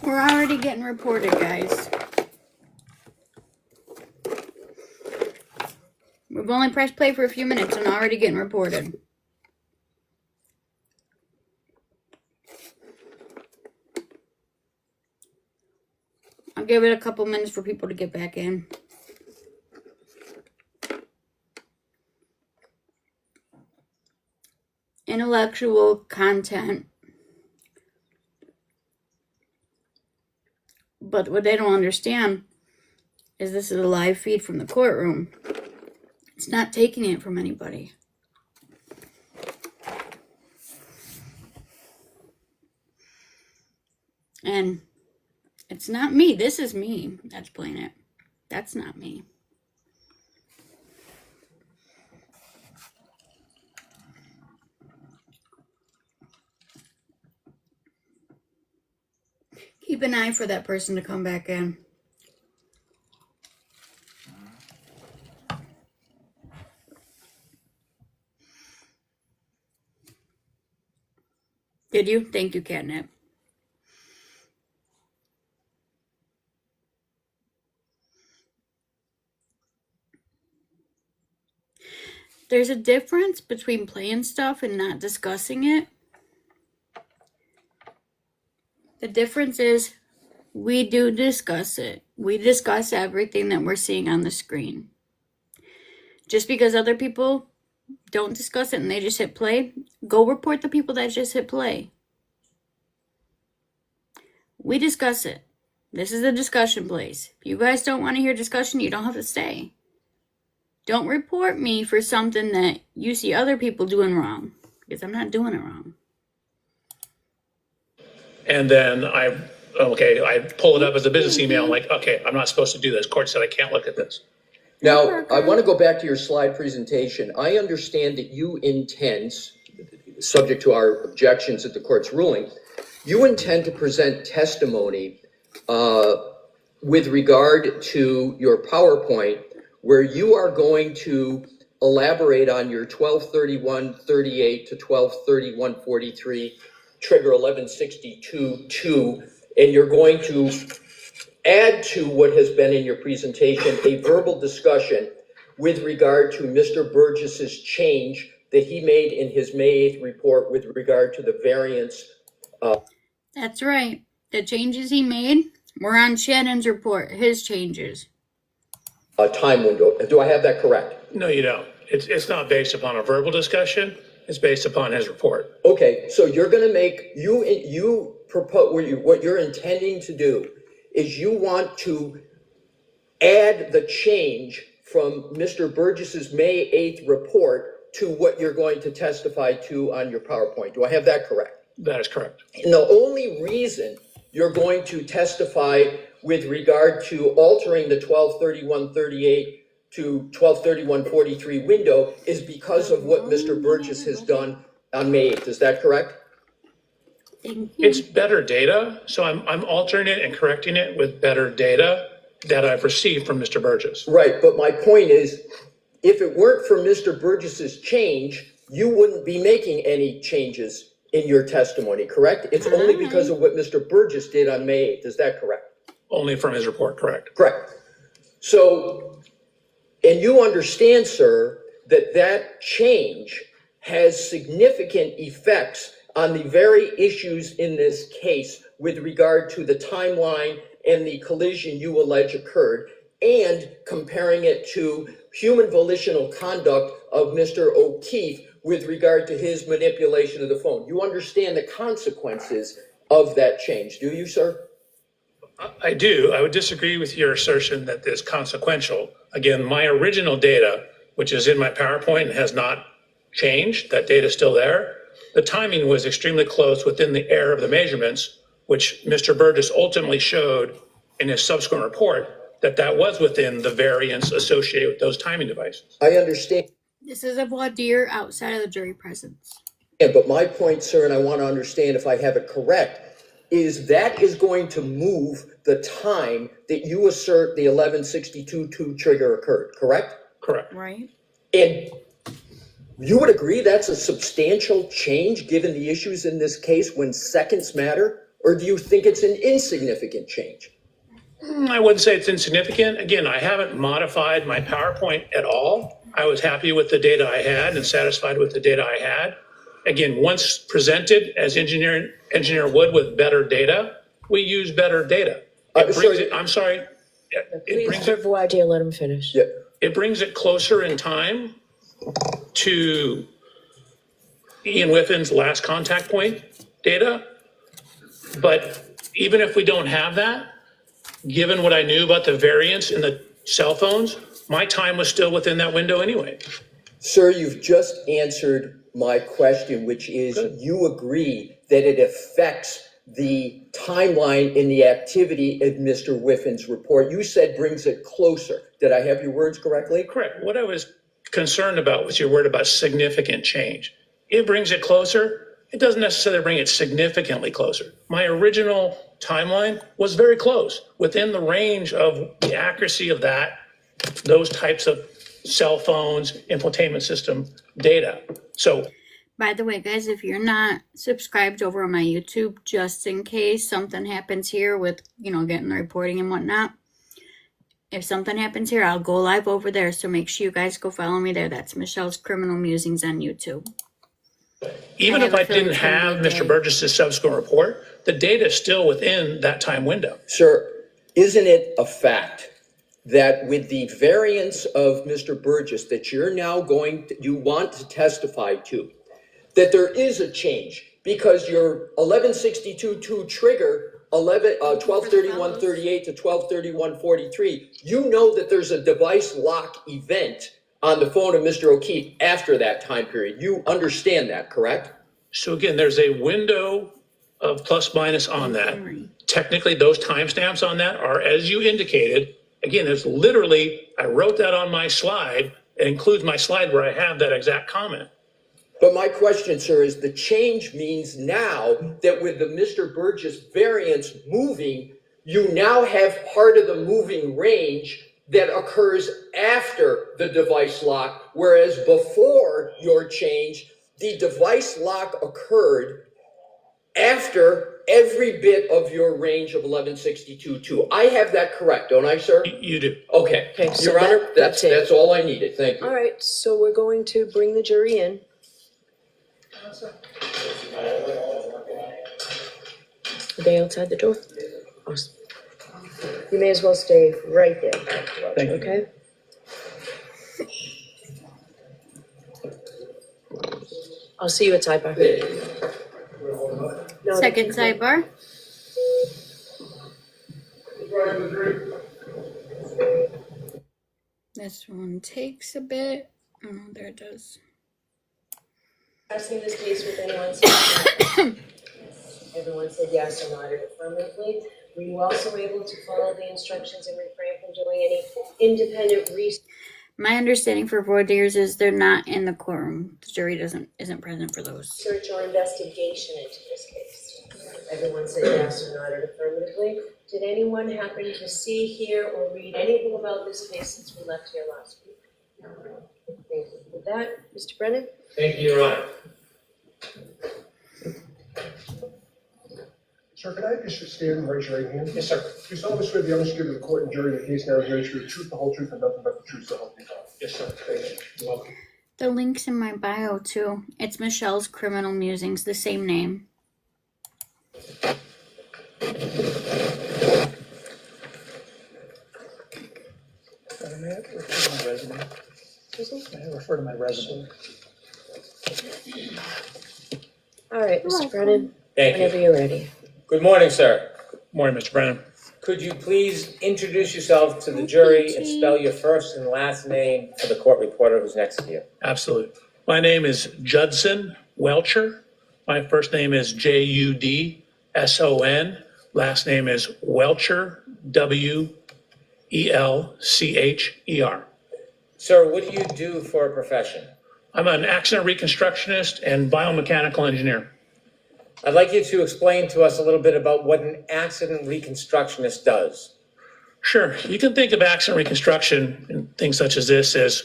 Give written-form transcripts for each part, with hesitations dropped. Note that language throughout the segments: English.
We're already getting reported, guys. We've only pressed play for a few minutes and already getting reported. I'll give it a couple minutes for people to get back in. Intellectual content. But what they don't understand is this is a live feed from the courtroom. It's not taking it from anybody. And it's not me. This is me that's playing it. That's not me. Keep an eye for that person to come back in. Did you? Thank you, Catnip. There's a difference between playing stuff and not discussing it. The difference is we do discuss it. We discuss everything that we're seeing on the screen. Just because other people don't discuss it and they just hit play, go report the people that just hit play. We discuss it. This is a discussion place. If you guys don't want to hear discussion, you don't have to stay. Don't report me for something that you see other people doing wrong, because I'm not doing it wrong. And then I pull it up as a business email. I'm like, okay, I'm not supposed to do this. Court said I can't look at this. Now, I want to go back to your slide presentation. I understand that you intend, subject to our objections at the court's ruling, you intend to present testimony with regard to your PowerPoint where you are going to elaborate on your 1231-38 to 1231-43 trigger 1162-2, and you're going to add to what has been in your presentation a verbal discussion with regard to Mr. Burgess's change that he made in his May 8th report with regard to the variance. That's right. The changes he made were on Shannon's report, his changes. Time window. Do I have that correct? No, you don't. It's not based upon a verbal discussion. It's based upon his report. Okay, so you're going to make, you propose, what you're intending to do is you want to add the change from Mr. Burgess's May 8th report to what you're going to testify to on your PowerPoint. Do I have that correct? That is correct. And the only reason you're going to testify with regard to altering the 1231-38 to 1231-43 window is because of what Mr. Burgess has done on May 8th. Is that correct? It's better data, so I'm altering it and correcting it with better data that I've received from Mr. Burgess. Right, but my point is, if it weren't for Mr. Burgess's change, you wouldn't be making any changes in your testimony, correct? It's only because of what Mr. Burgess did on May 8th. Is that correct? Only from his report, correct. Correct. So, and you understand, sir, that that change has significant effects on the very issues in this case with regard to the timeline and the collision you allege occurred, and comparing it to human volitional conduct of Mr. O'Keefe with regard to his manipulation of the phone. You understand the consequences of that change, do you, sir? I do. I would disagree with your assertion that this is consequential. Again, my original data, which is in my PowerPoint and has not changed, that data is still there. The timing was extremely close within the error of the measurements, which Mr. Burgess ultimately showed in his subsequent report that was within the variance associated with those timing devices. I understand. This is a voir dire outside of the jury presence. Yeah, but my point, sir, and I want to understand if I have it correct, is that is going to move the time that you assert the 1162-2 trigger occurred, correct? Correct. Right. And you would agree that's a substantial change given the issues in this case when seconds matter? Or do you think it's an insignificant change? I wouldn't say it's insignificant. Again, I haven't modified my PowerPoint at all. I was happy with the data I had and satisfied with the data I had. Again, once presented as engineer would with better data, we use better data. I'm sorry. Please, for voir dire, let him finish. Yeah. It brings it closer in time to Ian Whiffin's last contact point data. But even if we don't have that, given what I knew about the variance in the cell phones, my time was still within that window anyway. Sir, you've just answered my question, which is you agree that it affects the timeline in the activity of Mr. Whiffin's report. You said brings it closer. Did I have your words correctly? Correct. What I was concerned about was your word about significant change. It brings it closer. It doesn't necessarily bring it significantly closer. My original timeline was very close, within the range of the accuracy of those types of cell phones, infotainment system data. So, By the way, guys, if you're not subscribed over on my YouTube, just in case something happens here with, getting the reporting and whatnot, if something happens here, I'll go live over there. So make sure you guys go follow me there. That's Michelle's Criminal Musings on YouTube. even if I didn't have Mr. Burgess. Burgess's subsequent report, the data is still within that time window. Sir, isn't it a fact that with the variance of Mr. Burgess that you're now you want to testify to, that there is a change because your 1162.2 trigger 1231.38 to 1231.43, you know that there's a device lock event on the phone of Mr. O'Keefe after that time period. You understand that, correct? So again, there's a window of plus minus on that. Technically, those timestamps on that are, as you indicated, again, it's literally, I wrote that on my slide. It includes my slide where I have that exact comment. But my question, sir, is the change means now that with the Mr. Burgess variance moving, you now have part of the moving range that occurs after the device lock, whereas before your change, the device lock occurred after every bit of your range of 1162.2. I have that correct, don't I, sir? You do. Okay. Okay, so Your Honor, that's it. that's all I needed. Thank you. All right, so we're going to bring the jury in. Are they outside the door? Awesome. You may as well stay right there. Thank you. Okay? I'll see you at sidebar. No, Second sidebar. This one takes a bit. Oh, there it does. Discussing this case with anyone? Everyone said yes or nodded affirmatively. Were you also able to follow the instructions and refrain from doing any independent research My understanding for voir dires is they're not in the courtroom. The jury isn't present for those. or investigation into this case? Everyone said yes or nodded affirmatively. Did anyone happen to see, hear, or read anything about this case since we left here last week? No. Thank you. With that, Mr. Brennan? Thank you, Your Honor. Sir, can I just stand and raise your right hand? Yes, sir. Do you solemnly swear the evidence given to the court and jury in the case now is very true, the truth, the whole truth, and nothing but the truth, so help you God? Yes, sir. Thank you. You're welcome. The link's in my bio too. It's Michelle's Criminal Musings, the same name. May I refer to my resume? May I refer to my resume? All right, Mr. Brennan, Thank whenever you. you're ready. Good morning, sir. Morning, Mr. Brennan. Could you please introduce yourself to the jury and spell your first and last name for the court reporter who's next to you? Absolutely. My name is Judson Welcher. My first name is Judson. Last name is Welcher, Welcher. Sir, what do you do for a profession? I'm an accident reconstructionist and biomechanical engineer. I'd like you to explain to us a little bit about what an accident reconstructionist does. Sure. You can think of accident reconstruction and things such as this as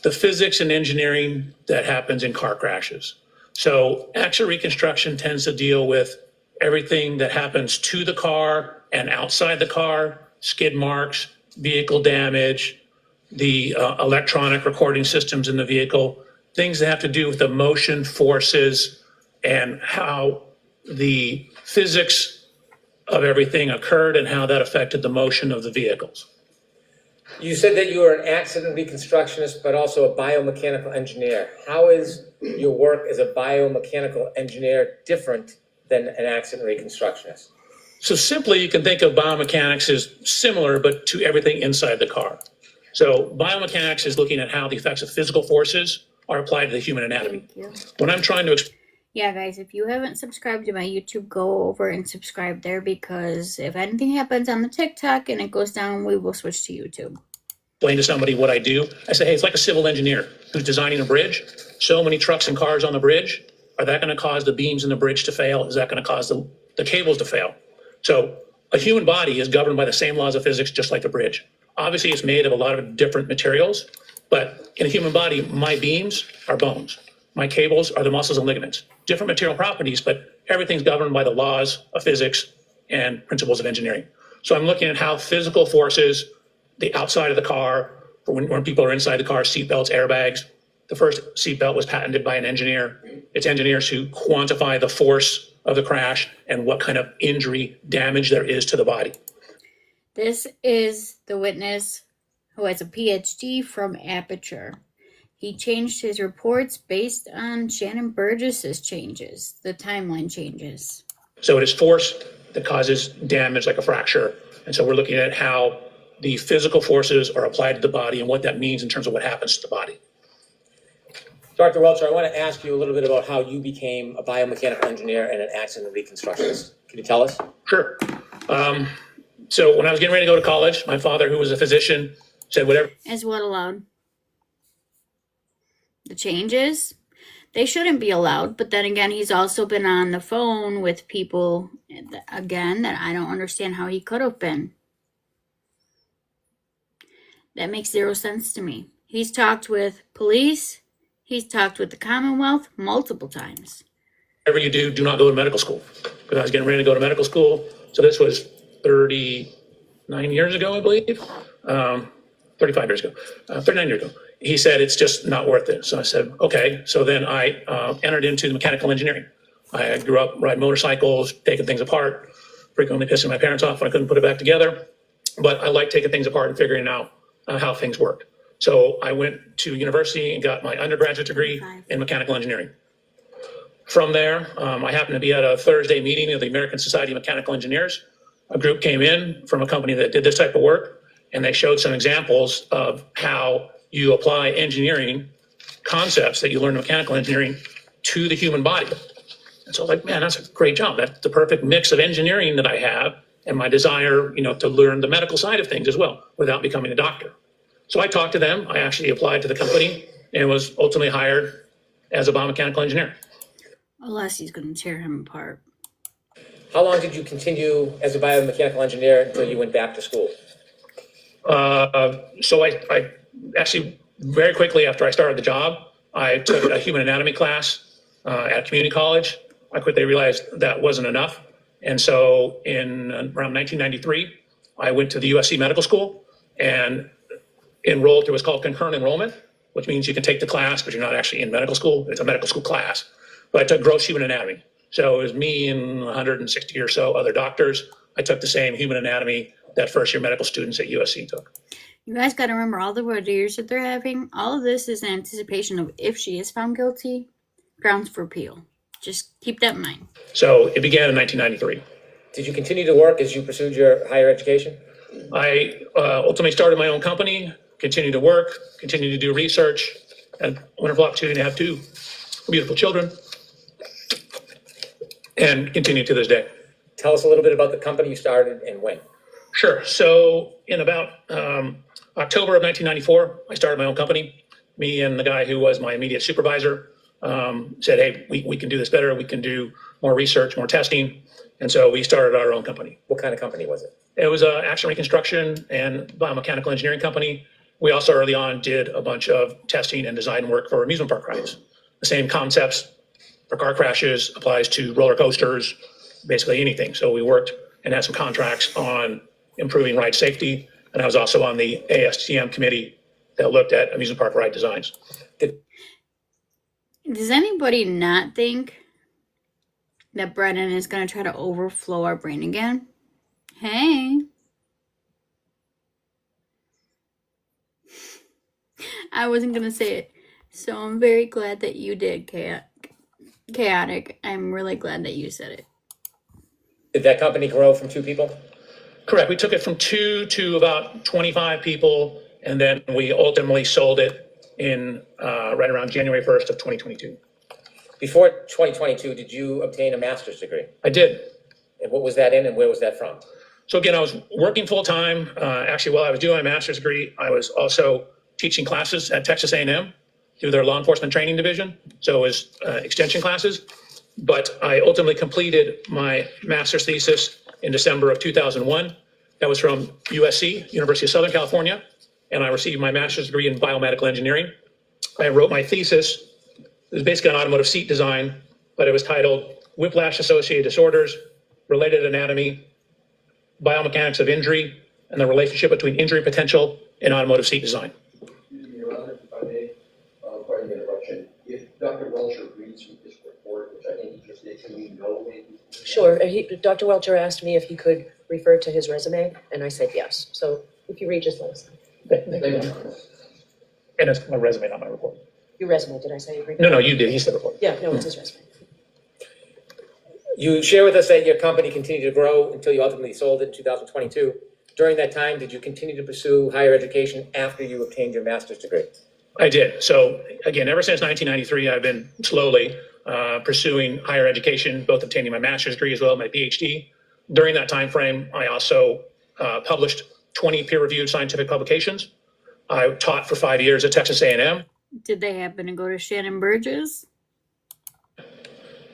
the physics and engineering that happens in car crashes. So accident reconstruction tends to deal with everything that happens to the car and outside the car, skid marks, vehicle damage, the electronic recording systems in the vehicle, things that have to do with the motion forces and how the physics of everything occurred and how that affected the motion of the vehicles. You said that you were an accident reconstructionist, but also a biomechanical engineer. How is your work as a biomechanical engineer different than an accident reconstructionist? So simply, you can think of biomechanics as similar, but to everything inside the car. So biomechanics is looking at how the effects of physical forces are applied to the human anatomy. Thank you. When I'm trying to Yeah, guys, if you haven't subscribed to my YouTube, go over and subscribe there, because if anything happens on the TikTok and it goes down, we will switch to YouTube. explain to somebody what I do, I say, hey, it's like a civil engineer who's designing a bridge. So many trucks and cars on the bridge. Are that going to cause the beams in the bridge to fail? Is that going to cause the cables to fail? So a human body is governed by the same laws of physics, just like a bridge. Obviously, it's made of a lot of different materials, but in a human body, my beams are bones. My cables are the muscles and ligaments. Different material properties, but everything's governed by the laws of physics and principles of engineering. So I'm looking at how physical forces, the outside of the car, for when people are inside the car, seatbelts, airbags. The first seatbelt was patented by an engineer. It's engineers who quantify the force of the crash and what kind of injury damage there is to the body. This is the witness who has a PhD from Aperture. He changed his reports based on Shannon Burgess's changes, the timeline changes. So it is force that causes damage like a fracture. And so we're looking at how the physical forces are applied to the body and what that means in terms of what happens to the body. Dr. Welcher, I want to ask you a little bit about how you became a biomechanical engineer and an accident reconstructionist. Can you tell us? Sure. So when I was getting ready to go to college, my father, who was a physician, said whatever. Is what allowed? The changes? They shouldn't be allowed, but then again, he's also been on the phone with people, again, that I don't understand how he could have been. That makes zero sense to me. He's talked with police. He's talked with the Commonwealth multiple times. Whatever you do not go to medical school. Because I was getting ready to go to medical school. So this was 39 years ago, I believe. 35 years ago, 39 years ago. He said, it's just not worth it. So I said, okay. So then I entered into mechanical engineering. I grew up riding motorcycles, taking things apart, frequently pissing my parents off when I couldn't put it back together. But I like taking things apart and figuring out how things work. So I went to university and got my undergraduate degree in mechanical engineering. From there, I happened to be at a Thursday meeting of the American Society of Mechanical Engineers. A group came in from a company that did this type of work, and they showed some examples of how you apply engineering concepts that you learn in mechanical engineering to the human body. And so I was like, man, that's a great job. That's the perfect mix of engineering that I have and my desire, to learn the medical side of things as well without becoming a doctor. So I talked to them. I actually applied to the company and was ultimately hired as a biomechanical engineer. Unless he's going to tear him apart. How long did you continue as a biomechanical engineer until you went back to school? So I actually, very quickly after I started the job, I took a human anatomy class at a community college. I quickly realized that wasn't enough. And so in around 1993, I went to the USC Medical School and enrolled through what's called concurrent enrollment, which means you can take the class, but you're not actually in medical school. It's a medical school class. But I took gross human anatomy. So it was me and 160 or so other doctors. I took the same human anatomy that first year medical students at USC took. You guys got to remember all the word years that they're having. All of this is in anticipation of, if she is found guilty, grounds for appeal. Just keep that in mind. So it began in 1993. Did you continue to work as you pursued your higher education? I ultimately started my own company, continued to work, continued to do research, and wonderful opportunity to have two beautiful children, and continue to this day. Tell us a little bit about the company you started and when. Sure. So in about October of 1994, I started my own company. Me and the guy who was my immediate supervisor said, hey, we can do this better. We can do more research, more testing. And so we started our own company. What kind of company was it? It was an accident reconstruction and biomechanical engineering company. We also early on did a bunch of testing and design work for amusement park rides. The same concepts for car crashes applies to roller coasters, basically anything. So we worked and had some contracts on improving ride safety. And I was also on the ASTM committee that looked at amusement park ride designs. Does anybody not think that Brennan is going to try to overflow our brain again? Hey. I wasn't going to say it. So I'm very glad that you did, Chaotic. I'm really glad that you said it. Did that company grow from 2 people? Correct. We took it from 2 to about 25 people, and then we ultimately sold it in right around January 1st of 2022. Before 2022, did you obtain a master's degree? I did. And what was that in and where was that from? So again, I was working full time. Actually, while I was doing my master's degree, I was also teaching classes at Texas A&M through their law enforcement training division. So it was extension classes. But I ultimately completed my master's thesis in December of 2001. That was from USC, University of Southern California. And I received my master's degree in biomedical engineering. I wrote my thesis. It was basically on automotive seat design, but it was titled Whiplash-Associated Disorders, Related Anatomy, Biomechanics of Injury, and the Relationship Between Injury Potential and Automotive Seat Design. Your Honor, if I may, pardon the interruption. If Dr. Welcher agrees with this report, which I think he just did, can we know maybe? Sure, Dr. Welcher asked me if he could refer to his resume, and I said yes. So if you read, just let us know. Thank you. And it's my resume, not my report. Your resume, did I say you read? No, you did. He said report. Yeah, no, it's his resume. You share with us that your company continued to grow until you ultimately sold it in 2022. During that time, did you continue to pursue higher education after you obtained your master's degree? I did. So again, ever since 1993, I've been slowly pursuing higher education, both obtaining my master's degree as well as my PhD. During that time frame, I also published 20 peer-reviewed scientific publications. I taught for 5 years at Texas A&M. Did they happen to go to Shannon Burgess?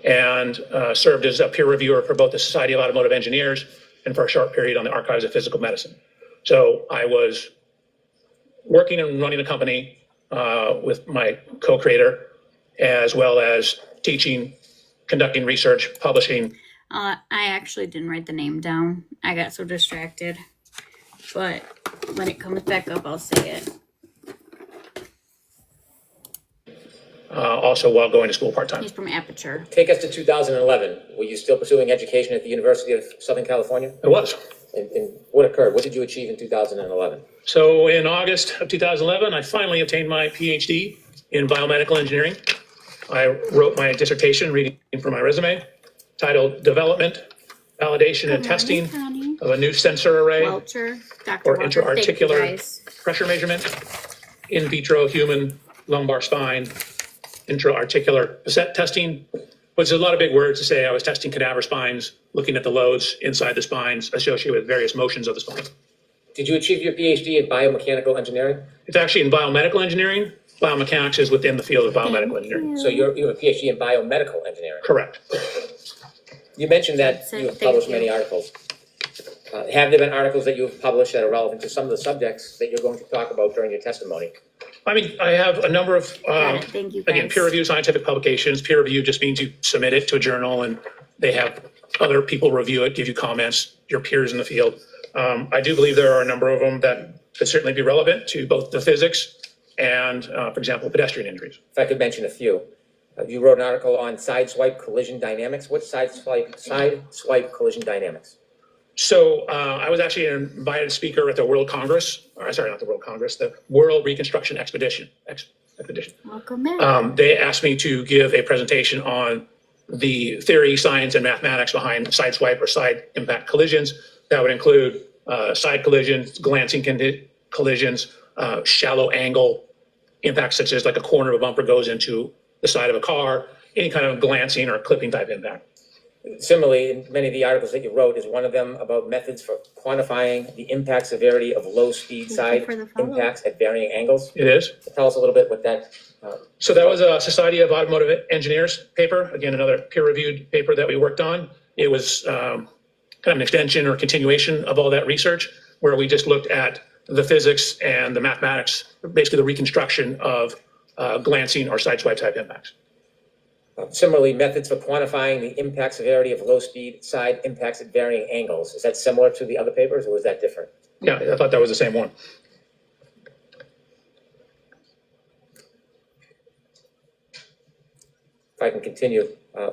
And served as a peer reviewer for both the Society of Automotive Engineers and for a short period on the Archives of Physical Medicine. So I was working and running a company with my co-creator, as well as teaching, conducting research, publishing. I actually didn't write the name down. I got so distracted. But when it comes back up, I'll say it. Also while going to school part-time. He's from Aperture. Take us to 2011. Were you still pursuing education at the University of Southern California? It was. And what occurred? What did you achieve in 2011? So in August of 2011, I finally obtained my PhD in biomedical engineering. I wrote my dissertation, reading from my resume, titled Development, Validation, and Testing of a New Sensor Array Welcher, Dr. or Welcher, thank you intra-articular guys. pressure measurement, in vitro human lumbar spine, intra-articular facet testing, which is a lot of big words to say. I was testing cadaver spines, looking at the loads inside the spines associated with various motions of the spine. Did you achieve your PhD in biomechanical engineering? It's actually in biomedical engineering. Biomechanics is within the field of biomedical engineering. So you have a PhD in biomedical engineering. Correct. You mentioned that That's it. you have Thank published you. many articles. Have there been articles that you have published that are relevant to some of the subjects that you're going to talk about during your testimony? I mean, I have a number of, Got it. Thank you, again, guys. peer-reviewed scientific publications. Peer review just means you submit it to a journal and they have other people review it, give you comments, your peers in the field. I do believe there are a number of them that could certainly be relevant to both the physics and, for example, pedestrian injuries. If I could mention a few. You wrote an article on sideswipe collision dynamics. What's sideswipe collision dynamics? So I was actually an invited speaker at the World Congress, or sorry, not the World Congress, the World Reconstruction Expedition. Welcome back. They asked me to give a presentation on the theory, science, and mathematics behind sideswipe or side impact collisions. That would include side collisions, glancing collisions, shallow angle impacts such as like a corner of a bumper goes into the side of a car, any kind of glancing or clipping type impact. Similarly, in many of the articles that you wrote, is one of them about methods for quantifying the impact severity of low-speed Thank side you for the follow-up. impacts at varying angles? It is. Tell us a little bit what that. So that was a Society of Automotive Engineers paper, again, another peer-reviewed paper that we worked on. It was kind of an extension or continuation of all that research, where we just looked at the physics and the mathematics, basically the reconstruction of glancing or sideswipe type impacts. Similarly, methods for quantifying the impact severity of low-speed side impacts at varying angles. Is that similar to the other papers, or was that different? Yeah, I thought that was the same one. If I can continue,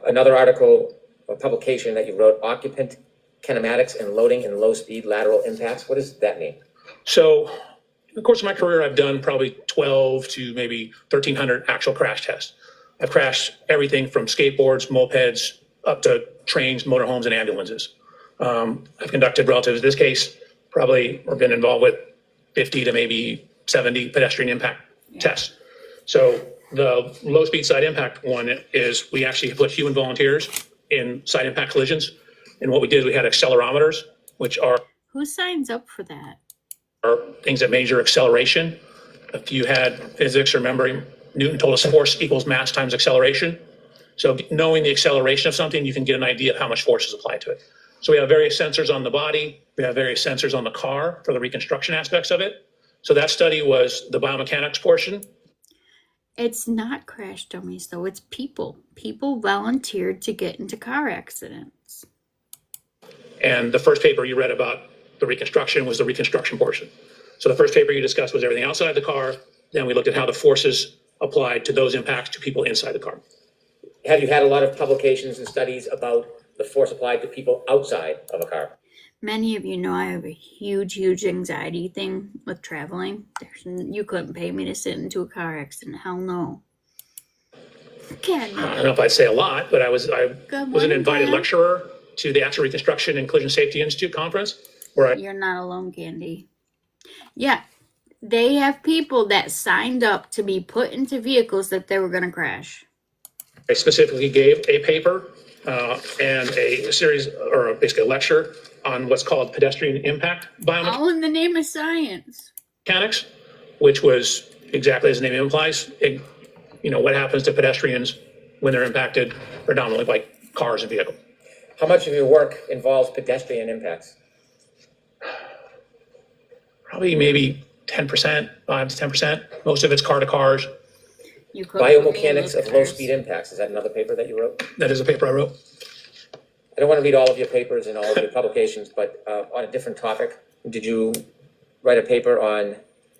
another article or publication that you wrote, occupant kinematics and loading in low-speed lateral impacts. What does that mean? So in the course of my career, I've done probably 12 to maybe 1,300 actual crash tests. I've crashed everything from skateboards, mopeds, up to trains, motorhomes, and ambulances. I've conducted, relative to this case, probably or been involved with 50 to maybe 70 pedestrian impact tests. So the low-speed side impact one is we actually put human volunteers in side impact collisions. And what we did, we had accelerometers, which are Who signs up for that? things that measure acceleration. If you had physics, remembering Newton told us force equals mass times acceleration. So knowing the acceleration of something, you can get an idea of how much force is applied to it. So we have various sensors on the body. We have various sensors on the car for the reconstruction aspects of it. So that study was the biomechanics portion. It's not crash dummies, though. It's people. People volunteered to get into car accidents. And the first paper you read about the reconstruction was the reconstruction portion. So the first paper you discussed was everything outside the car. Then we looked at how the forces applied to those impacts to people inside the car. Have you had a lot of publications and studies about the force applied to people outside of a car? Many of you know I have a huge anxiety thing with traveling. You couldn't pay me to sit into a car accident. Hell no. Ken. I don't know if I'd say a lot, but I was Good an morning, invited Ken. lecturer to the Accident Reconstruction and Collision Safety Institute conference, where You're not alone, Candy. Yeah, they have people that signed up to be put into vehicles that they were going to crash. I specifically gave a paper and a series, or basically a lecture on what's called pedestrian impact biomechanics, All in the name of science. which was exactly as the name implies, what happens to pedestrians when they're impacted predominantly by cars and vehicles. How much of your work involves pedestrian impacts? Probably maybe 10%, 5 to 10%. Most of it's car to cars. You couldn't put me in Biomechanics those of cars. low-speed impacts. Is that another paper that you wrote? That is a paper I wrote. I don't want to read all of your papers and all of your publications, but on a different topic, did you write a paper on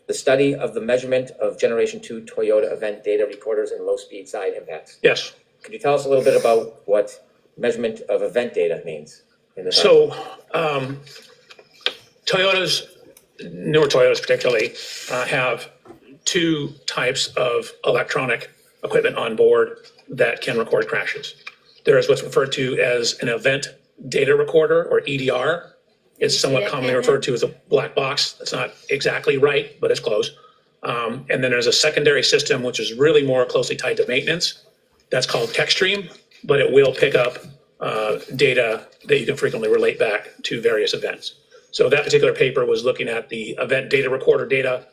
the study of the measurement of Generation 2 Toyota event data recorders and low-speed side impacts? Yes. Could you tell us a little bit about what measurement of event data means in this? So newer Toyotas particularly, have two types of electronic equipment on board that can record crashes. There is what's referred to as an event data recorder, or EDR. It's somewhat commonly referred to as a black box. That's not exactly right, but it's close. And then there's a secondary system, which is really more closely tied to maintenance. That's called TechStream, but it will pick up data that you can frequently relate back to various events. So that particular paper was looking at the event data recorder data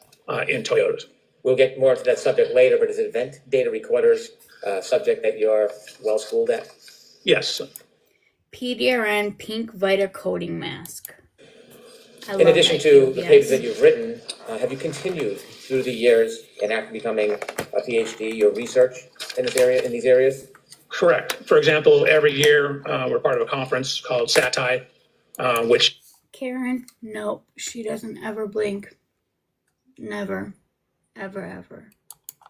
in Toyotas. We'll get more into that subject later, but is event data recorders a subject that you're well schooled at? Yes. PDRN pink Vita coating mask. In addition to the papers that you've written, have you continued through the years and after becoming a PhD, your research in this area, in these areas? Correct. For example, every year we're part of a conference called SATI, which Karen, nope, she doesn't ever blink. Never, ever.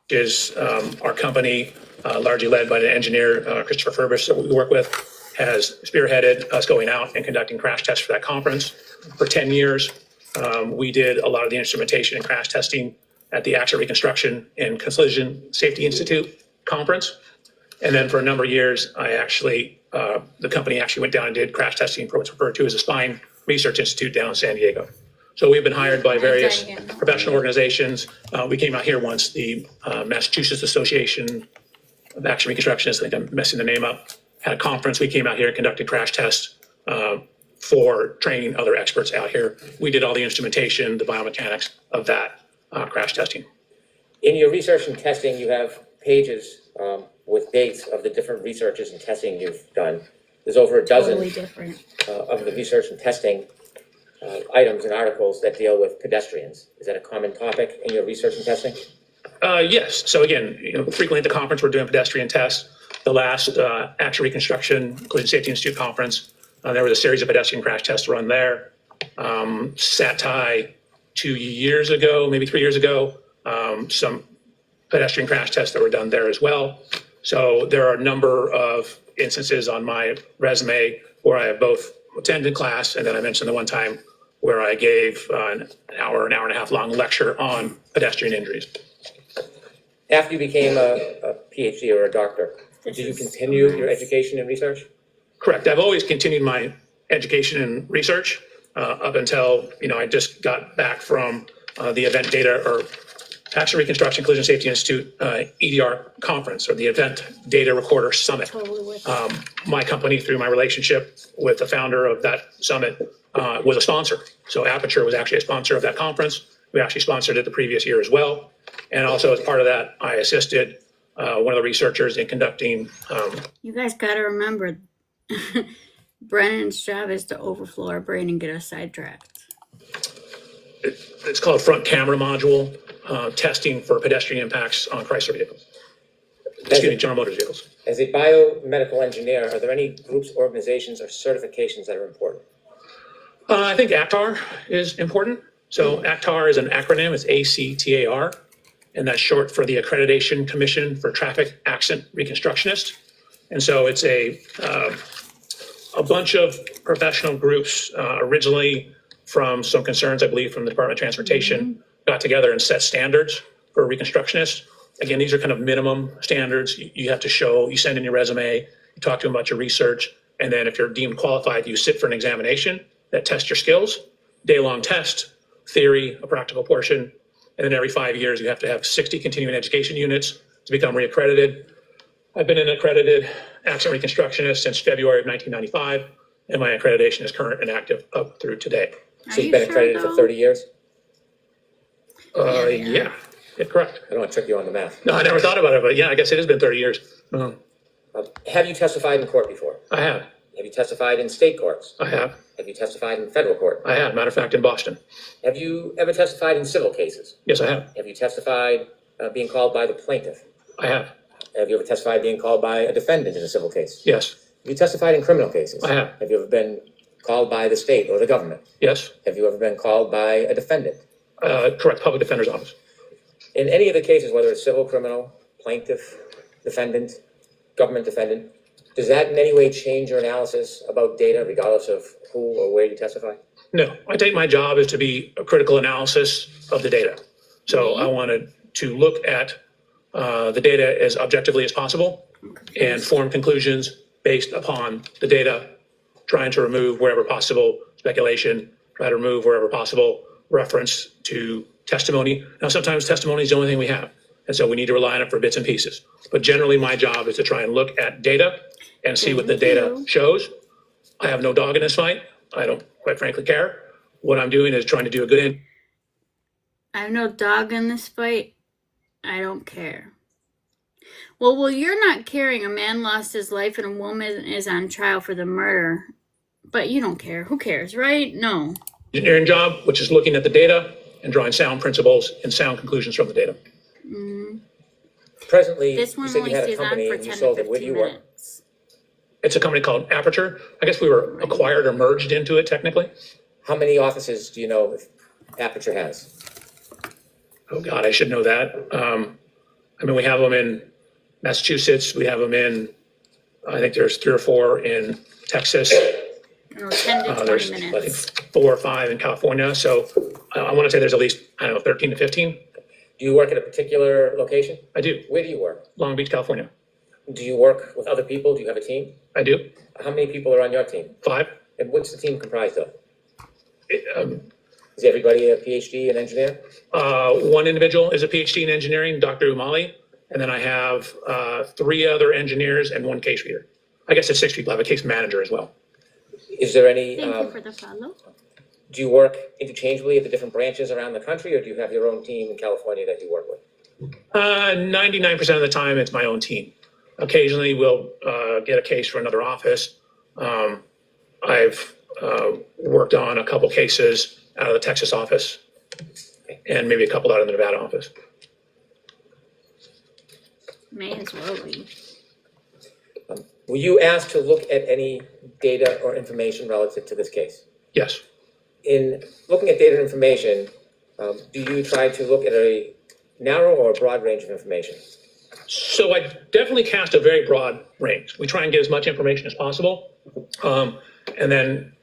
is our company, largely led by the engineer, Christopher Furbish, that we work with, has spearheaded us going out and conducting crash tests for that conference. For 10 years, we did a lot of the instrumentation and crash testing at the Accident Reconstruction and Collision Safety Institute conference. And then for a number of years, the company actually went down and did crash testing for what's referred to as a Spine Research Institute down in San Diego. So we've been hired by various professional organizations. We came out here once, the Massachusetts Association of Accident Reconstructionists, I think I'm messing the name up, had a conference. We came out here and conducted crash tests for training other experts out here. We did all the instrumentation, the biomechanics of that crash testing. In your research and testing, you have pages with dates of the different researches and testing you've done. There's over a dozen Totally different. of the research and testing items and articles that deal with pedestrians. Is that a common topic in your research and testing? Yes. So again, frequently at the conference, we're doing pedestrian tests. the last Action Reconstruction Collision Safety Institute conference. There was a series of pedestrian crash tests run there. SATI 2 years ago, maybe 3 years ago, some pedestrian crash tests that were done there as well. So there are a number of instances on my resume where I have both attended class, and then I mentioned the one time where I gave an hour and a half long lecture on pedestrian injuries. After you became a PhD or a doctor, did you continue your education and research? Correct. I've always continued my education and research up until, I just got back from the Event Data or Action Reconstruction Collision Safety Institute EDR conference, or the Event Data Recorder Summit. Totally with My company, through my relationship with the founder of that summit, was a sponsor. So Aperture was actually a sponsor of that conference. We actually sponsored it the previous year as well. And also as part of that, I assisted one of the researchers in conducting. You guys got to remember, Brennan's job is to overflow our brain and get us sidetracked. It's called front camera module testing for pedestrian impacts on Chrysler vehicles. General Motors vehicles. As a biomedical engineer, are there any groups, organizations, or certifications that are important? I think ACTAR is important. So ACTAR is an acronym. It's ACTAR, and that's short for the Accreditation Commission for Traffic Accident Reconstructionists. And so it's a bunch of professional groups, originally from some concerns, I believe, from the Department of Transportation, got together and set standards for reconstructionists. Again, these are kind of minimum standards. You have to show, you send in your resume, you talk to them about your research, and then if you're deemed qualified, you sit for an examination that tests your skills, day-long test, theory, a practical portion, and then every 5 years you have to have 60 continuing education units to become reaccredited. I've been an accredited accident reconstructionist since February of 1995, and my accreditation is current and active up through today. So you've been accredited for 30 years? Yeah, correct. I don't want to trick you on the math. No, I never thought about it, but yeah, I guess it has been 30 years. Have you testified in court before? I have. Have you testified in state courts? I have. Have you testified in federal court? I have. Matter of fact, in Boston. Have you ever testified in civil cases? Yes, I have. Have you testified being called by the plaintiff? I have. Have you ever testified being called by a defendant in a civil case? Yes. Have you testified in criminal cases? I have. Have you ever been called by the state or the government? Yes. Have you ever been called by a defendant? Correct. Public Defender's Office. In any of the cases, whether it's civil, criminal, plaintiff, defendant, government defendant, does that in any way change your analysis about data regardless of who or where you testify? No, I take my job is to be a critical analysis of the data. So I wanted to look at the data as objectively as possible and form conclusions based upon the data, trying to remove wherever possible speculation, try to remove wherever possible reference to testimony. Now, sometimes testimony is the only thing we have, and so we need to rely on it for bits and pieces. But generally, my job is to try and look at data and see what the data shows. I have no dog in this fight. I don't, quite frankly, care. What I'm doing is trying to do a good I have no dog in this fight. I don't care. Well, you're not caring. A man lost his life and a woman is on trial for the murder. But you don't care. Who cares, right? No. engineering job, which is looking at the data and drawing sound principles and sound conclusions from the data. Presently, This you one said only you had a stays on company for and 10 you to sold it. Where do 15 you work? minutes. It's a company called Aperture. I guess we were acquired or merged into it technically. How many offices do you know if Aperture has? Oh God, I should know that. I mean, we have them in Massachusetts. We have them in, I think there's 3 or 4 in Texas. No, 10 to 20 There's, I think, minutes. 4 or 5 in California. So I want to say there's at least, 13 to 15. Do you work at a particular location? I do. Where do you work? Long Beach, California. Do you work with other people? Do you have a team? I do. How many people are on your team? 5. And what's the team comprised of? Um, Is everybody a PhD, an engineer? One individual is a PhD in engineering, Dr. Umali. And then I have 3 other engineers and 1 case reader. I guess it's 6 people. I have a case manager as well. Is there any, Thank you for the follow. do you work interchangeably at the different branches around the country, or do you have your own team in California that you work with? 99% of the time, it's my own team. Occasionally, we'll get a case for another office. I've worked on a couple cases out of the Texas office and maybe a couple out of the Nevada office. May as well be. Were you asked to look at any data or information relative to this case? Yes. In looking at data and information, do you try to look at a narrow or a broad range of information? So I definitely cast a very broad range. We try and get as much information as possible. And then,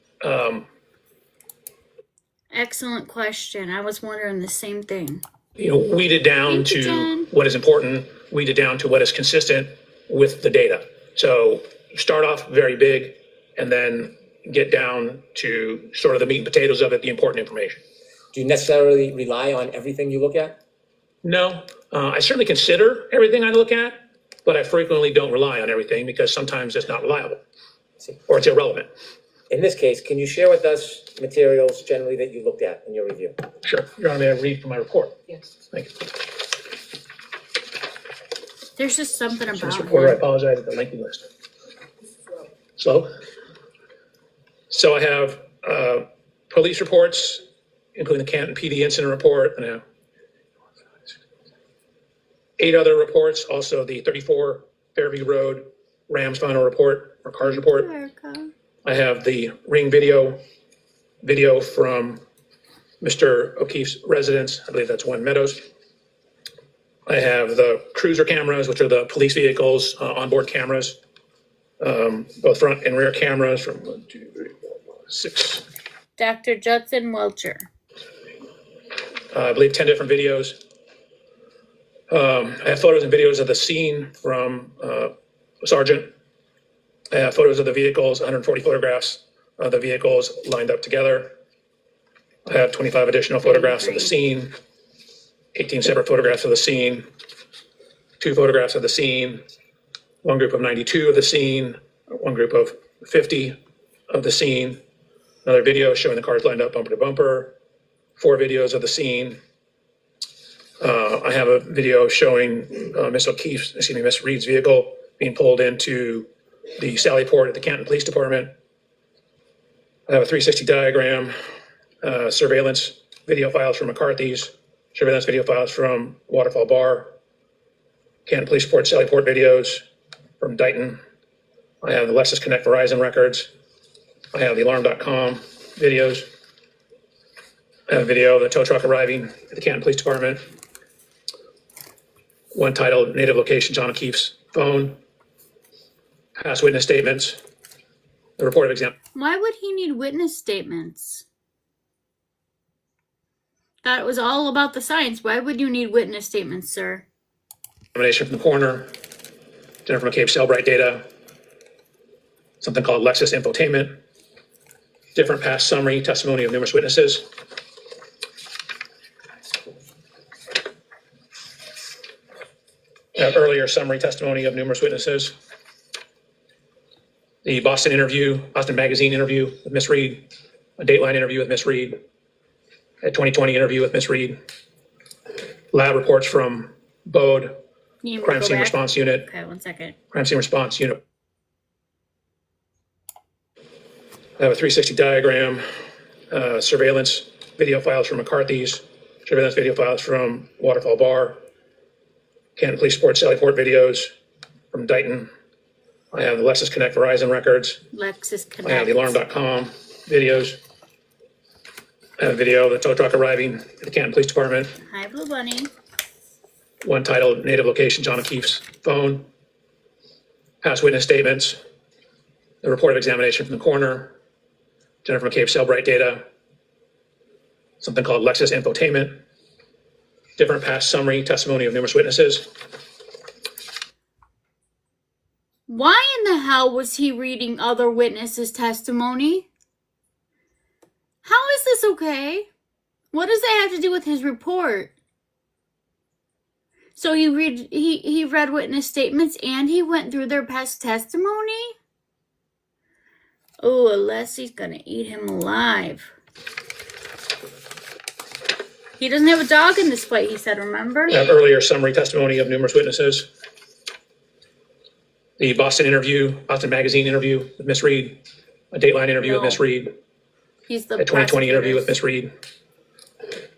Excellent question. I was wondering the same thing. weed it down Thank you, to Jen. what is important, weed it down to what is consistent with the data. So start off very big and then get down to sort of the meat and potatoes of it, the important information. Do you necessarily rely on everything you look at? No, I certainly consider everything I look at, but I frequently don't rely on everything because sometimes it's not reliable See. or it's irrelevant. In this case, can you share with us materials generally that you looked at in your review? Sure. Your Honor, may I read from my report? Yes. Thank you. There's just something Mr. about Reporter, I him. apologize for the lengthy list. Slow. So I have police reports, including the Canton PD incident report, and I have 8 other reports, also the 34 Fairview Road Rams final report, or CARS report. America. I have the ring video from Mr. O'Keefe's residence. I believe that's One Meadows. I have the cruiser cameras, which are the police vehicles, onboard cameras, both front and rear cameras from 1, 2, 3, 4, 5, 6. Dr. Judson Welcher. I believe 10 different videos. I have photos and videos of the scene from Sergeant. I have photos of the vehicles, 140 photographs of the vehicles lined up together. I have 25 additional photographs of the scene, 18 separate photographs of the scene, 2 photographs of the scene, one group of 92 of the scene, one group of 50 of the scene, another video showing the cars lined up bumper to bumper, 4 videos of the scene. I have a video showing Miss Reed's vehicle being pulled into the Sally Port at the Canton Police Department. I have a 360 diagram, surveillance video files from McCarthy's, surveillance video files from Waterfall Bar, Canton Police Port, Sally Port videos from Dighton. I have the Lexus Connect Verizon records. I have the Alarm.com videos. I have a video of the tow truck arriving at the Canton Police Department. One titled Native Location John O'Keefe's Phone. Past witness statements. The report of exam. Why would he need witness statements? That was all about the science. Why would you need witness statements, sir? Examination from the coroner. Jennifer McCabe Cellbrite data. Something called Lexus Infotainment. Different past summary testimony of numerous witnesses. Earlier summary testimony of numerous witnesses. The Boston Magazine interview with Miss Reed, a Dateline interview with Miss Reed, a 2020 interview with Miss Reed, lab reports from BODE, You need me to Crime go Scene back? Response Unit, Okay, 1 second. Crime Scene Response Unit. I have a 360 diagram, surveillance video files from McCarthy's, surveillance video files from Waterfall Bar, Canton Police Port, Sally Port videos from Dighton. I have the Lexus Connect Verizon records. Lexus I have Connect. the Alarm.com videos. I have a video of the tow truck arriving at the Canton Police Department. Hi, Blue Bunny. One titled Native Location John O'Keefe's Phone. Past witness statements. The report of examination from the coroner. Jennifer McCabe Cellbrite data. Something called Lexus Infotainment. Different past summary testimony of numerous witnesses. Why in the hell was he reading other witnesses' testimony? How is this okay? What does that have to do with his report? So he read witness statements and he went through their past testimony? Oh, Alessi's gonna eat him alive. He doesn't have a dog in this fight, he said, remember? I have earlier summary testimony of numerous witnesses. The Boston Magazine interview with Miss Reed, a Dateline interview with No. Miss Reed, He's the a 2020 interview with Miss Reed,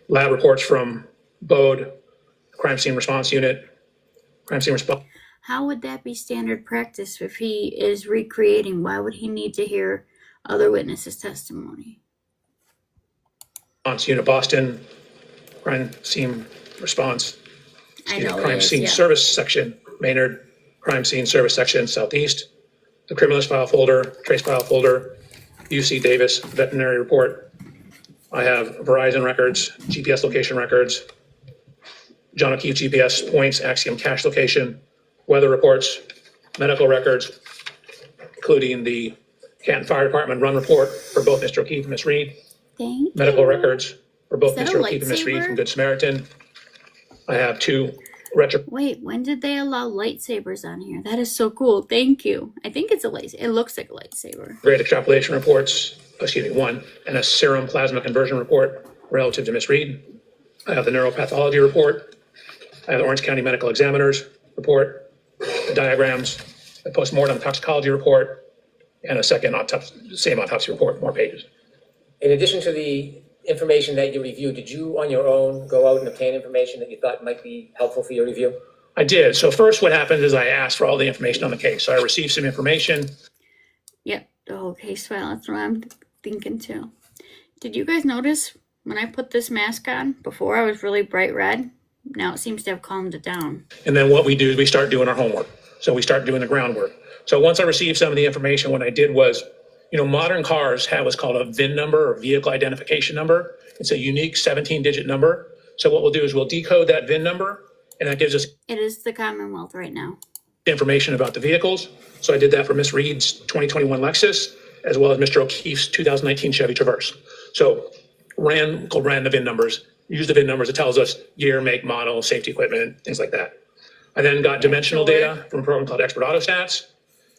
lab reports from BODE, Crime Scene Response Unit, Crime Scene Response. How would that be standard practice if he is recreating? Why would he need to hear other witnesses' testimony? Unit Boston, crime scene response, I know crime it is, scene yeah. service section, Maynard, crime scene service section, Southeast, the criminalist file folder, trace file folder, UC Davis veterinary report. I have Verizon records, GPS location records, John O'Keefe GPS points, Axiom cache location, weather reports, medical records, including the Canton Fire Department run report for both Mr. O'Keefe and Ms. Reed, Thank medical you. records for both Is that a Mr. O'Keefe and Ms. Reed lightsaber? from Good Samaritan. I have 2 retro Wait, when did they allow lightsabers on here? That is so cool. Thank you. I think it's a lightsaber. It looks like a lightsaber. grade extrapolation reports, 1, and a serum plasma conversion report relative to Ms. Reed. I have the neuropathology report. I have the Orange County Medical Examiner's report, the diagrams, a postmortem toxicology report, and a second same autopsy report, more pages. In addition to the information that you reviewed, did you on your own go out and obtain information that you thought might be helpful for your review? I did. So first what happened is I asked for all the information on the case. So I received some information. Yep, the whole case file. That's what I'm thinking too. Did you guys notice when I put this mask on? Before I was really bright red. Now it seems to have calmed it down. And then what we do is we start doing our homework. So we start doing the groundwork. So once I received some of the information, what I did was, modern cars have what's called a VIN number or vehicle identification number. It's a unique 17-digit number. So what we'll do is we'll decode that VIN number, and that gives us It is the Commonwealth right now. information about the vehicles. So I did that for Ms. Reed's 2021 Lexus, as well as Mr. O'Keefe's 2019 Chevy Traverse. So ran the VIN numbers, use the VIN numbers. It tells us year, make, model, safety equipment, things like that. I then got dimensional data from a program called Expert Autostats.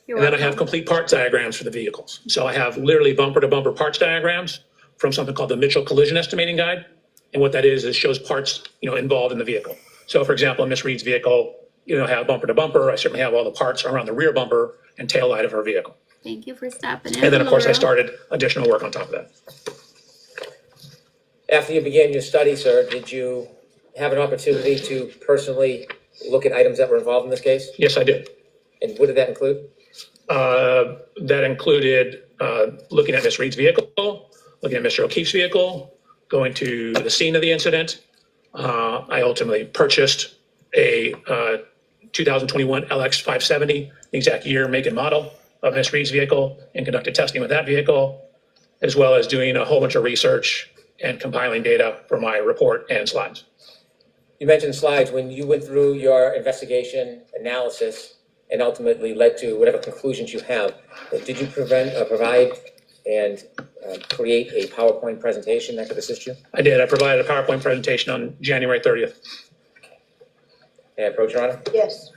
You're And then I welcome. have complete parts diagrams for the vehicles. So I have literally bumper to bumper parts diagrams from something called the Mitchell Collision Estimating Guide. And what that is it shows parts, involved in the vehicle. So for example, in Ms. Reed's vehicle, have bumper to bumper. I certainly have all the parts around the rear bumper and tail light of her vehicle. Thank you for stopping in. And then of course I Laura. started additional work on top of that. After you began your study, sir, did you have an opportunity to personally look at items that were involved in this case? Yes, I did. And what did that include? That included looking at Ms. Reed's vehicle, looking at Mr. O'Keefe's vehicle, going to the scene of the incident. I ultimately purchased a 2021 LX 570, the exact year, make, and model of Ms. Reed's vehicle, and conducted testing with that vehicle, as well as doing a whole bunch of research and compiling data for my report and slides. You mentioned slides. When you went through your investigation analysis and ultimately led to whatever conclusions you have, did you provide and create a PowerPoint presentation that could assist you? I did. I provided a PowerPoint presentation on January 30th. May I approach, Your Honor? Yes.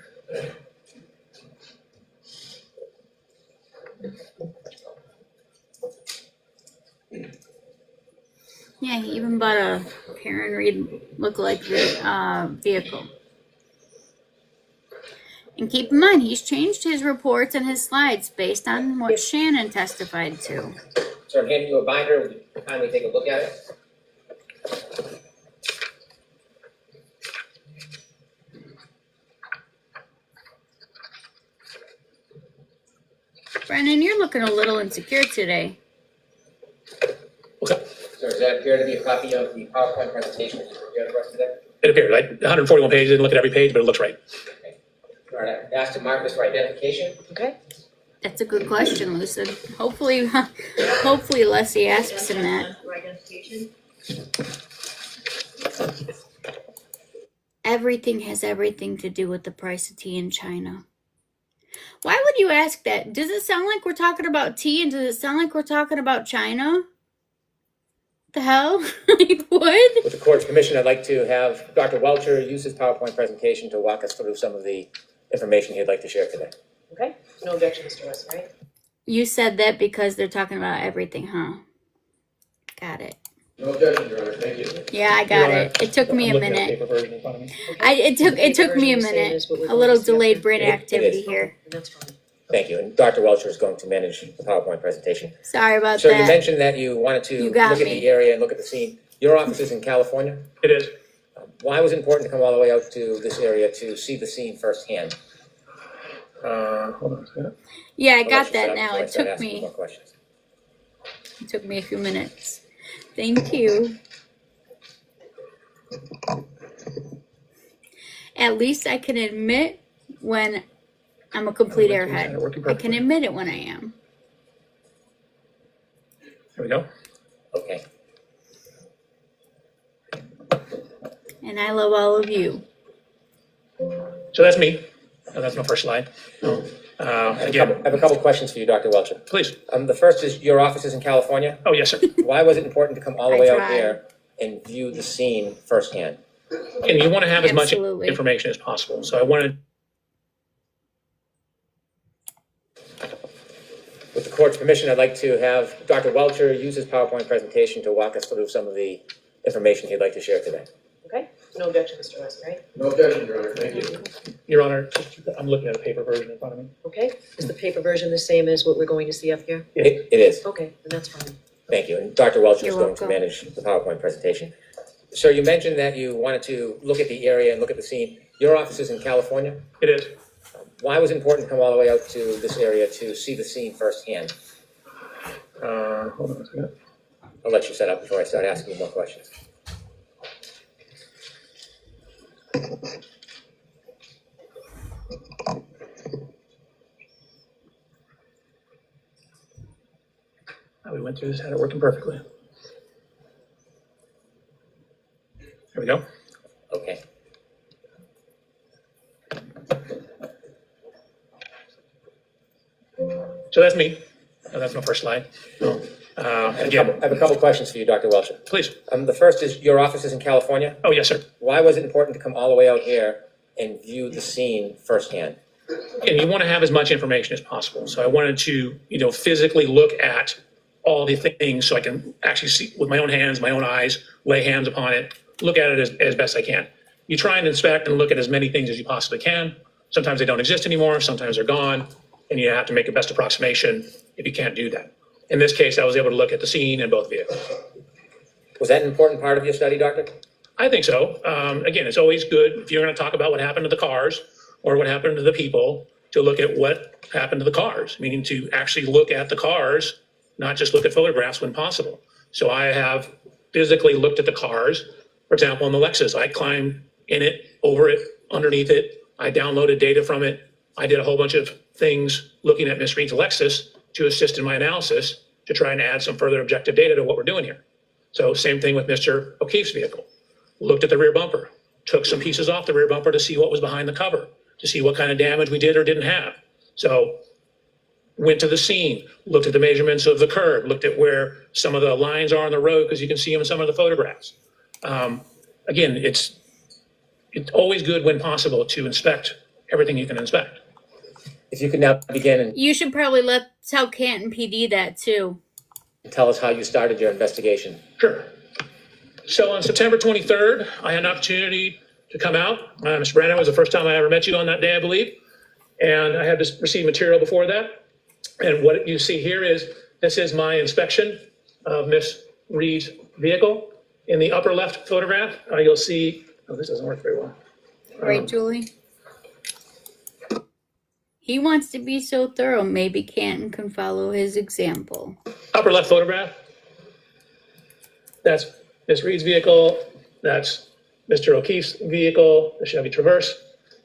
Yeah, he even bought a Karen Reed look-alike vehicle. And keep in mind, he's changed his reports and his slides based on what Shannon testified to. Sir, I'm handing you a binder. Would you kindly take a look at it? Brennan, you're looking a little insecure today. Okay. Sir, does that appear to be a copy of the PowerPoint presentation that you prepared for us today? It appeared. 141 pages. Didn't look at every page, but it looks right. All right, I asked to mark this for identification. Okay. That's a good question, Lucid. Hopefully Leslie asks him that. For identification. Everything has everything to do with the price of tea in China. Why would you ask that? Does it sound like we're talking about tea, and does it sound like we're talking about China? The hell? Like, what? With the court's permission, I'd like to have Dr. Welcher use his PowerPoint presentation to walk us through some of the information he'd like to share today. Okay. No objection, Mr. West, right? You said that because they're talking about everything, huh? Got it. No objection, Your Honor, thank you. Yeah, I got it. It took me a I'm looking at the minute. paper version in front of me. It took me a minute. A little delayed brain activity here. That's fine. Thank you. And Dr. Welcher is going to manage the PowerPoint presentation. Sorry about So you that. mentioned that you wanted to You look got at me. the area and look at the scene. Your office is in California. It is. Why was it important to come all the way out to this area to see the scene firsthand? Hold on a second. Yeah, I I'll let got you that set up now. before I It start took asking me more questions. a few minutes. Thank you. At least I can admit when I'm a complete Everything's airhead. working I can perfectly. admit it when I am. There we go. Okay. And I love all of you. So that's me. That's my first slide. I Again, have a couple questions for you, Dr. Welcher. please. The first is your office is in California. Oh, yes, sir. Why was it important to come all the I way out tried. here and view the scene firsthand? And you want to have as much Absolutely. information as possible. So I wanted, With the court's permission, I'd like to have Dr. Welcher use his PowerPoint presentation to walk us through some of the information he'd like to share today. Okay, no objection, Mr. West, right? No objection, Your Honor, thank you. Your Honor, I'm looking at a paper version in front of me. Okay, is the paper version the same as what we're going to see up here? It is. Okay, then that's fine. Thank you. And Dr. Welcher is You're going to welcome. manage the PowerPoint presentation. Sir, you mentioned that you wanted to look at the area and look at the scene. Your office is in California. It is. Why was it important to come all the way out to this area to see the scene firsthand? Hold on a second. I'll let you set up before I start asking you more questions. We went through this, had it working perfectly. There we go. Okay. So that's me. That's my first slide. I Again, have a couple questions for you, Dr. Welcher. please. The first is your office is in California. Oh, yes, sir. Why was it important to come all the way out here and view the scene firsthand? And you want to have as much information as possible. So I wanted to, physically look at all the things so I can actually see with my own hands, my own eyes, lay hands upon it, look at it as best I can. You try and inspect and look at as many things as you possibly can. Sometimes they don't exist anymore. Sometimes they're gone. And you have to make a best approximation if you can't do that. In this case, I was able to look at the scene in both vehicles. Was that an important part of your study, Doctor? I think so. Again, it's always good if you're going to talk about what happened to the cars or what happened to the people to look at what happened to the cars, meaning to actually look at the cars, not just look at photographs when possible. So I have physically looked at the cars. For example, in the Lexus, I climbed in it, over it, underneath it. I downloaded data from it. I did a whole bunch of things looking at Ms. Reed's Lexus to assist in my analysis to try and add some further objective data to what we're doing here. So same thing with Mr. O'Keefe's vehicle. Looked at the rear bumper, took some pieces off the rear bumper to see what was behind the cover, to see what kind of damage we did or didn't have. So went to the scene, looked at the measurements of the curb, looked at where some of the lines are on the road because you can see them in some of the photographs. Again, it's always good when possible to inspect everything you can inspect. If you could now begin and You should probably tell Canton PD that too. tell us how you started your investigation. Sure. So on September 23rd, I had an opportunity to come out. Mr. Brandon, it was the first time I ever met you on that day, I believe. And I had received material before that. And what you see here is, this is my inspection of Miss Reed's vehicle. In the upper left photograph, you'll see, oh, this doesn't work very well. Right, Julie? He wants to be so thorough, maybe Canton can follow his example. Upper left photograph. That's Miss Reed's vehicle. That's Mr. O'Keefe's vehicle, the Chevy Traverse.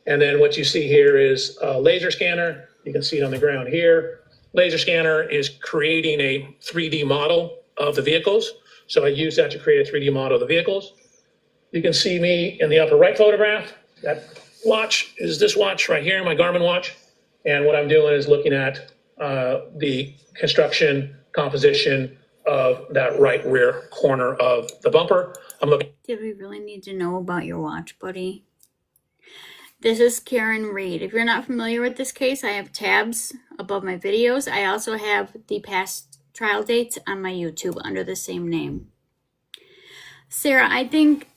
And then what you see here is a laser scanner. You can see it on the ground here. Laser scanner is creating a 3D model of the vehicles. So I use that to create a 3D model of the vehicles. You can see me in the upper right photograph. That watch is this watch right here, my Garmin watch. And what I'm doing is looking at the construction composition of that right rear corner of the bumper. I'm looking. Did we really need to know about your watch, buddy? This is Karen Reed. If you're not familiar with this case, I have tabs above my videos. I also have the past trial dates on my YouTube under the same name. Sarah, I think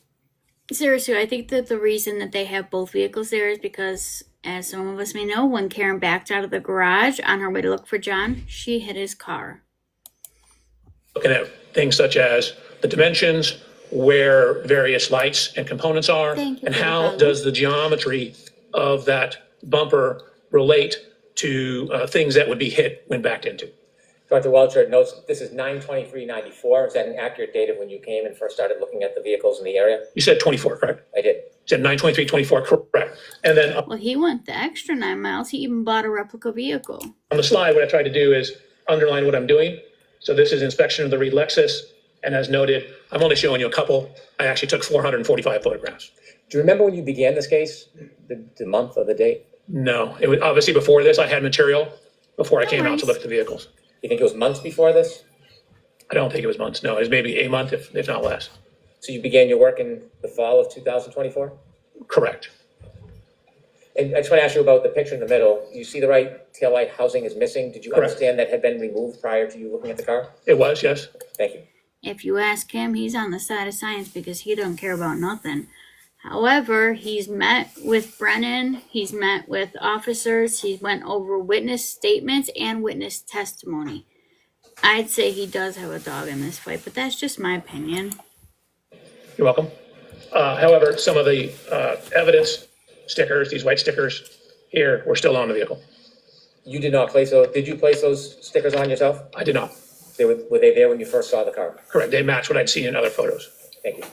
that the reason that they have both vehicles there is because, as some of us may know, when Karen backed out of the garage on her way to look for John, she hit his car. Looking at things such as the dimensions, where various lights and components are, Thank you and for the how follow. does the geometry of that bumper relate to things that would be hit when backed into. Dr. Welcher notes this is 9/23/94. Is that an accurate date of when you came and first started looking at the vehicles in the area? You said 24, correct? I did. You said 9/23/24, correct. And then Well, he went the extra 9 miles. He even bought a replica vehicle. on the slide, what I tried to do is underline what I'm doing. So this is inspection of the Reed Lexus. And as noted, I'm only showing you a couple. I actually took 445 photographs. Do you remember when you began this case? The month or the date? No, it was obviously before this, I had material before I came out to Nice. look at the vehicles. You think it was months before this? I don't think it was months. No, it was maybe a month, if not less. So you began your work in the fall of 2024? Correct. And I just want to ask you about the picture in the middle. You see the right taillight housing is missing. Did you Correct. understand that had been removed prior to you looking at the car? It was, yes. Thank you. If you ask him, he's on the side of science because he don't care about nothing. However, he's met with Brennan, he's met with officers, he went over witness statements and witness testimony. I'd say he does have a dog in this fight, but that's just my opinion. You're welcome. However, some of the evidence stickers, these white stickers here, were still on the vehicle. You did not place those. Did you place those stickers on yourself? I did not. Were they there when you first saw the car? Correct. They match what I'd seen in other photos. Thank you.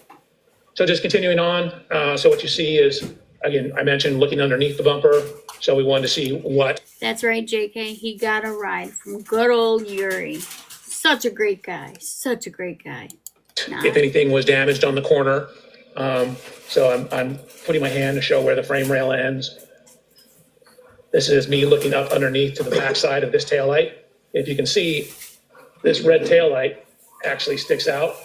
So just continuing on, so what you see is, again, I mentioned looking underneath the bumper. So we wanted to see what, That's right, JK. He got a ride from good old Yuri. Such a great guy. Such a great guy. Nah. if anything was damaged on the corner. So I'm putting my hand to show where the frame rail ends. This is me looking up underneath to the back side of this taillight. If you can see, this red taillight actually sticks out.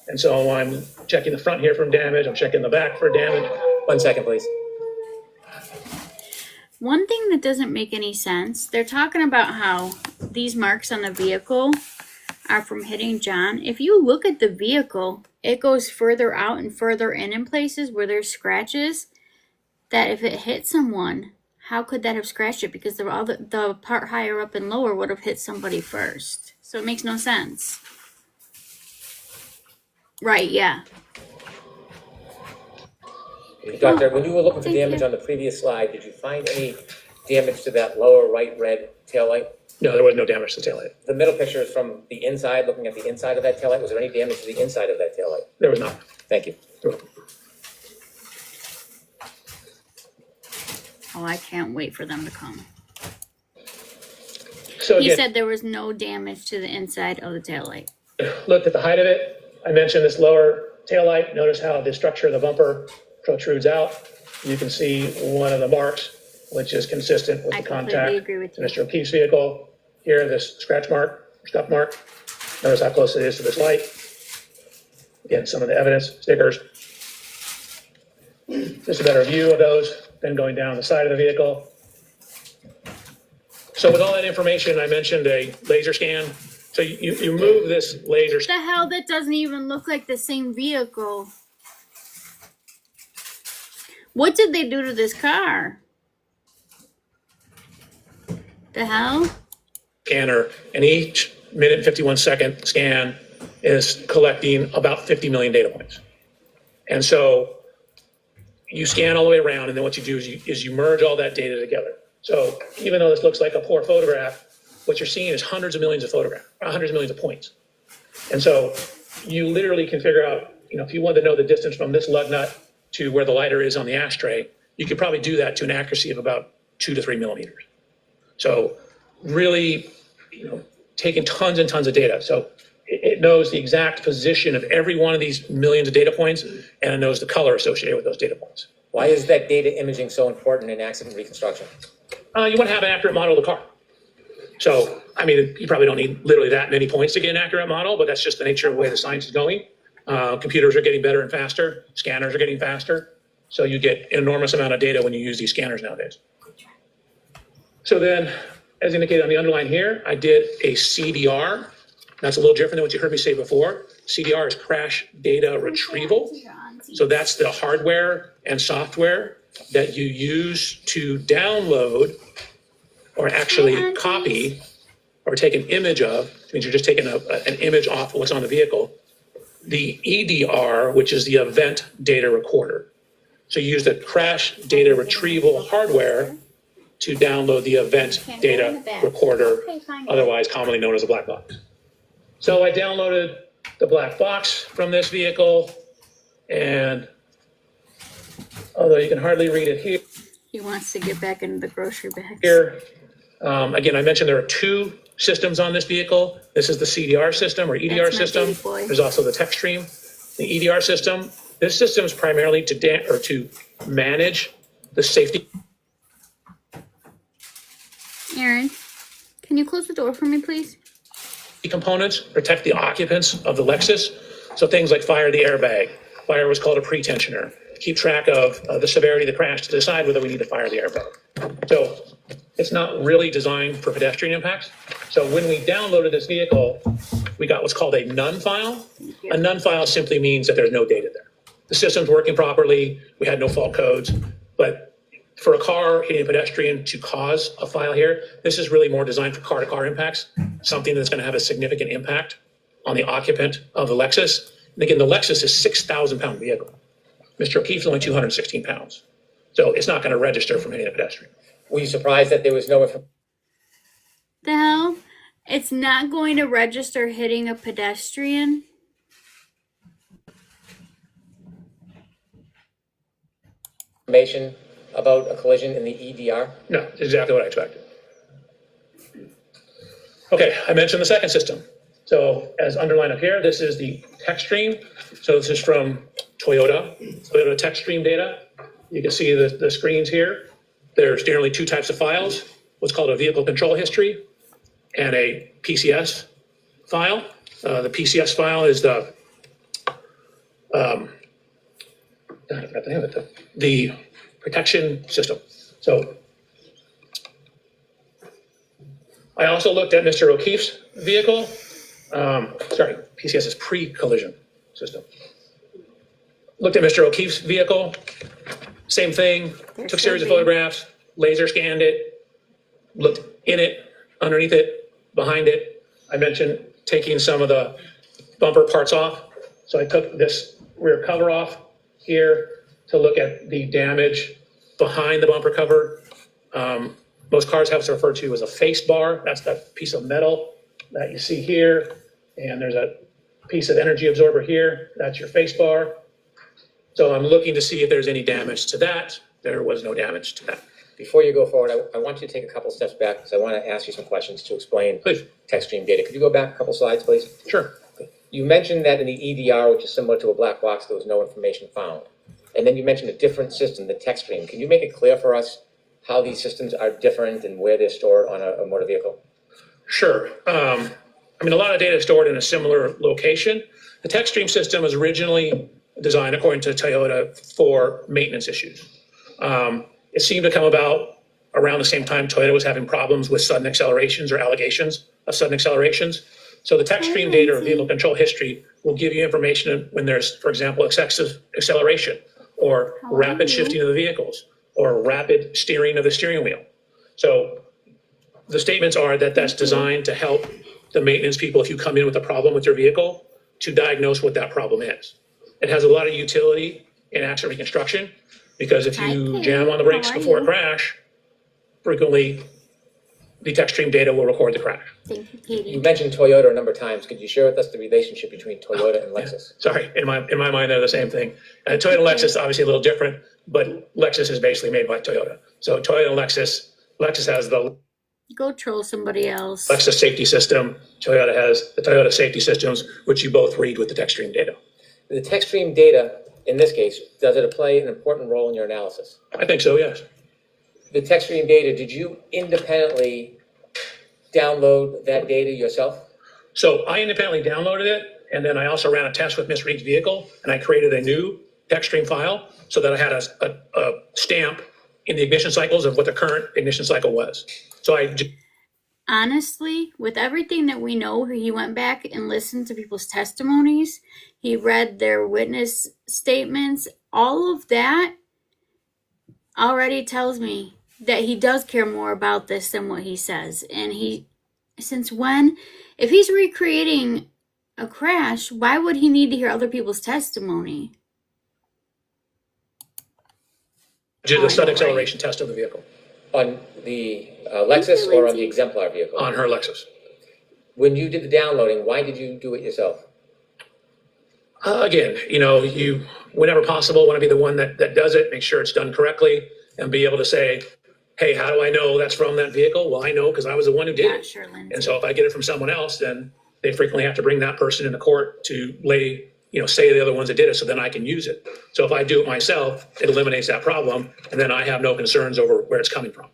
And so I'm checking the front here for damage. I'm checking the back for damage. 1 second, please. One thing that doesn't make any sense, they're talking about how these marks on the vehicle are from hitting John. If you look at the vehicle, it goes further out and further in places where there's scratches that if it hit someone, how could that have scratched it? Because the part higher up and lower would have hit somebody first. So it makes no sense. Right, yeah. Doctor, when you were looking for Thank damage you. on the previous slide, did you find any damage to that lower right red taillight? No, there was no damage to the taillight. The middle picture is from the inside, looking at the inside of that taillight. Was there any damage to the inside of that taillight? There was not. Thank you. You're welcome. Oh, I can't wait for them to come. So He again, said there was no damage to the inside of the taillight. looked at the height of it. I mentioned this lower taillight. Notice how the structure of the bumper protrudes out. You can see one of the marks, which is consistent with I the completely contact agree with to you. Mr. O'Keefe's vehicle. Here, this scratch mark, scuff mark. Notice how close it is to this light. Again, some of the evidence, stickers. Just a better view of those, then going down the side of the vehicle. So with all that information, I mentioned a laser scan. So you move this laser The hell, that doesn't even look like the same vehicle. What did they do to this car? The hell? scanner, and each minute 51-second scan is collecting about 50 million data points. And so you scan all the way around, and then what you do is you merge all that data together. So even though this looks like a poor photograph, what you're seeing is hundreds of millions of hundreds of millions of points. And so you literally can figure out, if you wanted to know the distance from this lug nut to where the lighter is on the ashtray, you could probably do that to an accuracy of about 2 to 3 millimeters. So really, taking tons and tons of data. So it knows the exact position of every one of these millions of data points, and it knows the color associated with those data points. Why is that data imaging so important in accident reconstruction? You want to have an accurate model of the car. So, you probably don't need literally that many points to get an accurate model, but that's just the nature of the way the science is going. Computers are getting better and faster. Scanners are getting faster. So you get an enormous amount of data when you use these scanners nowadays. So then, as indicated on the underline here, I did a CDR. That's a little different than what you heard me say before. CDR is crash data retrieval. So that's the hardware and software that you use to download or actually copy or take an image of, which means you're just taking an image off of what's on the vehicle, the EDR, which is the event data recorder. So you use the crash data retrieval hardware to download the event Can't go in data the back. recorder, Okay, fine. otherwise commonly known as a black box. So I downloaded the black box from this vehicle, and although you can hardly read it He wants to get back into the grocery bags. here, again, I mentioned there are two systems on this vehicle. This is the CDR system or EDR That's my system. baby boy. There's also the TechStream, the EDR system. This system is primarily to manage the safety Aaron, can you close the door for me, please? components, protect the occupants of the Lexus. So things like fire the airbag, fire what's called a pretensioner, keep track of the severity of the crash to decide whether we need to fire the airbag. So it's not really designed for pedestrian impacts. So when we downloaded this vehicle, we got what's called a none file. A none file simply means that there's no data there. The system's working properly, we had no fault codes, but for a car hitting a pedestrian to cause a file here, this is really more designed for car-to-car impacts, something that's going to have a significant impact on the occupant of the Lexus. And again, the Lexus is a 6,000-pound vehicle. Mr. O'Keefe's only 216 pounds. So it's not going to register from hitting a pedestrian. Were you surprised that there was no The hell? It's not going to register hitting a pedestrian? information about a collision in the EDR? No, it's exactly what I expected. Okay, I mentioned the second system. So as underlined up here, this is the TechStream. So this is from Toyota TechStream data. You can see the screens here. There's generally two types of files, what's called a vehicle control history and a PCS file. The PCS file is the protection system. So I also looked at Mr. O'Keefe's vehicle. PCS is pre-collision system. Looked at Mr. O'Keefe's vehicle, same thing, took a series of photographs, laser scanned it, looked in it, underneath it, behind it. I mentioned taking some of the bumper parts off. So I took this rear cover off here to look at the damage behind the bumper cover. Most cars have what's referred to as a face bar. That's that piece of metal that you see here. And there's a piece of energy absorber here. That's your face bar. So I'm looking to see if there's any damage to that. There was no damage to that. Before you go forward, I want you to take a couple steps back because I want to ask you some questions to explain Please. TechStream data. Could you go back a couple slides, please? Sure. You mentioned that in the EDR, which is similar to a black box, there was no information found. And then you mentioned a different system, the TechStream. Can you make it clear for us how these systems are different and where they're stored on a motor vehicle? Sure. A lot of data is stored in a similar location. The TechStream system was originally designed, according to Toyota, for maintenance issues. It seemed to come about around the same time Toyota was having problems with sudden accelerations or allegations of sudden accelerations. So the TechStream data or vehicle control history will give you information when there's, for example, excessive acceleration or rapid shifting of the vehicles or rapid steering of the steering wheel. So the statements are that that's designed to help the maintenance people, if you come in with a problem with your vehicle, to diagnose what that problem is. It has a lot of utility in accident reconstruction because if you jam on the brakes before a crash, frequently the TechStream data will record the crash. Thank you, Katie. You mentioned Toyota a number of times. Could you share with us the relationship between Toyota and Lexus? Sorry, in my mind, they're the same thing. Toyota and Lexus, obviously a little different, but Lexus is basically made by Toyota. So Toyota and Lexus has the Go troll somebody else. Lexus safety system. Toyota has the Toyota safety systems, which you both read with the TechStream data. The TechStream data, in this case, does it play an important role in your analysis? I think so, yes. The TechStream data, did you independently download that data yourself? So I independently downloaded it, and then I also ran a test with Ms. Reed's vehicle, and I created a new TechStream file so that I had a stamp in the ignition cycles of what the current ignition cycle was. So Honestly, with everything that we know, he went back and listened to people's testimonies. He read their witness statements. All of that already tells me that he does care more about this than what he says. And since when? If he's recreating a crash, why would he need to hear other people's testimony? did a sudden acceleration test of the vehicle. On the Lexus or on the exemplar vehicle? On her Lexus. When you did the downloading, why did you do it yourself? Again, you, whenever possible, want to be the one that does it, make sure it's done correctly, and be able to say, hey, how do I know that's from that vehicle? Well, I know because I was the one who did Yeah, it. sure, Lindsay. And so if I get it from someone else, then they frequently have to bring that person into court to say the other ones that did it, so then I can use it. So if I do it myself, it eliminates that problem, and then I have no concerns over where it's coming from.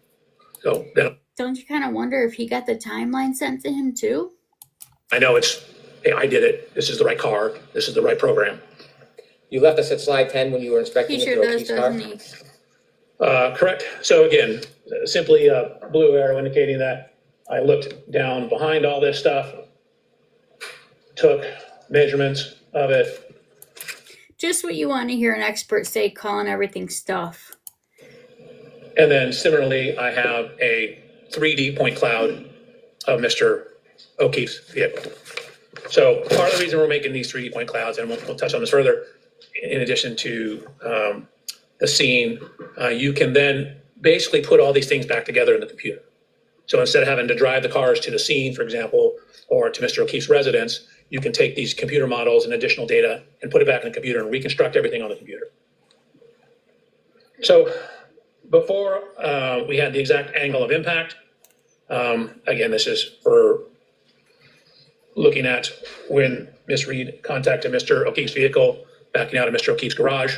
So then Don't you kind of wonder if he got the timeline sent to him too? I know hey, I did it. This is the right car. This is the right program. You left us at slide 10 when you were inspecting He Mr. sure does, O'Keefe's car? doesn't he? Correct. So again, simply a blue arrow indicating that I looked down behind all this stuff, took measurements of it. Just what you want to hear an expert say, calling everything stuff. And then similarly, I have a 3D point cloud of Mr. O'Keefe's vehicle. So part of the reason we're making these 3D point clouds, and we'll touch on this further, in addition to the scene, you can then basically put all these things back together in the computer. So instead of having to drive the cars to the scene, for example, or to Mr. O'Keefe's residence, you can take these computer models and additional data and put it back in the computer and reconstruct everything on the computer. So before we had the exact angle of impact, again, this is for looking at when Ms. Reed contacted Mr. O'Keefe's vehicle, backing out of Mr. O'Keefe's garage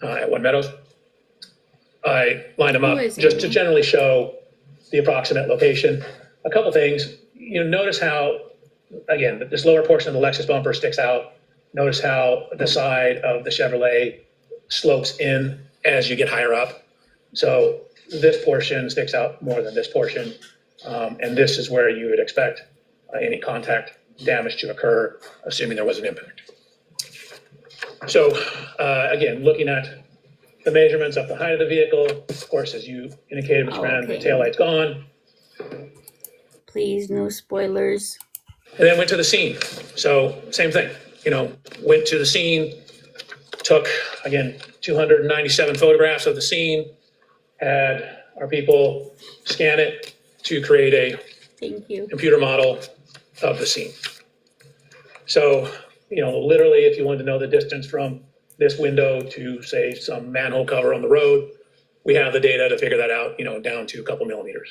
at One Meadows. I lined them up Who is just he? to generally show the approximate location. A couple things, notice how, again, this lower portion of the Lexus bumper sticks out. Notice how the side of the Chevrolet slopes in as you get higher up. So this portion sticks out more than this portion. And this is where you would expect any contact damage to occur, assuming there was an impact. So again, looking at the measurements of the height of the vehicle, of course, as you indicated, Ms. Brennan, the Okay. taillight's gone. Please, no spoilers. And then went to the scene. So same thing, went to the scene, took, again, 297 photographs of the scene, had our people scan it to create a Thank you. computer model of the scene. So, literally, if you wanted to know the distance from this window to, say, some manhole cover on the road, we have the data to figure that out, down to a couple millimeters.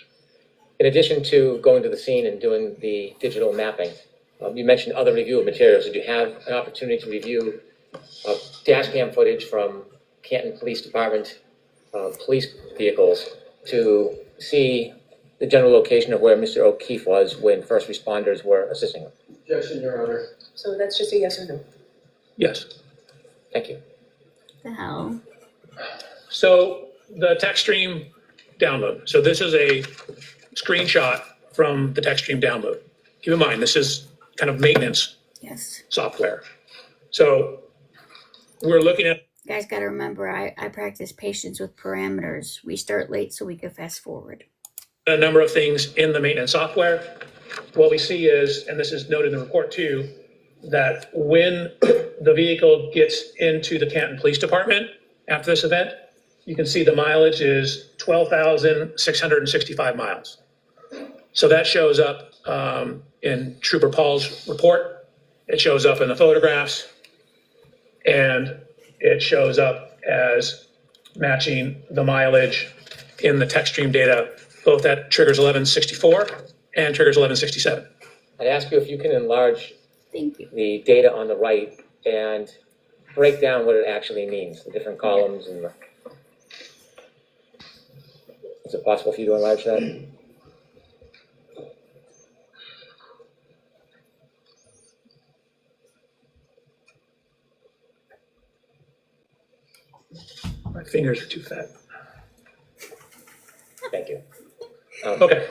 In addition to going to the scene and doing the digital mapping, you mentioned other review of materials. Did you have an opportunity to review dash cam footage from Canton Police Department police vehicles to see the general location of where Mr. O'Keefe was when first responders were assisting him? Objection, Your Honor. So that's just a yes or no? Yes. Thank you. The hell? So the TechStream download. So this is a screenshot from the TechStream download. Keep in mind, this is kind of maintenance Yes. software. So we're looking at You guys got to remember, I practice patience with parameters. We start late so we can fast forward. a number of things in the maintenance software. What we see is, and this is noted in the report too, that when the vehicle gets into the Canton Police Department after this event, you can see the mileage is 12,665 miles. So that shows up in Trooper Paul's report. It shows up in the photographs, and it shows up as matching the mileage in the TechStream data, both at triggers 1164 and triggers 1167. I'd ask you if you can enlarge Thank you. the data on the right and break down what it actually means, the different columns and the... Is it possible for you to enlarge that? My fingers are too fat. Thank you. Okay.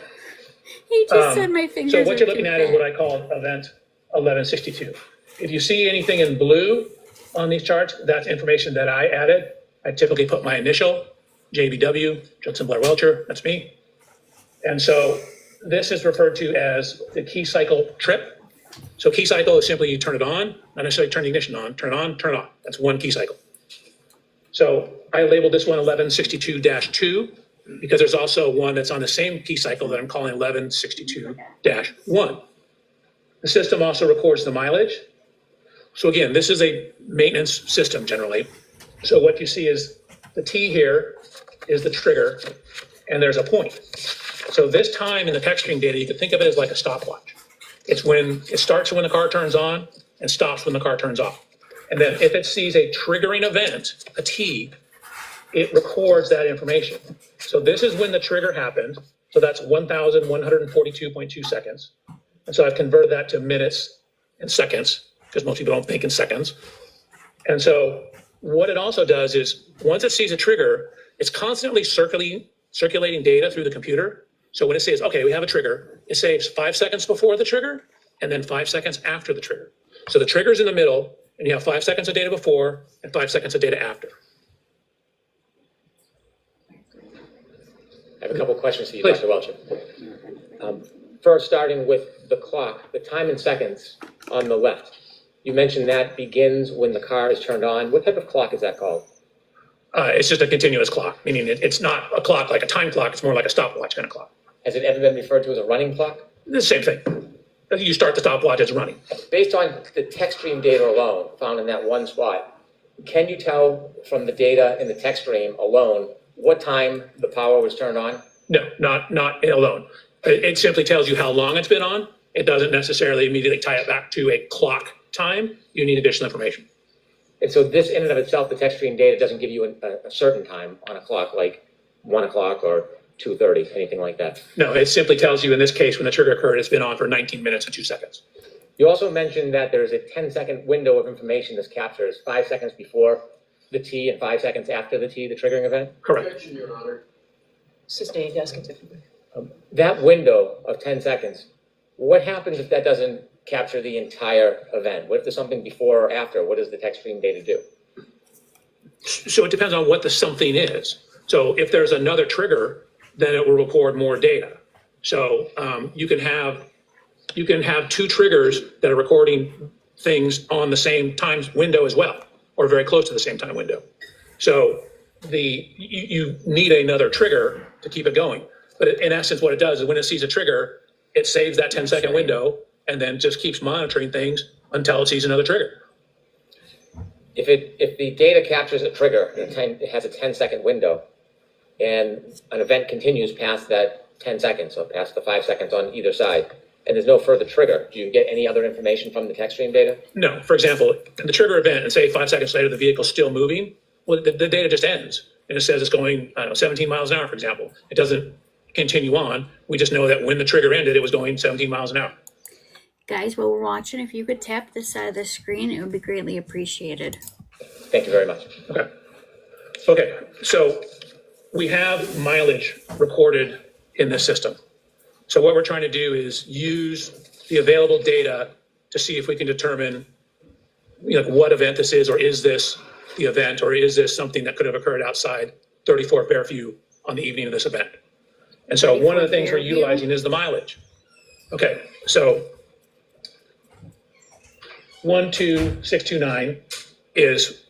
He just said my fingers So what are you're looking too at is fat. what I call event 1162. If you see anything in blue on these charts, that's information that I added. I typically put my initial, JBW, Judson Blair Welcher, that's me. And so this is referred to as the key cycle trip. So key cycle is simply you turn it on, not necessarily turn the ignition on, turn on, turn on. That's one key cycle. So I labeled this one 1162-2. because there's also one that's on the same key cycle that I'm calling 1162-1. The system also records the mileage. So again, this is a maintenance system generally. So what you see is the T here is the trigger, and there's a point. So this time in the text stream data, you can think of it as like a stopwatch. It's when it starts when the car turns on and stops when the car turns off. And then if it sees a triggering event, a T, it records that information. So this is when the trigger happened. So that's 1,142.2 seconds. And so I've converted that to minutes and seconds, because most people don't think in seconds. And so what it also does is once it sees a trigger, it's constantly circulating data through the computer. So when it says, okay, we have a trigger, it saves 5 seconds before the trigger and then 5 seconds after the trigger. So the trigger's in the middle, and you have 5 seconds of data before and 5 seconds of data after. I have a couple of questions for you, Please. Dr. Welch. First, starting with the clock, the time in seconds on the left. You mentioned that begins when the car is turned on. What type of clock is that called? It's just a continuous clock, meaning it's not a clock like a time clock. It's more like a stopwatch kind of clock. Has it ever been referred to as a running clock? The same thing. You start the stopwatch, it's running. Based on the text stream data alone found in that one spot, can you tell from the data in the text stream alone what time the power was turned on? No, not alone. It simply tells you how long it's been on. It doesn't necessarily immediately tie it back to a clock time. You need additional information. And so this in and of itself, the text stream data doesn't give you a certain time on a clock, like 1 o'clock or 2:30, anything like that. No, it simply tells you in this case when the trigger occurred, it's been on for 19 minutes and 2 seconds. You also mentioned that there's a 10-second window of information this captures, 5 seconds before the T and 5 seconds after the T, the triggering event. Correct. Objection, Your Honor. Sustained, asking differently. That window of 10 seconds, what happens if that doesn't capture the entire event? What if there's something before or after? What does the text stream data do? So it depends on what the something is. So if there's another trigger, then it will record more data. So you can have 2 triggers that are recording things on the same time window as well, or very close to the same time window. So you need another trigger to keep it going. But in essence, what it does is when it sees a trigger, it saves that 10-second window and then just keeps monitoring things until it sees another trigger. If the data captures a trigger, it has a 10-second window, and an event continues past that 10 seconds, so past the 5 seconds on either side, and there's no further trigger, do you get any other information from the text stream data? No, for example, the trigger event, and say 5 seconds later the vehicle's still moving, well, the data just ends. And it says it's going, 17 miles an hour, for example. It doesn't continue on. We just know that when the trigger ended, it was going 17 miles an hour. Guys, while we're watching, if you could tap this side of the screen, it would be greatly appreciated. Thank you very much. Okay, so we have mileage recorded in this system. So what we're trying to do is use the available data to see if we can determine what event this is, or is this the event, or is this something that could have occurred outside 34th Fairview on the evening of this event. And so one of the things we're utilizing is the mileage. Okay, so 12629 is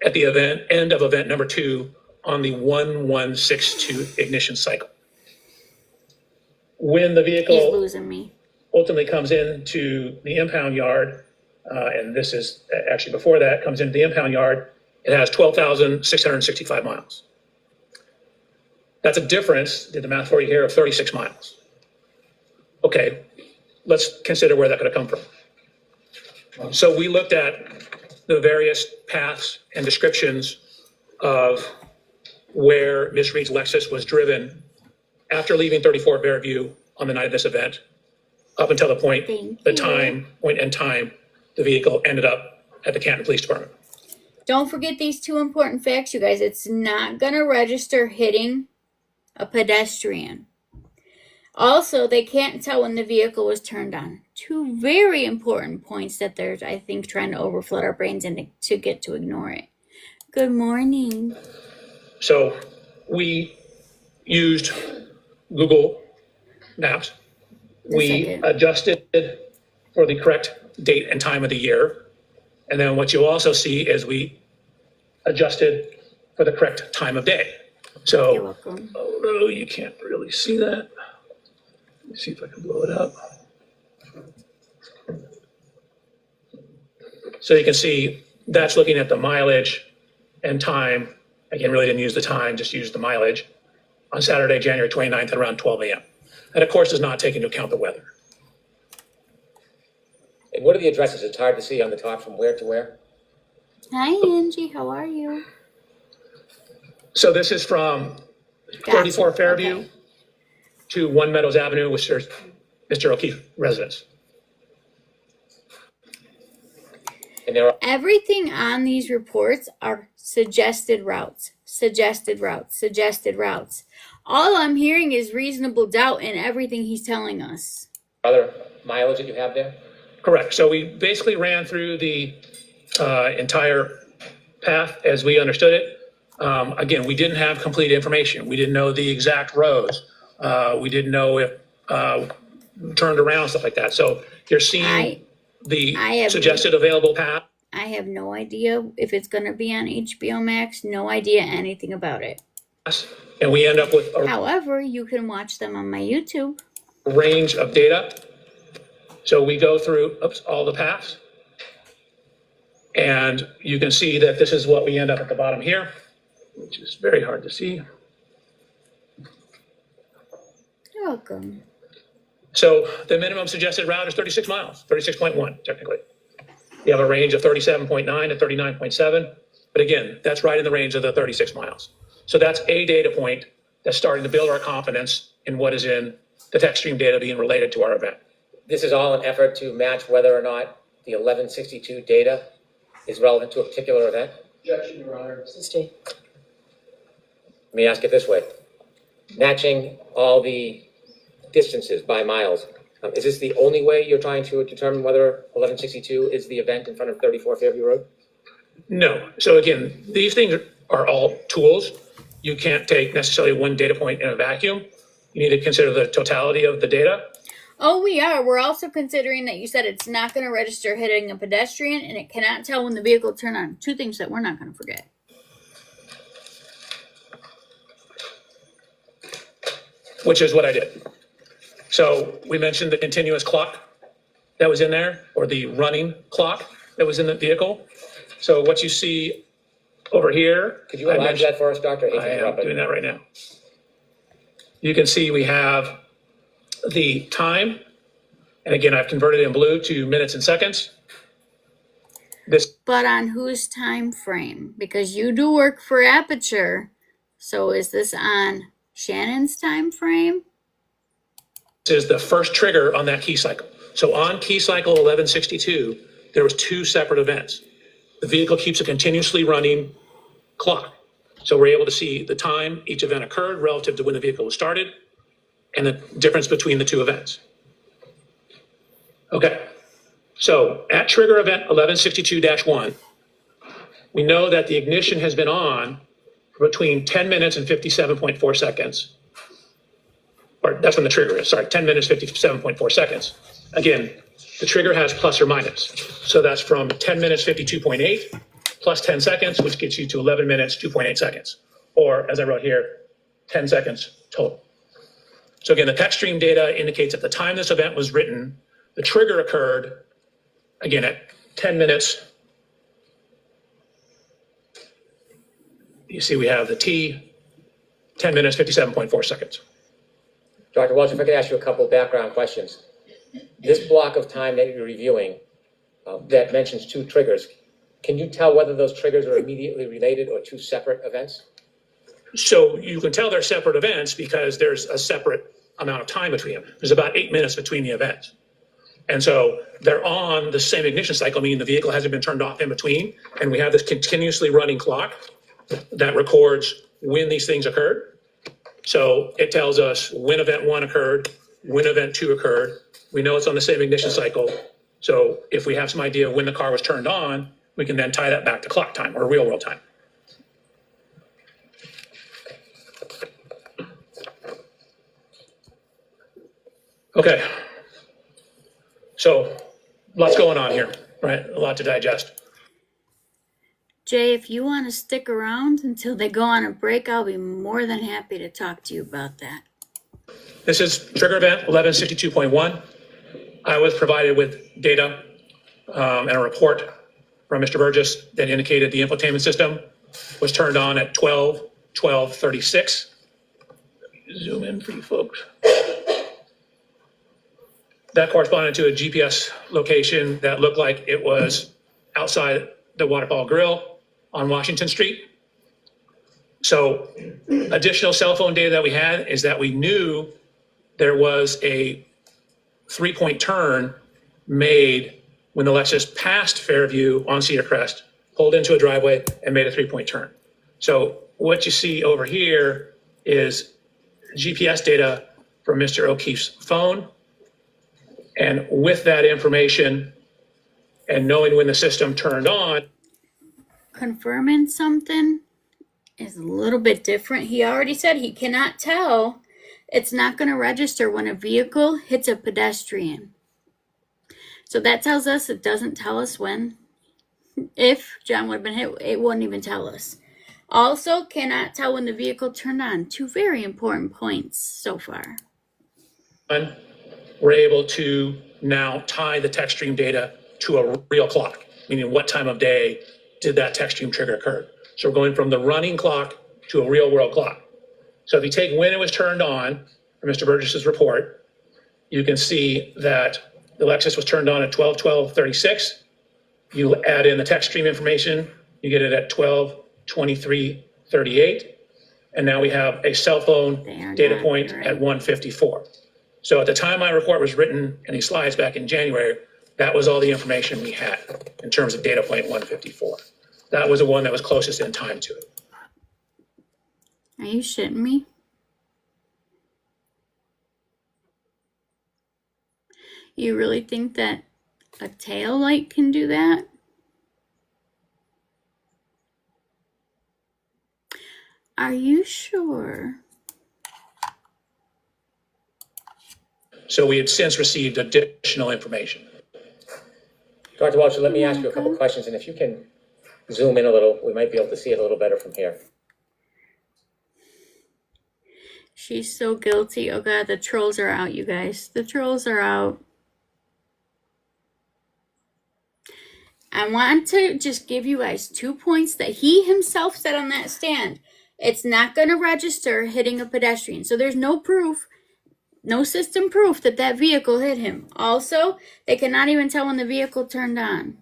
at the end of event number 2 on the 1162 ignition cycle. When the He's vehicle losing me. ultimately comes into the impound yard, and this is actually before that, comes into the impound yard, it has 12,665 miles. That's a difference, did the math for you here, of 36 miles. Okay, let's consider where that could have come from. So we looked at the various paths and descriptions of where Ms. Reed's Lexus was driven after leaving 34 Fairview on the night of this event, up until the point in time the vehicle ended up at the Canton Police Department. Don't forget these 2 important facts, you guys. It's not going to register hitting a pedestrian. Also, they can't tell when the vehicle was turned on. 2 very important points that they're, I think, trying to overflood our brains and to get to ignore it. Good morning. So we used Google Maps. We adjusted for the correct date and time of the year. And then what you'll also see is we adjusted for the correct time of day. You're So, welcome. although you can't really see that, let me see if I can blow it up. So you can see that's looking at the mileage and time. Again, really didn't use the time, just used the mileage on Saturday, January 29th at around 12 a.m. That, of course, does not take into account the weather. And what are the addresses? It's hard to see on the top from where to where. Hi, Angie. How are you? So this is from 34 Gotcha. Fairview Okay. to 1 Meadows Avenue, which is Mr. O'Keefe residence. And there are, Everything on these reports are suggested routes, suggested routes, suggested routes. All I'm hearing is reasonable doubt in everything he's telling us. other mileage that you have there? Correct. So we basically ran through the entire path as we understood it. Again, we didn't have complete information. We didn't know the exact roads. We didn't know if turned around, stuff like that. So you're seeing I have- suggested available path. I have no idea if it's going to be on HBO Max, no idea anything about it. And we end up with a However, you can watch them on my YouTube. range of data. So we go through all the paths. And you can see that this is what we end up at the bottom here, which is very hard to see. You're welcome. So the minimum suggested route is 36 miles, 36.1 technically. You have a range of 37.9 to 39.7. But again, that's right in the range of the 36 miles. So that's a data point that's starting to build our confidence in what is in the text stream data being related to our event. This is all an effort to match whether or not the 1162 data is relevant to a particular event? Objection, Your Honor. Mr. Let me ask it this way. Matching all the distances by miles, is this the only way you're trying to determine whether 1162 is the event in front of 34 Fairview Road? No. So again, these things are all tools. You can't take necessarily one data point in a vacuum. You need to consider the totality of the data. Oh, we are. We're also considering that you said it's not going to register hitting a pedestrian and it cannot tell when the vehicle turned on. Two things that we're not going to forget. Which is what I did. So we mentioned the continuous clock that was in there, or the running clock that was in the vehicle. So what you see over here. Could you I enlarge mentioned- that for us, Doctor? I am doing that right now. You can see we have the time, and again, I've converted it in blue to minutes and seconds. This But on whose time frame? Because you do work for Aperture. So is this on Shannon's time frame? is the first trigger on that key cycle. So on key cycle 1162, there was two separate events. The vehicle keeps a continuously running clock. So we're able to see the time each event occurred relative to when the vehicle was started and the difference between the two events. Okay. So at trigger event 1162-1, we know that the ignition has been on for between 10 minutes and 57.4 seconds. Or that's when the trigger is, sorry, 10 minutes, 57.4 seconds. Again, the trigger has plus or minus. So that's from 10 minutes, 52.8 plus 10 seconds, which gets you to 11 minutes, 2.8 seconds. Or as I wrote here, 10 seconds total. So again, the text stream data indicates at the time this event was written, the trigger occurred, again, at 10 minutes. You see we have the T, 10 minutes, 57.4 seconds. Dr. Welch, if I could ask you a couple background questions. This block of time that you're reviewing that mentions two triggers, can you tell whether those triggers are immediately related or two separate events? So you can tell they're separate events because there's a separate amount of time between them. There's about 8 minutes between the events. And so they're on the same ignition cycle, meaning the vehicle hasn't been turned off in between. And we have this continuously running clock that records when these things occurred. So it tells us when event 1 occurred, when event 2 occurred. We know it's on the same ignition cycle. So if we have some idea of when the car was turned on, we can then tie that back to clock time or real world time. Okay. So lots going on here, right? A lot to digest. Jay, if you want to stick around until they go on a break, I'll be more than happy to talk to you about that. This is trigger event 1162.1. I was provided with data and a report from Mr. Burgess that indicated the infotainment system was turned on at 12:36. Zoom in for you folks. That corresponded to a GPS location that looked like it was outside the Waterfall Grill on Washington Street. So additional cell phone data that we had is that we knew there was a 3-point turn made when the Lexus passed Fairview on Cedar Crest, pulled into a driveway and made a 3-point turn. So what you see over here is GPS data from Mr. O'Keefe's phone. And with that information and knowing when the system turned on. Confirming something is a little bit different. He already said he cannot tell. It's not going to register when a vehicle hits a pedestrian. So that tells us it doesn't tell us when. If John would have been hit, it wouldn't even tell us. Also, cannot tell when the vehicle turned on. 2 very important points so far. We're able to now tie the text stream data to a real clock, meaning what time of day did that text stream trigger occur. So we're going from the running clock to a real world clock. So if you take when it was turned on from Mr. Burgess's report, you can see that the Lexus was turned on at 12:36. You add in the text stream information, you get it at 12:23:38. And now we have a cell phone data point at 1:54. So at the time my report was written and these slides back in January, that was all the information we had in terms of data point 154. That was the one that was closest in time to it. Are you shitting me? You really think that a tail light can do that? Are you sure? So we had since received additional information. Dr. Walsh, let me ask you a couple questions, and if you can zoom in a little, we might be able to see it a little better from here. She's so guilty. Oh God, the trolls are out, you guys. The trolls are out. I want to just give you guys 2 points that he himself said on that stand. It's not going to register hitting a pedestrian. So there's no proof, no system proof that that vehicle hit him. Also, they cannot even tell when the vehicle turned on.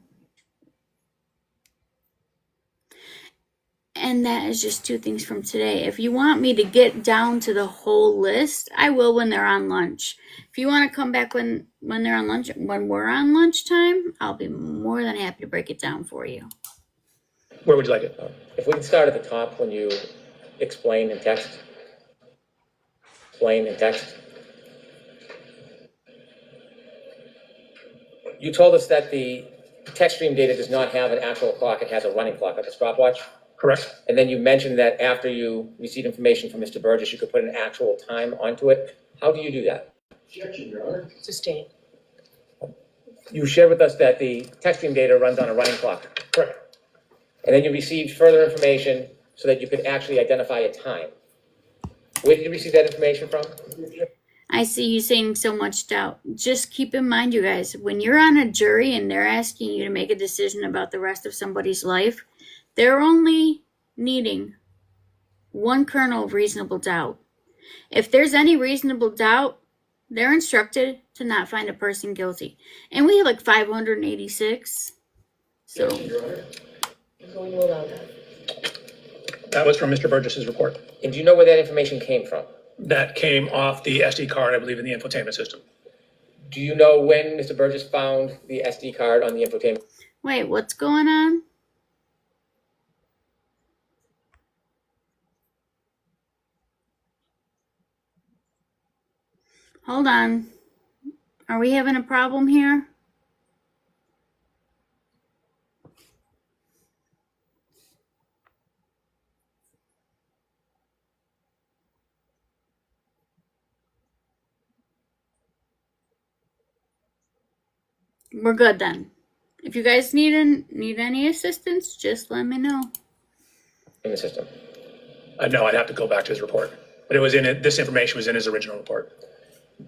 And that is just 2 things from today. If you want me to get down to the whole list, I will when they're on lunch. If you want to come back when they're on lunch, when we're on lunchtime, I'll be more than happy to break it down for you. Where would you like it? If we can start at the top when you explain in text. Explain in text. You told us that the text stream data does not have an actual clock, it has a running clock, like a stopwatch. Correct. And then you mentioned that after you received information from Mr. Burgess, you could put an actual time onto it. How do you do that? Objection, Your Honor. Sustained. You shared with us that the text stream data runs on a running clock. Correct. And then you received further information so that you could actually identify a time. Where did you receive that information from? I see you saying so much doubt. Just keep in mind, you guys, when you're on a jury and they're asking you to make a decision about the rest of somebody's life, they're only needing 1 kernel of reasonable doubt. If there's any reasonable doubt, they're instructed to not find a person guilty. And we have like 586. So I'm going to allow that. That was from Mr. Burgess's report. And do you know where that information came from? That came off the SD card, I believe, in the infotainment system. Do you know when Mr. Burgess found the SD card on the infotainment? wait, what's going on? Hold on. Are we having a problem here? We're good then. If you guys need any assistance, just let me know. in the system? No, I'd have to go back to his report. But it was in it, this information was in his original report.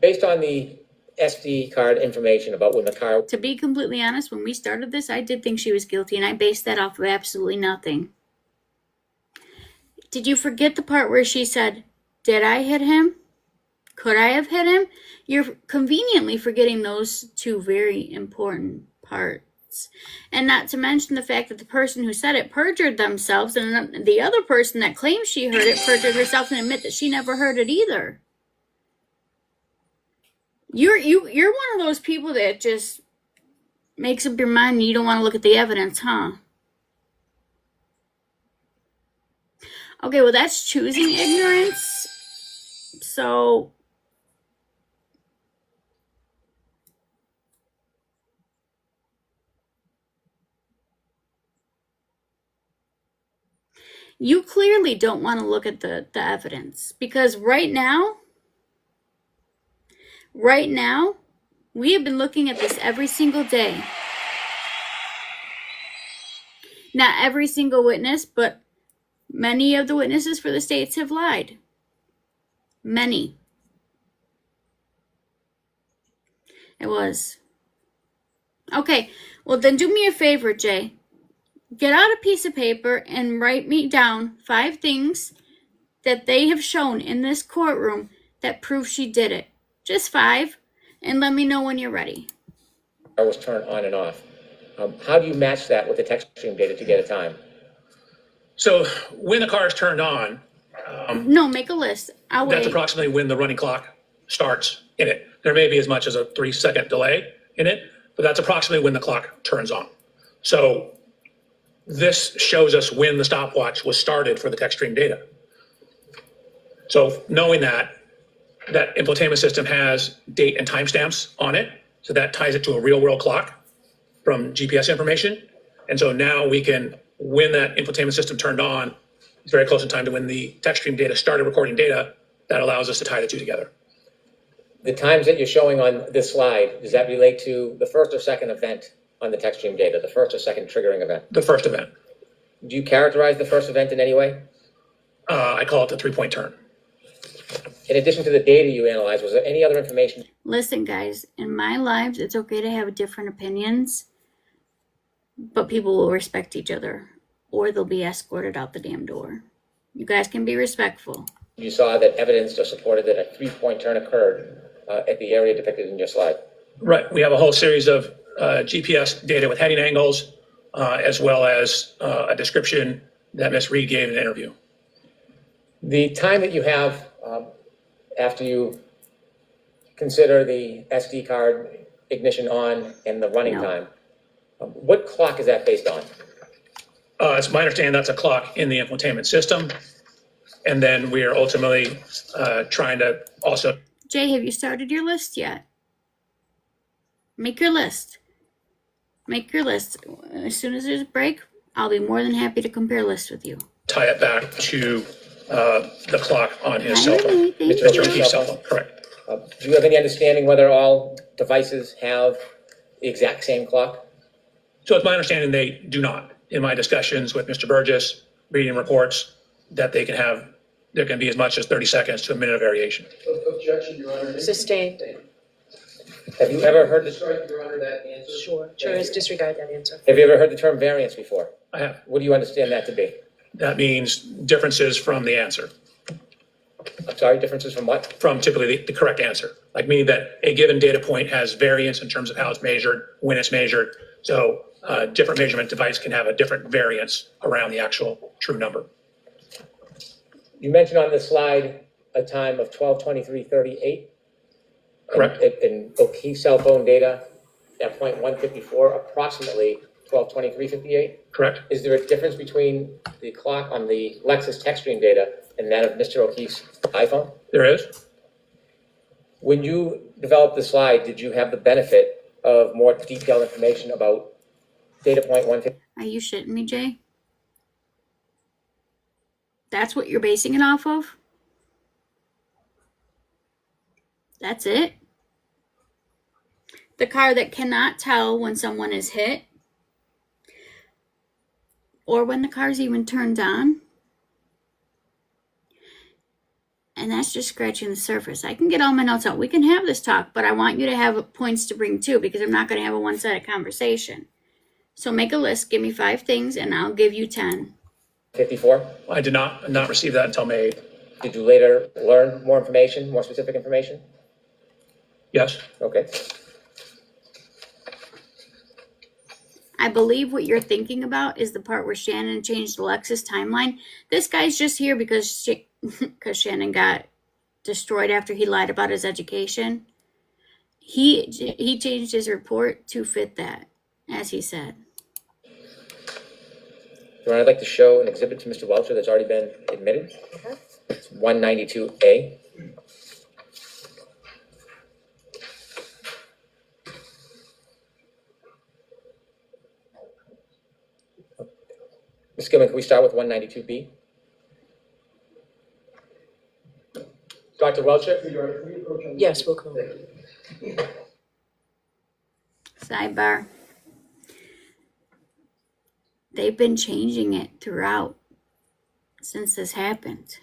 Based on the SD card information about when the car, To be completely honest, when we started this, I did think she was guilty, and I based that off of absolutely nothing. Did you forget the part where she said, "Did I hit him? Could I have hit him?" You're conveniently forgetting those two very important parts. And not to mention the fact that the person who said it perjured themselves, and the other person that claims she heard it perjured herself and admit that she never heard it either. You're one of those people that just makes up your mind and you don't want to look at the evidence, huh? Okay, well, that's choosing ignorance. So you clearly don't want to look at the evidence, because right now, we have been looking at this every single day. Not every single witness, but many of the witnesses for the states have lied. Many. It was. Okay, well then do me a favor, Jay. Get out a piece of paper and write me down 5 things that they have shown in this courtroom that prove she did it. Just 5, and let me know when you're ready. car was turned on and off. How do you match that with the text stream data to get a time? So when the car is turned on, No, make a list. I'll that's wait. approximately when the running clock starts in it. There may be as much as a 3-second delay in it, but that's approximately when the clock turns on. So this shows us when the stopwatch was started for the text stream data. So knowing that infotainment system has date and timestamps on it, so that ties it to a real world clock from GPS information. And so now we can, when that infotainment system turned on, it's very close in time to when the text stream data started recording data. That allows us to tie the two together. The times that you're showing on this slide, does that relate to the first or second event on the text stream data, the first or second triggering event? The first event, Do you characterize the first event in any way? I call it the 3-point turn. In addition to the data you analyzed, was there any other information? Listen, guys, in my lives, it's okay to have different opinions, but people will respect each other, or they'll be escorted out the damn door. You guys can be respectful. You saw that evidence or supported that a 3-point turn occurred at the area depicted in your slide. Right. We have a whole series of GPS data with heading angles, as well as a description that Ms. Reed gave in an interview. The time that you have after you consider the SD card ignition on and the running No. time, what clock is that based on? It's my understanding that's a clock in the infotainment system. And then we are ultimately trying to also. Jay, have you started your list yet? Make your list. Make your list. As soon as there's a break, I'll be more than happy to compare lists with you. Tie it back to the clock on his cell phone. Alright, thank Mr. Mr. you. O'Keefe's cell phone, correct. Do you have any understanding whether all devices have the exact same clock? So it's my understanding they do not. In my discussions with Mr. Burgess, reading reports, that they can have, there can be as much as 30 seconds to a minute of variation. Objection, Your Honor. Sustained. Have you ever heard this? Strike, Your Honor, that answer. Sure, jurors disregard that answer. Have you ever heard the term variance before? I have. What do you understand that to be? That means differences from the answer, I'm sorry, differences from what? from typically the correct answer. Like meaning that a given data point has variance in terms of how it's measured, when it's measured. So a different measurement device can have a different variance around the actual true number. You mentioned on the slide a time of 12:23:38. Correct. In O'Keefe's cell phone data, at point 154, approximately 12:23:58. Correct? Is there a difference between the clock on the Lexus text stream data and that of Mr. O'Keefe's iPhone? There is. When you developed the slide, did you have the benefit of more detailed information about data point 154? Are you shitting me, Jay? That's what you're basing it off of? That's it? The car that cannot tell when someone is hit or when the car's even turned on. And that's just scratching the surface. I can get all my notes out. We can have this talk, but I want you to have points to bring too, because I'm not going to have a one-sided conversation. So make a list, give me 5 things, and I'll give you 10. 54? I did not receive that until May 8th. Did you later learn more information, more specific information? Yes. Okay. I believe what you're thinking about is the part where Shannon changed the Lexus timeline. This guy's just here because Shannon got destroyed after he lied about his education. He changed his report to fit that, as he said. Your Honor, I'd like to show an exhibit to Mr. Welcher that's already been admitted. Okay. It's 192A. Ms. Gilman, can we start with 192B? Dr. Welcher? Your Honor, can we approach on- Yes, we'll come. Sidebar. They've been changing it throughout since this happened.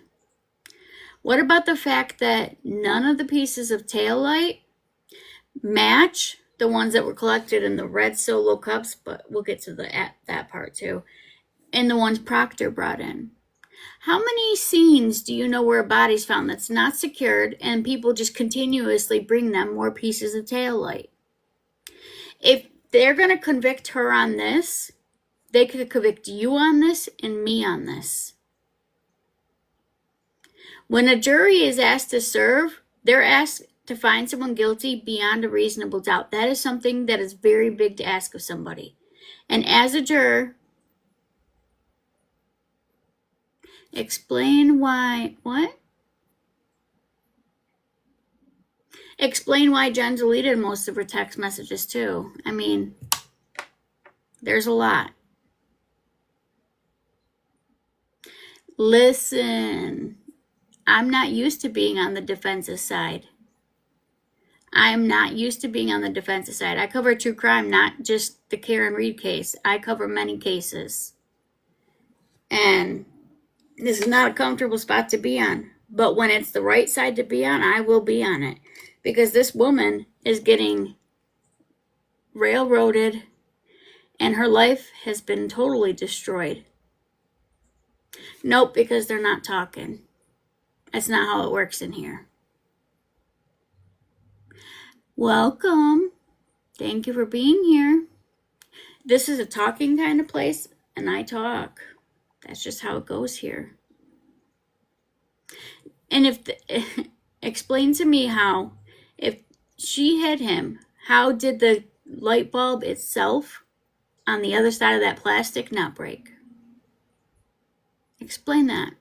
What about the fact that none of the pieces of taillight match the ones that were collected in the red Solo cups, but we'll get to that part too, and the ones Proctor brought in? How many scenes do you know where a body's found that's not secured and people just continuously bring them more pieces of taillight? If they're going to convict her on this, they could convict you on this and me on this. When a jury is asked to serve, they're asked to find someone guilty beyond a reasonable doubt. That is something that is very big to ask of somebody. And as a juror, explain why, what? Explain why Jen deleted most of her text messages too. I mean, there's a lot. Listen, I'm not used to being on the defensive side. I'm not used to being on the defensive side. I cover true crime, not just the Karen Reed case. I cover many cases. And this is not a comfortable spot to be on. But when it's the right side to be on, I will be on it. Because this woman is getting railroaded and her life has been totally destroyed. Nope, because they're not talking. That's not how it works in here. Welcome. Thank you for being here. This is a talking kind of place, and I talk. That's just how it goes here. And explain to me how, if she hit him, how did the light bulb itself on the other side of that plastic not break? Explain that.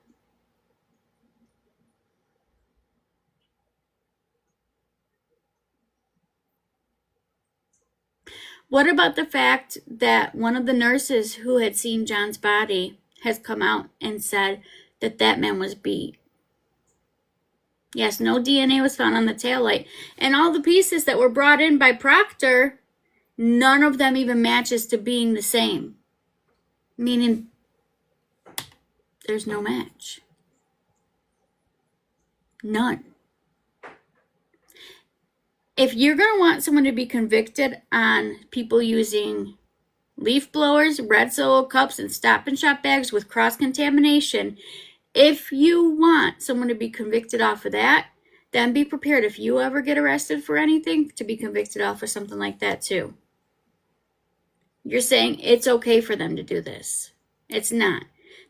What about the fact that one of the nurses who had seen John's body has come out and said that that man was beat? Yes, no DNA was found on the taillight. And all the pieces that were brought in by Proctor, none of them even matches to being the same. Meaning, there's no match. None. If you're going to want someone to be convicted on people using leaf blowers, red Solo cups, and Stop and Shop bags with cross-contamination, if you want someone to be convicted off of that, then be prepared if you ever get arrested for anything to be convicted off of something like that too. You're saying it's okay for them to do this. It's not.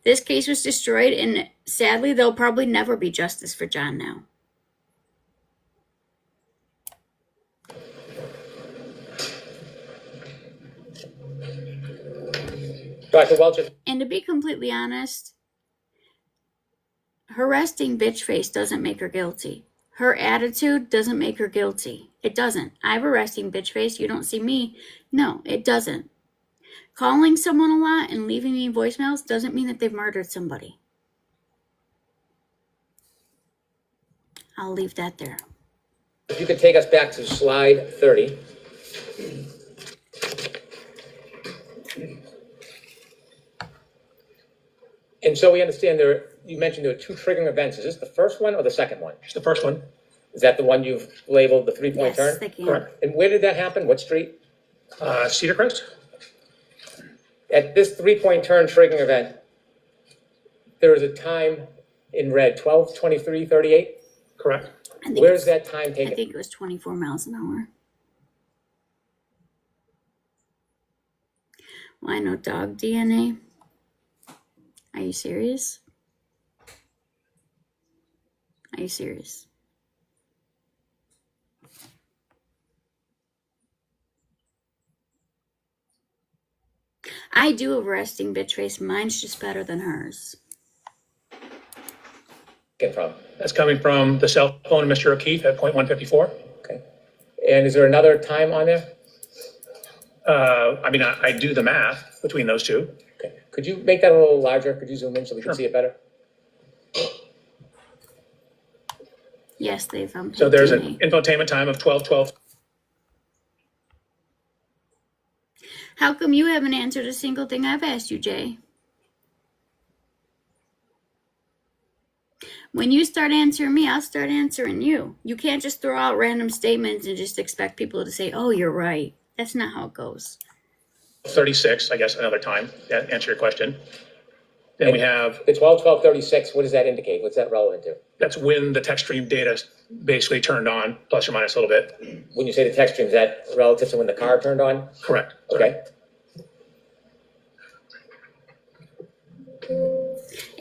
This case was destroyed, and sadly, there'll probably never be justice for John now. Dr. Welcher? And to be completely honest, her resting bitch face doesn't make her guilty. Her attitude doesn't make her guilty. It doesn't. I have a resting bitch face. You don't see me. No, it doesn't. Calling someone a lot and leaving me voicemails doesn't mean that they've murdered somebody. I'll leave that there. If you could take us back to slide 30. And so we understand you mentioned there are two triggering events. Is this the first one or the second one? It's the first one. Is that the one you've labeled the 3-point Yes, turn? they can. Correct. And where did that happen? What street? Cedar Crest? At this 3-point turn triggering event, there is a time in red, 12:23:38. Correct. I think Where's it's- that time I taken? think it was 24 miles an hour. Why no dog DNA? Are you serious? Are you serious? I do have resting bit trace. Mine's just better than hers. Get from? That's coming from the cell phone of Mr. O'Keefe at .154. Okay. And is there another time on there? I mean, I do the math between those two. Okay. Could you make that a little larger? Could you zoom in so we can Sure. see it better? Yes, they've So there's DNA. an infotainment time of 12:12. How come you haven't answered a single thing I've asked you, Jay? When you start answering me, I'll start answering you. You can't just throw out random statements and just expect people to say, oh, you're right. That's not how it goes. 36, I guess, another time to answer your question. Then we have, The 12:12:36, what does that indicate? What's that relevant to? that's when the text stream data is basically turned on, plus or minus a little bit. When you say the text stream, is that relative to when the car turned on? Correct. Okay.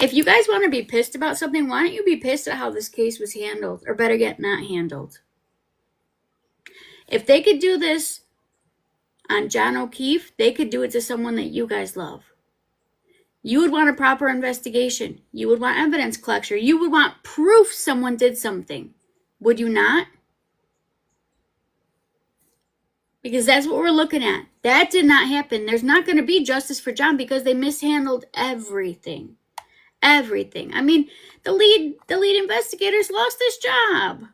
If you guys want to be pissed about something, why don't you be pissed at how this case was handled? Or better yet, not handled. If they could do this on John O'Keefe, they could do it to someone that you guys love. You would want a proper investigation. You would want evidence collection. You would want proof someone did something. Would you not? Because that's what we're looking at. That did not happen. There's not going to be justice for John because they mishandled everything. Everything. I mean, the lead investigators lost his job.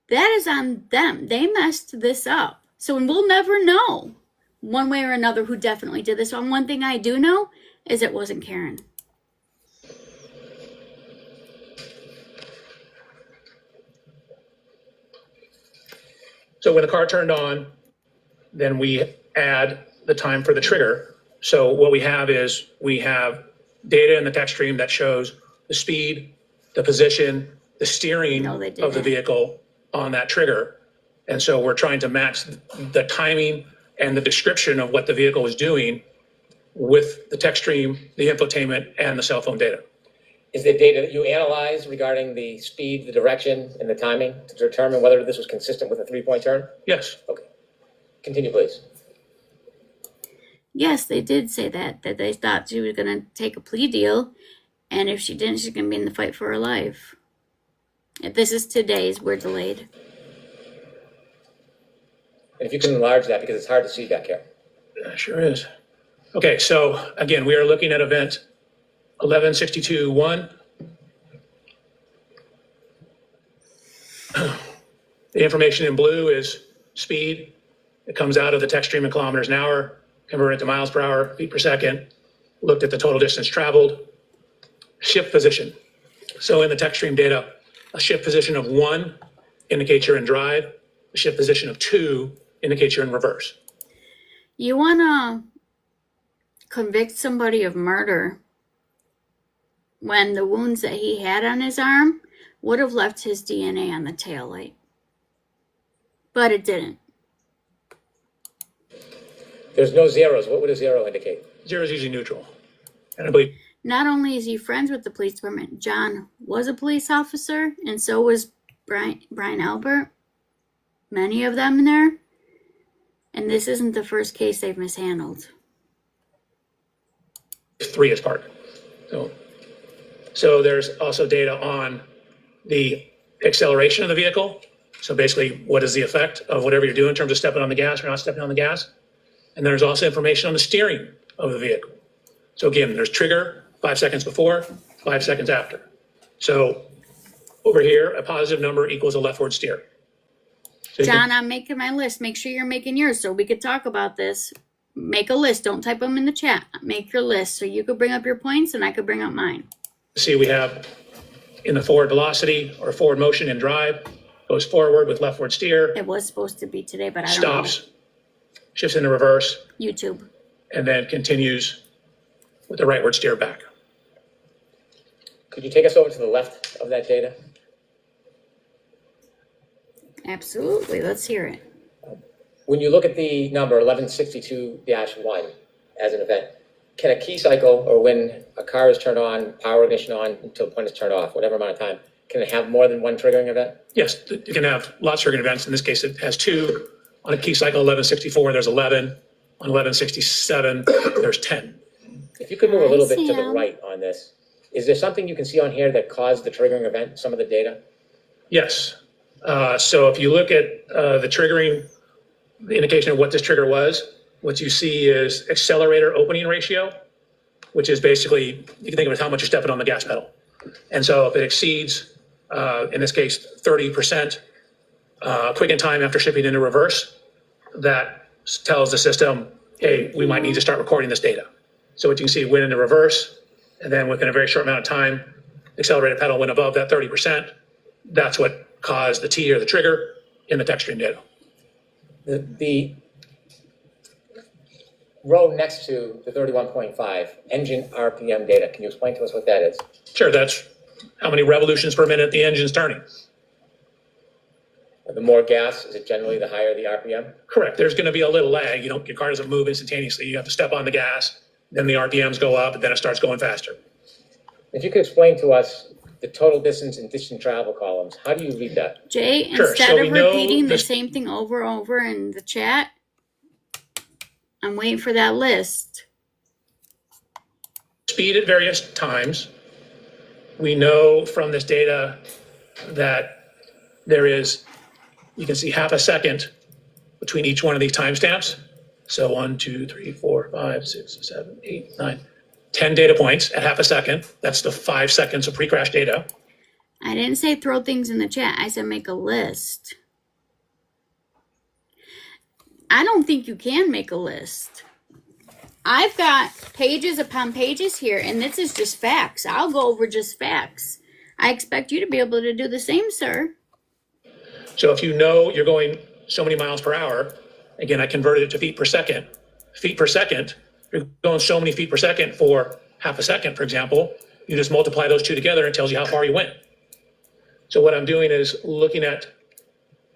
That is on them. They messed this up. So we'll never know one way or another who definitely did this. One thing I do know is it wasn't Karen. So when the car turned on, then we add the time for the trigger. So what we have is we have data in the text stream that shows the speed, the position, the steering No, they of the didn't. vehicle on that trigger. And so we're trying to match the timing and the description of what the vehicle was doing with the text stream, the infotainment, and the cell phone data. Is there data that you analyze regarding the speed, the direction, and the timing to determine whether this was consistent with a 3-point turn? Yes. Okay. Continue, please. Yes, they did say that they thought she was going to take a plea deal. And if she didn't, she's going to be in the fight for her life. If this is today's, we're delayed. And if you can enlarge that because it's hard to see back here. Sure is. Okay, so again, we are looking at event 1162-1. The information in blue is speed. It comes out of the text stream in kilometers an hour, converted to miles per hour, feet per second. Looked at the total distance traveled. Shift position. So in the text stream data, a shift position of 1 indicates you're in drive. A shift position of 2 indicates you're in reverse. You want to convict somebody of murder when the wounds that he had on his arm would have left his DNA on the taillight. But it didn't. There's no zeros. What would a zero indicate? 0 is usually neutral. And I believe Not only is he friends with the police department, John was a police officer, and so was Brian Albert. Many of them there. And this isn't the first case they've mishandled. 3 is parked. So there's also data on the acceleration of the vehicle. So basically, what is the effect of whatever you're doing in terms of stepping on the gas or not stepping on the gas? And there's also information on the steering of the vehicle. So again, there's trigger 5 seconds before, 5 seconds after. So over here, a positive number equals a leftward steer. So you can- John, I'm making my list. Make sure you're making yours so we could talk about this. Make a list. Don't type them in the chat. Make your list so you could bring up your points and I could bring up mine. See, we have in the forward velocity or forward motion in drive, goes forward with leftward steer, It was supposed to be today, but I don't know. stops, shifts into reverse, YouTube. and then continues with the rightward steer back. Could you take us over to the left of that data? Absolutely. Let's hear it. When you look at the number 1162-1 as an event, can a key cycle, or when a car is turned on, power ignition on until the point is turned off, whatever amount of time, can it have more than one triggering event? Yes, you can have lots of triggering events. In this case, it has two. On a key cycle 1164, there's 11. On 1167, there's 10. If you could move a little bit to the Sam. right on this, is there something you can see on here that caused the triggering event, some of the data? Yes. So if you look at the triggering, the indication of what this trigger was, what you see is accelerator opening ratio, which is basically, you can think of it as how much you're stepping on the gas pedal. And so if it exceeds, in this case, 30% quicken time after shipping into reverse, that tells the system, hey, we might need to start recording this data. So what you can see went into reverse, and then within a very short amount of time, the accelerator pedal went above that 30%. That's what caused the T or the trigger in the tech stream data. The row next to the 31.5, engine RPM data, can you explain to us what that is? Sure, that's how many revolutions per minute the engine's turning. The more gas, is it generally the higher the RPM? Correct. There's going to be a little lag. Your car doesn't move instantaneously. You have to step on the gas, then the RPMs go up, and then it starts going faster. If you could explain to us the total distance and distance travel columns, how do you read that? Jay, Sure, instead so we of know repeating the this- same thing over and over in the chat, I'm waiting for that list. Speed at various times. We know from this data that there is, you can see half a second between each one of these timestamps. So 1, 2, 3, 4, 5, 6, 7, 8, 9, 10 data points at half a second. That's the 5 seconds of pre-crash data. I didn't say throw things in the chat. I said make a list. I don't think you can make a list. I've got pages upon pages here, and this is just facts. I'll go over just facts. I expect you to be able to do the same, sir. So if you know you're going so many miles per hour, again, I converted it to feet per second. Feet per second, you're going so many feet per second for half a second, for example. You just multiply those two together and it tells you how far you went. So what I'm doing is looking at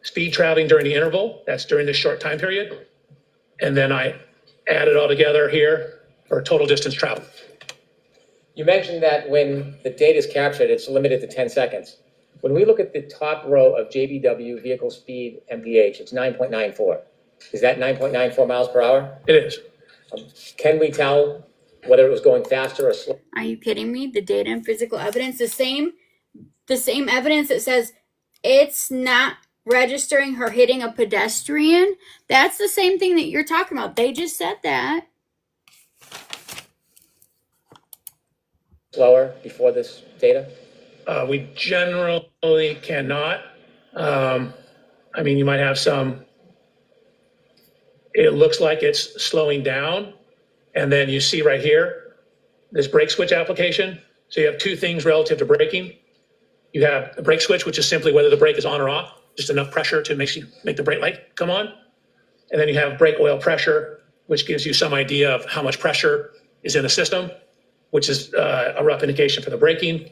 speed traveling during the interval, that's during this short time period. And then I add it all together here for total distance traveled. You mentioned that when the data is captured, it's limited to 10 seconds. When we look at the top row of JBW vehicle speed MPH, it's 9.94. Is that 9.94 miles per hour? It is. Can we tell whether it was going faster or slower? Are you kidding me? The data and physical evidence, the same evidence that says it's not registering her hitting a pedestrian. That's the same thing that you're talking about. They just said that. Slower before this data? We generally cannot. You might have some, it looks like it's slowing down. And then you see right here, this brake switch application. So you have two things relative to braking. You have the brake switch, which is simply whether the brake is on or off, just enough pressure to make the brake light come on. And then you have brake oil pressure, which gives you some idea of how much pressure is in the system, which is a rough indication for the braking.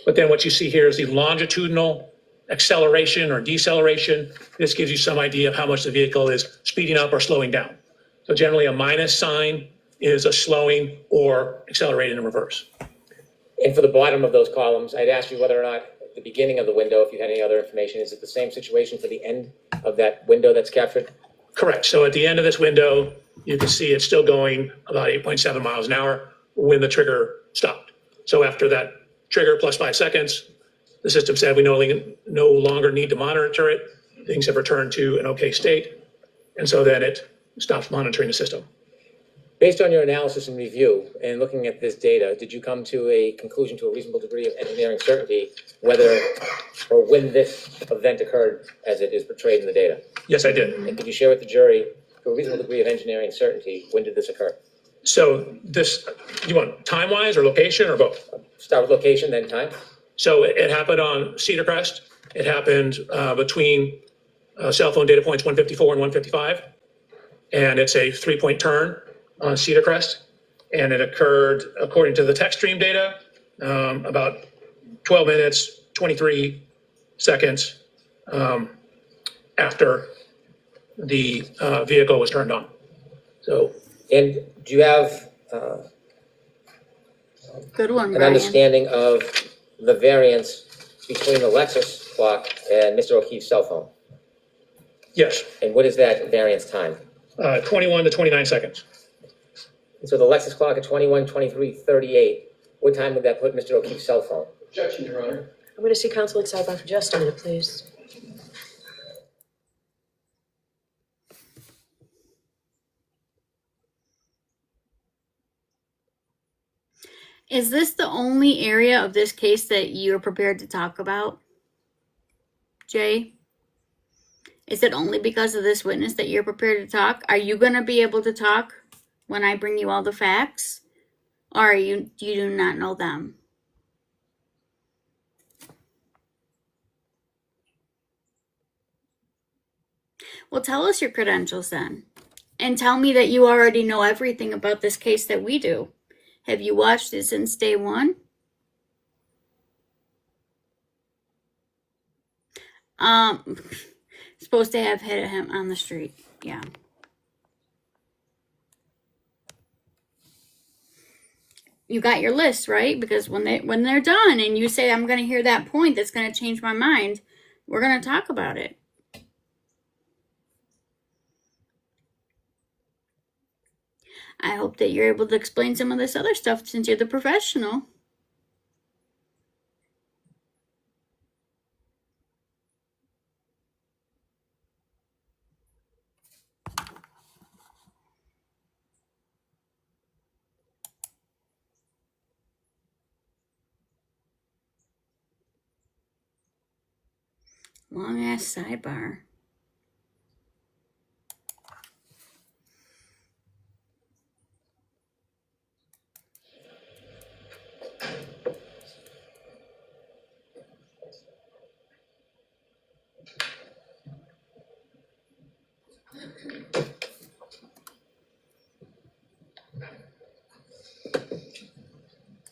But then what you see here is the longitudinal acceleration or deceleration. This gives you some idea of how much the vehicle is speeding up or slowing down. So generally a minus sign is a slowing or accelerating in reverse. And for the bottom of those columns, I'd ask you whether or not at the beginning of the window, if you had any other information, is it the same situation for the end of that window that's captured? Correct. So at the end of this window, you can see it's still going about 8.7 miles an hour when the trigger stopped. So after that trigger plus 5 seconds, the system said we no longer need to monitor it. Things have returned to an okay state. And so then it stops monitoring the system. Based on your analysis and review and looking at this data, did you come to a conclusion to a reasonable degree of engineering certainty whether or when this event occurred as it is portrayed in the data? Yes, I did. And could you share with the jury to a reasonable degree of engineering certainty, when did this occur? So this, you want time-wise or location or both? Start with location, then time? So it happened on Cedar Crest. It happened between cell phone data points 154 and 155. And it's a 3-point turn on Cedar Crest. And it occurred, according to the text stream data, about 12 minutes, 23 seconds after the vehicle was turned on. So, And do you have Good one, an Brian. understanding of the variance between the Lexus clock and Mr. O'Keefe's cell phone? yes, And what is that variance time? 21 to 29 seconds. And so the Lexus clock at 21:23:38, what time would that put Mr. O'Keefe's cell phone? Objection, Your Honor. I'm going to see counsel at sidebar for just a minute, please. Is this the only area of this case that you're prepared to talk about, Jay? Is it only because of this witness that you're prepared to talk? Are you going to be able to talk when I bring you all the facts? Or you do not know them? Well, tell us your credentials then. And tell me that you already know everything about this case that we do. Have you watched it since day one? Supposed to have hit him on the street. Yeah. You got your list, right? Because when they're done and you say, I'm going to hear that point that's going to change my mind, we're going to talk about it. I hope that you're able to explain some of this other stuff since you're the professional. Long ass sidebar.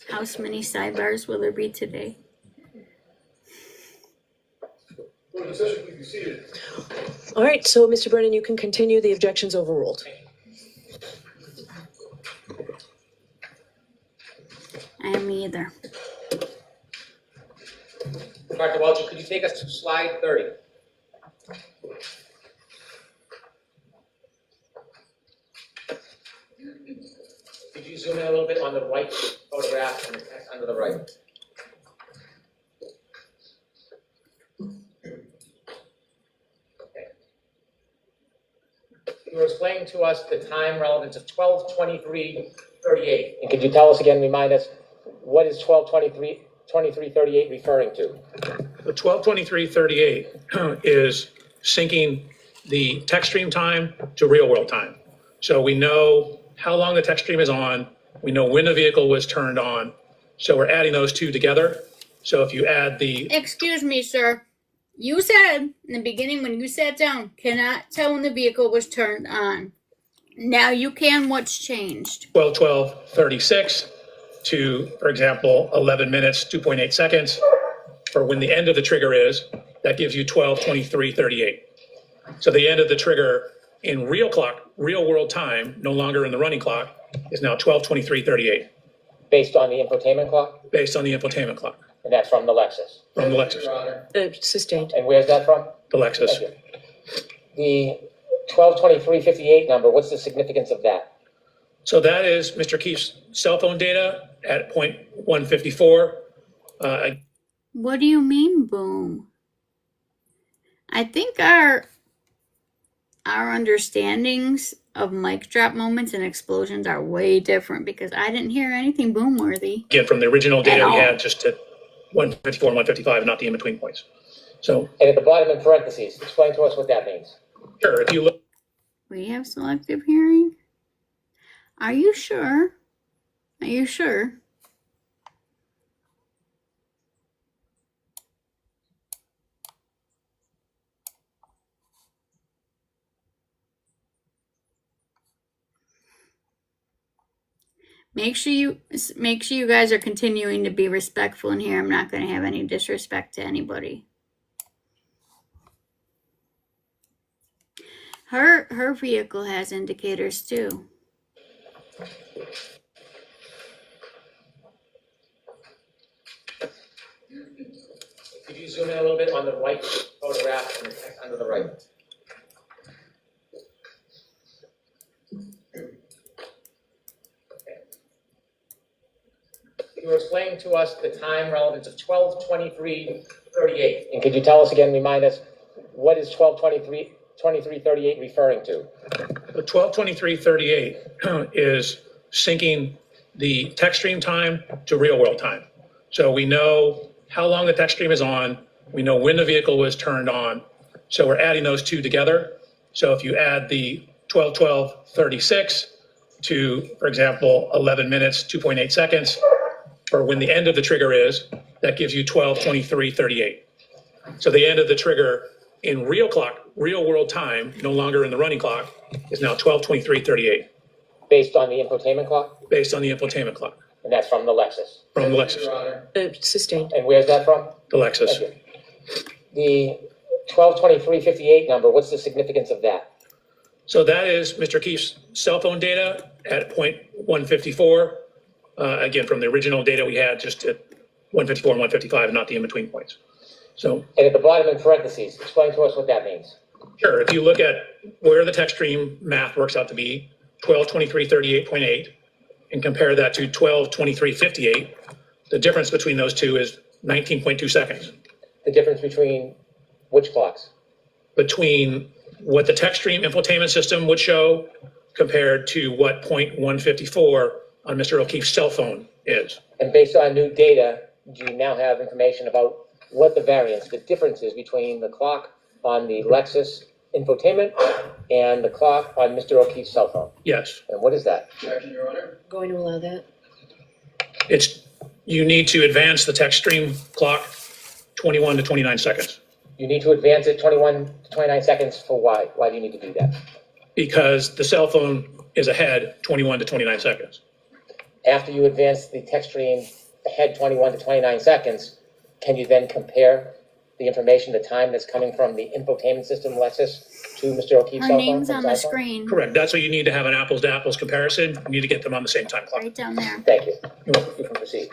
How many sidebars will there be today? Well, the session, please be seated. All right, so Mr. Brennan, you can continue. The objection's overruled. I am either. Dr. Welch, could you take us to slide 30? Could you zoom in a little bit on the right photograph and the text under the right? Okay. You were explaining to us the time relevance of 12:23:38. And could you tell us again, remind us, what is 12:23:38 referring to? The 12:23:38 is syncing the text stream time to real world time. So we know how long the text stream is on. We know when the vehicle was turned on. So we're adding those two together. So if you add the, Excuse me, sir. You said in the beginning when you sat down, cannot tell when the vehicle was turned on. Now you can. What's changed? 12:36 to, for example, 11 minutes, 2.8 seconds for when the end of the trigger is, that gives you 12:23:38. So the end of the trigger in real world time, no longer in the running clock, is now 12:23:38 Based on the infotainment clock? based on the infotainment clock And that's from the Lexus. from the Lexus. Sustained. And where's that from? The Lexus. Thank you. The 12:23:58 number, what's the significance of that? So that is Mr. Keefe's cell phone data at point 154. What do you mean, boom? I think our understandings of mic drop moments and explosions are way different because I didn't hear anything boom worthy. Again, from the original data At we all. had, just to 154 and 155, not the in-between points. So And at the bottom in parentheses, explain to us what that means. sure, if you look We have selective hearing? Are you sure? Are you sure? Make sure you guys are continuing to be respectful in here. I'm not going to have any disrespect to anybody. Her vehicle has indicators too. Could you zoom in a little bit on the right photograph and the text under the right? You were explaining to us the time relevance of 12:23:38. And could you tell us again, remind us, what is 12:23:38 referring to? The 12:23:38 is syncing the text stream time to real world time. So we know how long the text stream is on. We know when the vehicle was turned on. So we're adding those two together. So if you add the 12:12:36 to, for example, 11 minutes, 2.8 seconds, or when the end of the trigger is, that gives you 12:23:38. So the end of the trigger in real world time, no longer in the running clock, is now 12:23:38, Based on the infotainment clock? based on the infotainment clock And that's from the Lexus. from the Lexus. Sustained. And where's that from? The Lexus. Thank you. The 12:23:58 number, what's the significance of that? So that is Mr. Keefe's cell phone data at point 154. Again, from the original data we had, just at 154 and 155, and not the in-between points. So And at the bottom in parentheses, explain to us what that means. sure, if you look at where the text stream math works out to be, 12:23:38.8, and compare that to 12:23:58, the difference between those two is 19.2 seconds. The difference between which clocks? Between what the text stream infotainment system would show compared to what point 154 on Mr. O'Keefe's cell phone is. And based on new data, do you now have information about what the variance, the difference is between the clock on the Lexus infotainment and the clock on Mr. O'Keefe's cell phone? Yes, And what is that? Going to allow that? you need to advance the text stream clock 21 to 29 seconds You need to advance it 21 to 29 seconds for why? Why do you need to do that? because the cell phone is ahead 21 to 29 seconds. After you advance the text stream ahead 21 to 29 seconds, can you then compare the information, the time that's coming from the infotainment system Lexus to Mr. O'Keefe's Her cell phone? name's from on his the iPhone? screen, Correct. That's what you need to have an apples to apples comparison. You need to get them on the same time clock. right down there. Thank you. You can proceed.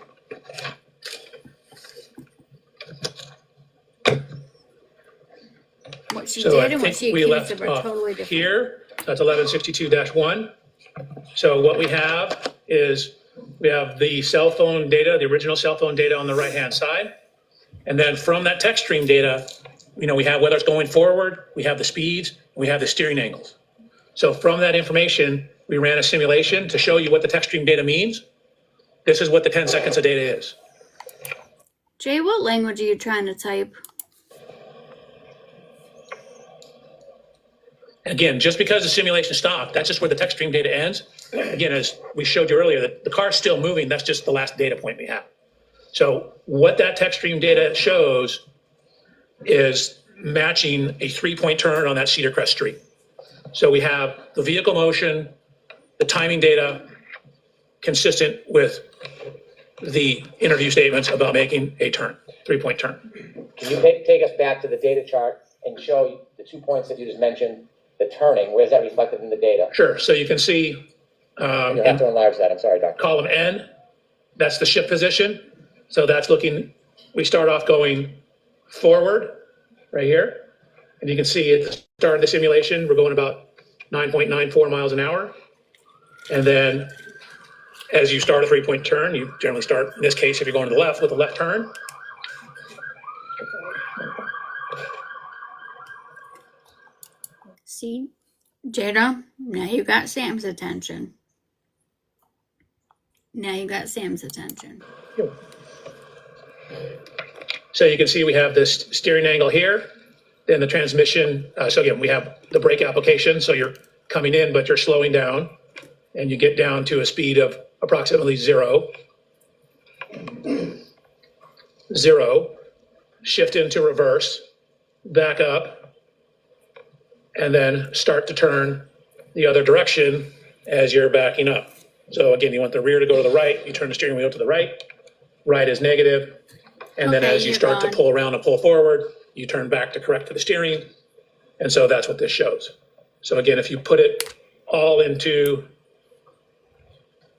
What she So I did and what think she we accused left of are off totally different. here. That's 1162-1. So what we have is we have the cell phone data, the original cell phone data on the right-hand side. And then from that text stream data, we have whether it's going forward, we have the speeds, we have the steering angles. So from that information, we ran a simulation to show you what the text stream data means. This is what the 10 seconds of data is. Jay, what language are you trying to type? Again, just because the simulation stopped, that's just where the text stream data ends. Again, as we showed you earlier, the car's still moving. That's just the last data point we have. So what that text stream data shows is matching a 3-point turn on that Cedar Crest Street. So we have the vehicle motion, the timing data consistent with the interview statements about making a turn, 3-point turn. Can you take us back to the data chart and show the 2 points that you just mentioned, the turning? Where's that reflected in the data? Sure. So you can see You'll have to enlarge that. I'm sorry, Doctor. column N, that's the ship position. So that's looking, we start off going forward right here. And you can see at the start of the simulation, we're going about 9.94 miles an hour. And then as you start a 3-point turn, you generally start, in this case, if you're going to the left, with a left turn. See, Jada, now you got Sam's attention. Now you got Sam's attention. So you can see we have this steering angle here, then the transmission. So again, we have the brake application. So you're coming in, but you're slowing down, and you get down to a speed of approximately 0, shift into reverse, back up, and then start to turn the other direction as you're backing up. So again, you want the rear to go to the right, you turn the steering wheel to the right, right is negative, and then Okay, as you you're start gone. to pull around and pull forward, you turn back to correct to the steering, and so that's what this shows. So again, if you put it all into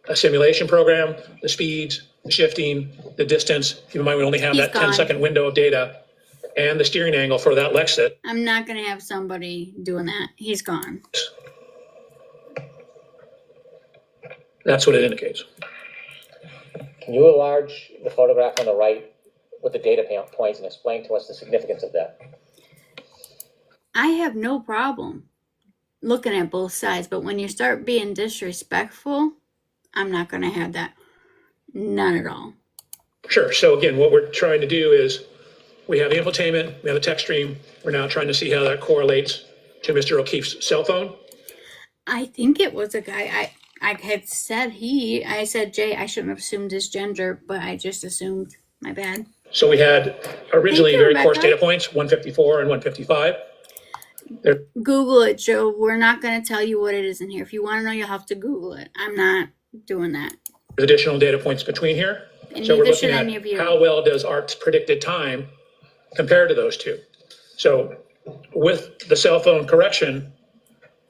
a simulation program, the speeds, the shifting, the distance, keep in mind we only have He's that gone. 10-second window of data, and the steering angle for that Lexus. I'm not gonna have somebody doing that. He's gone. That's what it indicates. Can you enlarge the photograph on the right with the data points and explain to us the significance of that? I have no problem looking at both sides, but when you start being disrespectful, I'm not gonna have that. None at all. Sure. So again, what we're trying to do is we have the infotainment, we have a text stream. We're now trying to see how that correlates to Mr. O'Keefe's cell phone. I think it was a guy. I had said he. I said Jay. I shouldn't have assumed his gender, but I just assumed. My bad. So we had originally Thank you, very coarse Rebecca. data points, 154 and 155. Google it, Joe. We're not going to tell you what it is in here. If you want to know, you'll have to Google it. I'm not doing that. There's additional data points between here. And So we're neither looking should at any of you. how well does ARC's predicted time compare to those two. So with the cell phone correction,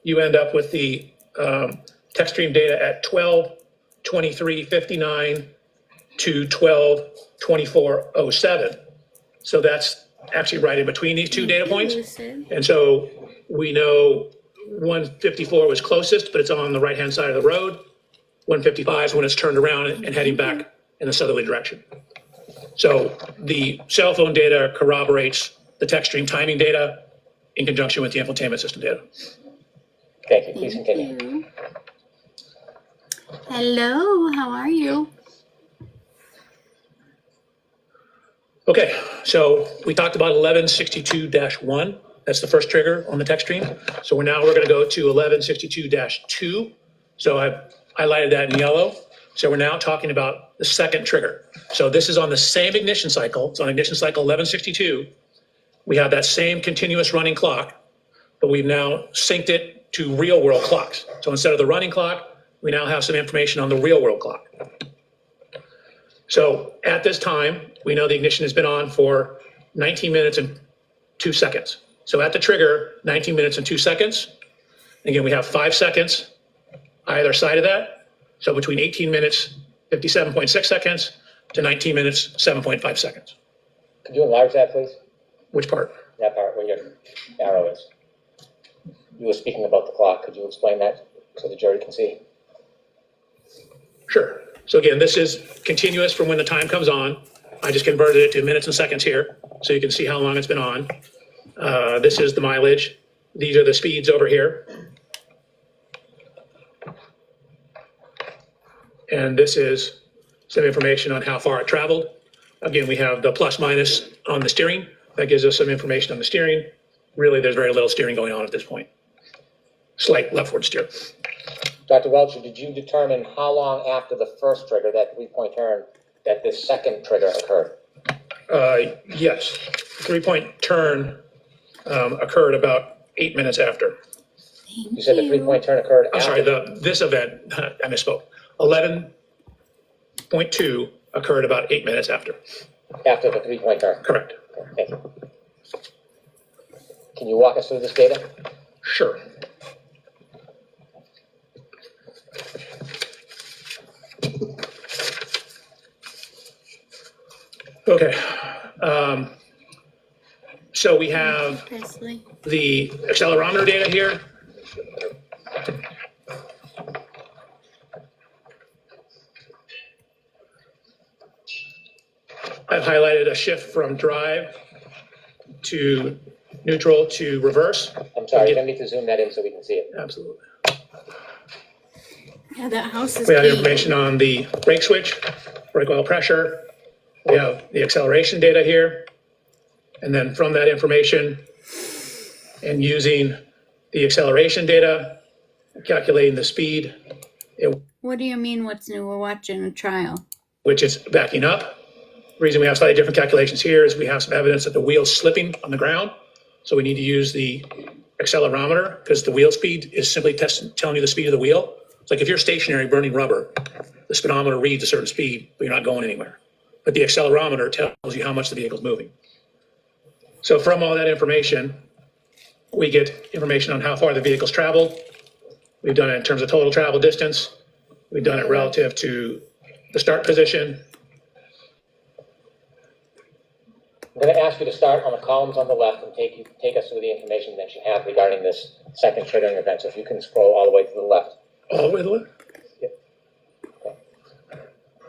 you end up with the text stream data at 12:23:59 to 12:24:07. So that's actually right in between these two data points. Lucid. And so we know 154 was closest, but it's on the right-hand side of the road. 155 is when it's turned around and heading back in the southerly direction. So the cell phone data corroborates the text stream timing data in conjunction with the infotainment system data. Thank you. Please Thank continue. you. Hello, how are you? Okay, so we talked about 1162-1. That's the first trigger on the text stream. So we're going to go to 1162-2. So I've highlighted that in yellow. So we're now talking about the second trigger. So this is on the same ignition cycle. It's on ignition cycle 1162. We have that same continuous running clock, but we've now synced it to real world clocks. So instead of the running clock, we now have some information on the real world clock. So at this time, we know the ignition has been on for 19 minutes and 2 seconds. So at the trigger, 19 minutes and 2 seconds. Again, we have 5 seconds either side of that. So between 18 minutes, 57.6 seconds to 19 minutes, 7.5 seconds. Could you enlarge that, please? Which part? That part where your arrow is. You were speaking about the clock. Could you explain that so the jury can see? Sure. So again, this is continuous from when the time comes on. I just converted it to minutes and seconds here, so you can see how long it's been on. This is the mileage. These are the speeds over here. And this is some information on how far it traveled. Again, we have the plus minus on the steering. That gives us some information on the steering. Really, there's very little steering going on at this point. Slight leftward steer. Dr. Welcher, did you determine how long after the first trigger, that 3-point turn, that this second trigger occurred? Yes, 3-point turn occurred about 8 minutes after. Thank You said the 3-point turn occurred I'm after. sorry, this event, I misspoke. 11.2 occurred about 8 minutes after. After the 3-point turn. Correct. Okay, thank you. Can you walk us through this data? Sure. Okay. So we have Presley. the accelerometer data here. I've highlighted a shift from drive to neutral to reverse. I'm sorry, you're gonna need to zoom that in so we can see it. Absolutely. Yeah, that house is We have key. information on the brake switch, brake oil pressure. We have the acceleration data here. And then from that information and using the acceleration data calculating the speed, What do you mean what's new? We're watching a trial. which is backing up. The reason we have slightly different calculations here is we have some evidence that the wheel's slipping on the ground. So we need to use the accelerometer because the wheel speed is simply telling you the speed of the wheel. It's like if you're stationary burning rubber, the speedometer reads a certain speed, but you're not going anywhere. But the accelerometer tells you how much the vehicle's moving. So from all that information, we get information on how far the vehicle's traveled. We've done it in terms of total travel distance. We've done it relative to the start position. I'm going to ask you to start on the columns on the left and take us through the information that you have regarding this second triggering event. So if you can scroll all the way to the left. All the way to the left.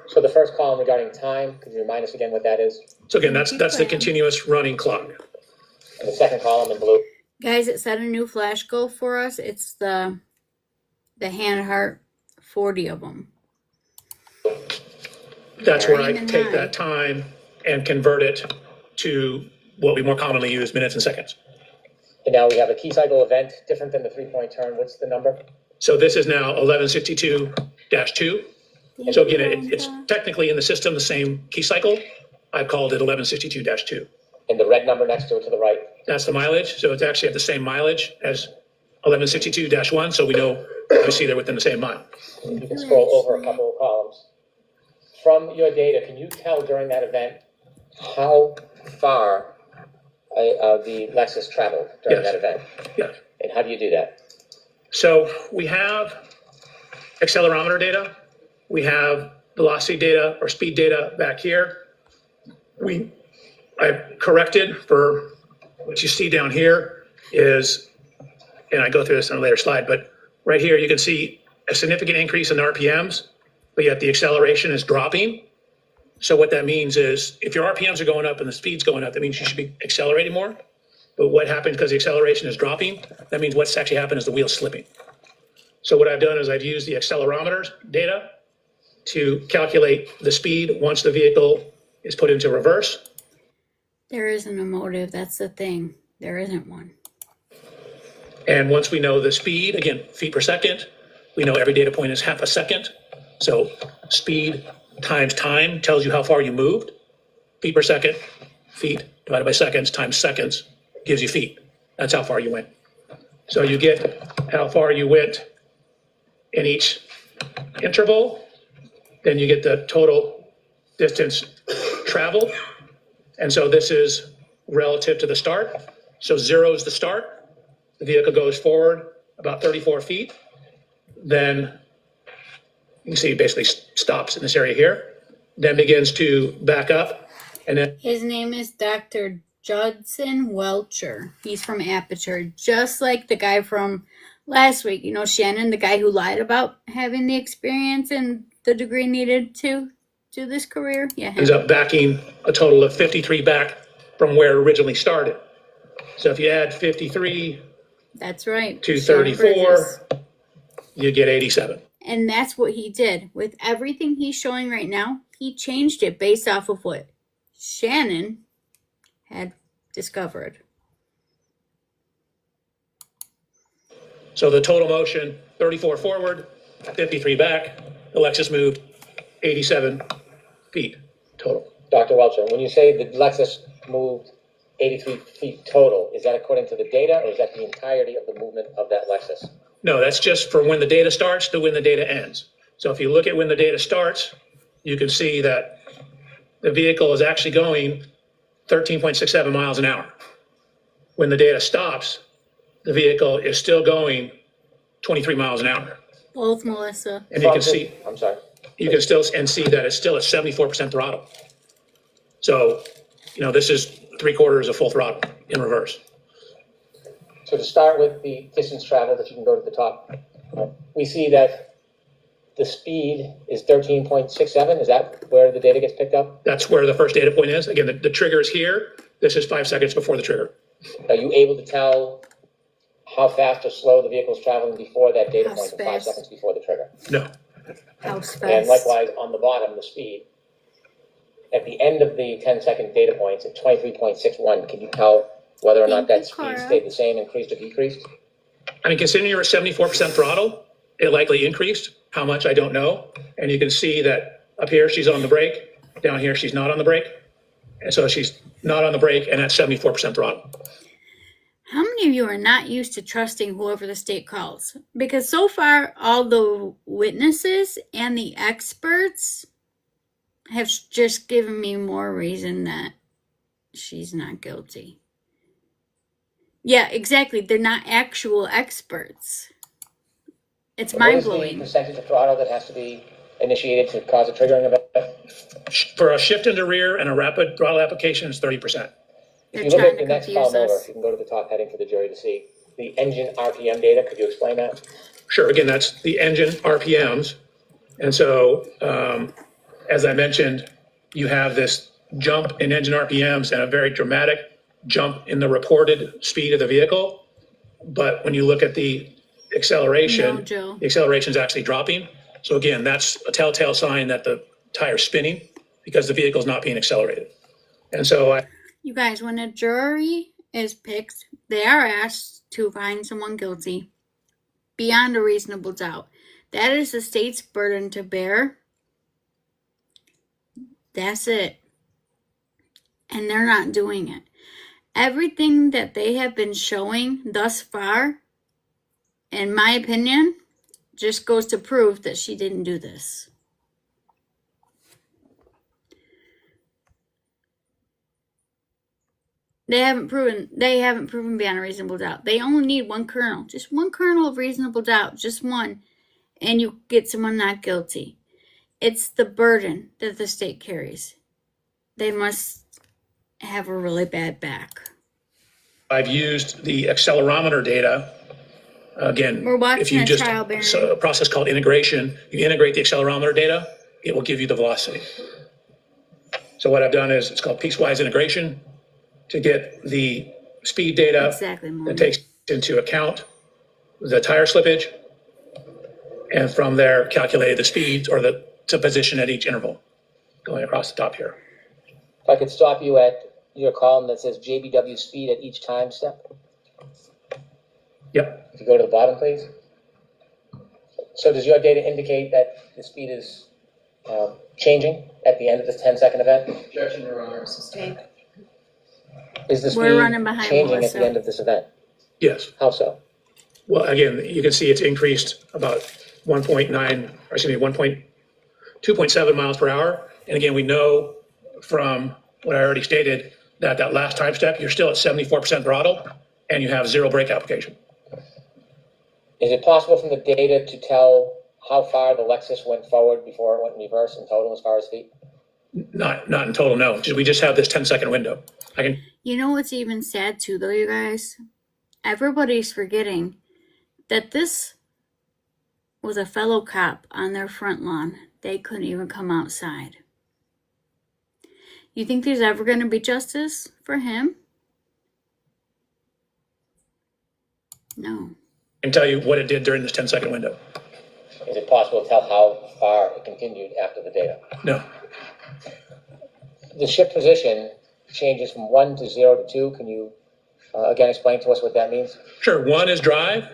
So the first column regarding time, could you remind us again what that is? So again, that's the continuous running clock. And the second column in blue. Guys, it set a new flash goal for us. It's the Hanhart 40 of them. That's where I Very take high. that time and convert it to what we more commonly use, minutes and seconds. And now we have a key cycle event, different than the 3-point turn. What's the number? So this is now 1162-2. So again, it's technically in the system the same key cycle. I've called it 1162-2. And the red number next to it to the right. That's the mileage. So it's actually at the same mileage as 1162-1. So we know, obviously, they're within the same mile. You can scroll over a couple of columns. From your data, can you tell during that event how far the Lexus traveled during Yes. that event? Yes. And how do you do that? So we have accelerometer data. We have velocity data or speed data back here. I've corrected for what you see down here is, and I go through this on a later slide, but right here you can see a significant increase in RPMs, but yet the acceleration is dropping. So what that means is if your RPMs are going up and the speed's going up, that means you should be accelerating more. But what happens because the acceleration is dropping, that means what's actually happened is the wheel's slipping. So what I've done is I've used the accelerometer data to calculate the speed once the vehicle is put into reverse. There isn't a motive. That's the thing. There isn't one. And once we know the speed, again, feet per second, we know every data point is half a second. So speed times time tells you how far you moved. Feet per second, feet divided by seconds times seconds gives you feet. That's how far you went. So you get how far you went in each interval. Then you get the total distance traveled. And so this is relative to the start. So 0 is the start. The vehicle goes forward about 34 feet. Then you can see it basically stops in this area here. Then begins to back up. And then His name is Dr. Judson Welcher. He's from Aperture, just like the guy from last week. You know, Shannon, the guy who lied about having the experience and the degree needed to do this career. Yeah, him. ends up backing a total of 53 back from where it originally started. So if you add 53 That's right. to Shannon 34, Bridges. you get 87. And that's what he did. With everything he's showing right now, he changed it based off of what Shannon had discovered. So the total motion, 34 forward, 53 back. The Lexus moved 87 feet total. Dr. Welcher, when you say the Lexus moved 83 feet total, is that according to the data or is that the entirety of the movement of that Lexus? No, that's just from when the data starts to when the data ends. So if you look at when the data starts, you can see that the vehicle is actually going 13.67 miles an hour. When the data stops, the vehicle is still going 23 miles an hour. Both, Melissa. And you can see, I'm sorry. you can still and see that it's still at 74% throttle. So, you know, this is 3/4 of full throttle in reverse. So to start with the distance traveled, if you can go to the top, we see that the speed is 13.67. Is that where the data gets picked up? That's where the first data point is. Again, the trigger is here. This is 5 seconds before the trigger. Are you able to tell how fast or slow the vehicle is traveling before that data How point of 5 fast? seconds before the trigger? No. House And fast. likewise, on the bottom, the speed. At the end of the 10-second data points at 23.61, can you tell whether or not that Thank you, speed Cara. stayed the same, increased, or decreased? I mean, considering you're at 74% throttle, it likely increased. How much, I don't know. And you can see that up here, she's on the brake. Down here, she's not on the brake. And so she's not on the brake and at 74% throttle. How many of you are not used to trusting whoever the state calls? Because so far, all the witnesses and the experts have just given me more reason that she's not guilty. Yeah, exactly. They're not actual experts. It's mind What is blowing. the percentage of throttle that has to be initiated to cause a triggering event? For a shift into rear and a rapid throttle application, it's 30%. If They're you look trying at to the next confuse column over, us. you can go to the top heading for the jury to see the engine RPM data. Could you explain that? Sure, again, that's the engine RPMs. And so, as I mentioned, you have this jump in engine RPMs and a very dramatic jump in the reported speed of the vehicle. But when you look at the acceleration, No, Joe. the acceleration is actually dropping. So again, that's a telltale sign that the tire's spinning because the vehicle's not being accelerated. And so You guys, when a jury is picked, they are asked to find someone guilty beyond a reasonable doubt. That is the state's burden to bear. That's it. And they're not doing it. Everything that they have been showing thus far, in my opinion, just goes to prove that she didn't do this. They haven't proven beyond a reasonable doubt. They only need one kernel, just one kernel of reasonable doubt, just one, and you get someone not guilty. It's the burden that the state carries. They must have a really bad back. I've used the accelerometer data. Again, We're watching if you a just, trial, Barry. so a process called integration, you integrate the accelerometer data, it will give you the velocity. So what I've done is, it's called piecewise integration to get the speed data Exactly, Mom. that takes into account the tire slippage, and from there calculate the speeds or the position at each interval going across the top here. If I could stop you at your column that says JBW speed at each time step. Yep. If you go to the bottom, please. So does your data indicate that the speed is changing at the end of this 10-second event? Objection, Your Honor. Sustained. Is the We're running speed behind changing at Melissa. the end of this event? Yes. How so? Well, again, you can see it's increased about 2.7 miles per hour. And again, we know from what I already stated that that last time step, you're still at 74% throttle and you have zero brake application. Is it possible from the data to tell how far the Lexus went forward before it went in reverse in total as far as feet? Not in total, no. We just have this 10-second window. I can. You know what's even sad too, though, you guys? Everybody's forgetting that this was a fellow cop on their front lawn. They couldn't even come outside. You think there's ever going to be justice for him? No. I can tell you what it did during this 10-second window. Is it possible to tell how far it continued after the data? No. The shift position changes from 1 to 0 to 2. Can you again explain to us what that means? Sure. 1 is drive,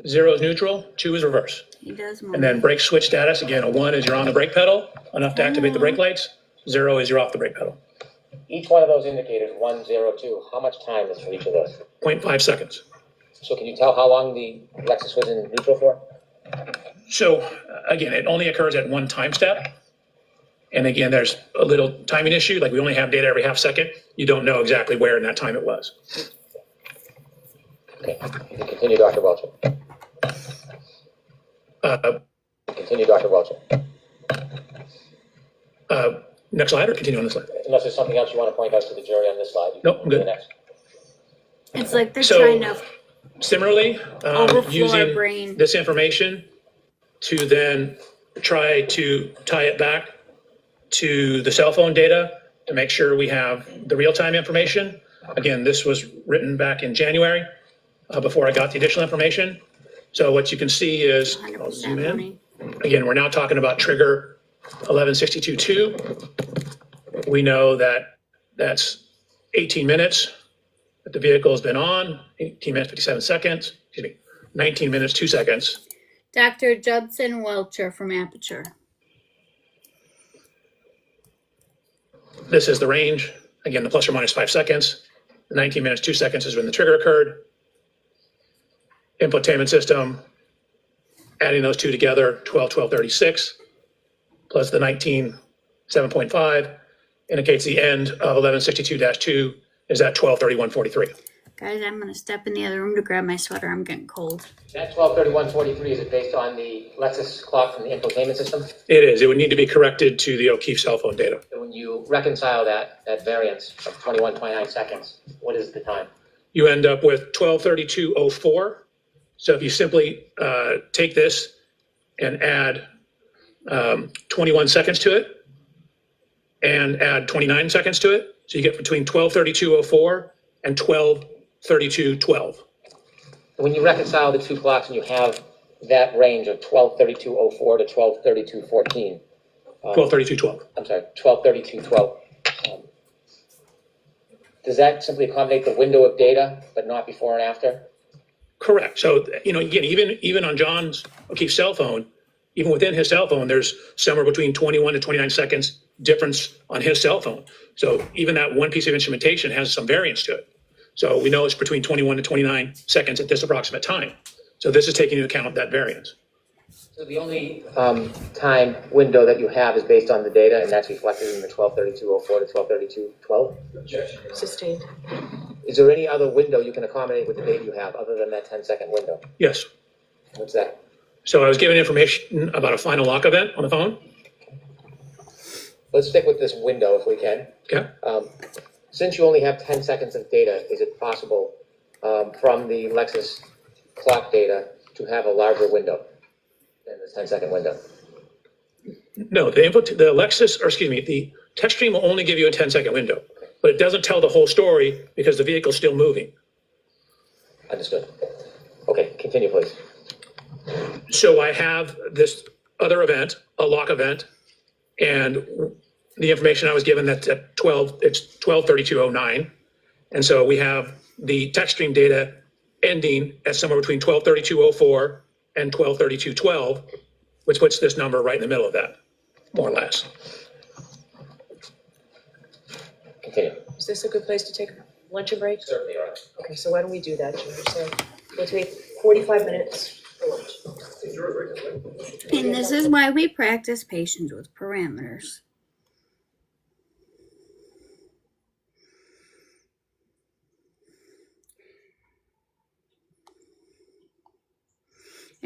0 is neutral, 2 is reverse. He does more. And then brake switch status, again, a 1 is you're on the brake pedal, enough to activate the brake lights. 0 is you're off the brake pedal. Each one of those indicators, 1, 0, 2, how much time is for each of those? 0.5 seconds. So can you tell how long the Lexus was in neutral for? So again, it only occurs at one time step. And again, there's a little timing issue. Like we only have data every half second. You don't know exactly where in that time it was. Okay, you can continue, Dr. Welcher. Continue, Dr. Welcher. Next slide or continue on this slide? Unless there's something else you want to point out to the jury on this slide. you can Nope, I'm move to good. the next. It's like they're So- trying to Similarly, overflow our using brain. this information to then try to tie it back to the cell phone data to make sure we have the real-time information. Again, this was written back in January before I got the additional information. So what you can see is, I'll 100% zoom in. money. Again, we're now talking about trigger 1162.2. We know that that's 18 minutes that the vehicle has been on, 18 minutes, 57 seconds, excuse me, 19 minutes, 2 seconds. Dr. Judson Welcher from Aperture. This is the range. Again, the plus or minus 5 seconds. The 19 minutes, 2 seconds is when the trigger occurred. Infotainment system, adding those two together, 12:36, plus the 19, 7.5, indicates the end of 1162-2 is at 12:31:43. Guys, I'm going to step in the other room to grab my sweater. I'm getting cold. That 12:31:43, is it based on the Lexus clock from the infotainment system? It is. It would need to be corrected to the O'Keefe cell phone data. And when you reconcile that variance of 21.29 seconds, what is the time? You end up with 12:32:04. So if you simply take this and add 21 seconds to it and add 29 seconds to it, so you get between 12:32:04 and 12:32:12. When you reconcile the two clocks and you have that range of 12:32:04 to 12:32:14, 12:32:12. I'm sorry, 12:32:12, does that simply accommodate the window of data, but not before and after? Correct. So, again, even on John's O'Keefe cell phone, even within his cell phone, there's somewhere between 21 to 29 seconds difference on his cell phone. So even that one piece of instrumentation has some variance to it. So we know it's between 21 to 29 seconds at this approximate time. So this is taking into account that variance. So the only time window that you have is based on the data, and that's reflected in the 12:32:04 to 12:32:12? Sustained. Is there any other window you can accommodate with the data you have other than that 10-second window? Yes. What's that? So I was given information about a final lock event on the phone. Let's stick with this window if we can. Okay. Since you only have 10 seconds of data, is it possible from the Lexus clock data to have a larger window than this 10-second window? No, the TechStream will only give you a 10-second window, but it doesn't tell the whole story because the vehicle's still moving. Understood. Okay, continue, please. So I have this other event, a lock event, and the information I was given that's at it's 12:32:09. And so we have the TechStream data ending at somewhere between 12:32:04 and 12:32:12, which puts this number right in the middle of that, more or less. Continue. Is this a good place to take a lunch break? Certainly, Your Honor. Okay, so why don't we do that, Jimmy? So we'll take 45 minutes for lunch. And this is why we practice patience with parameters.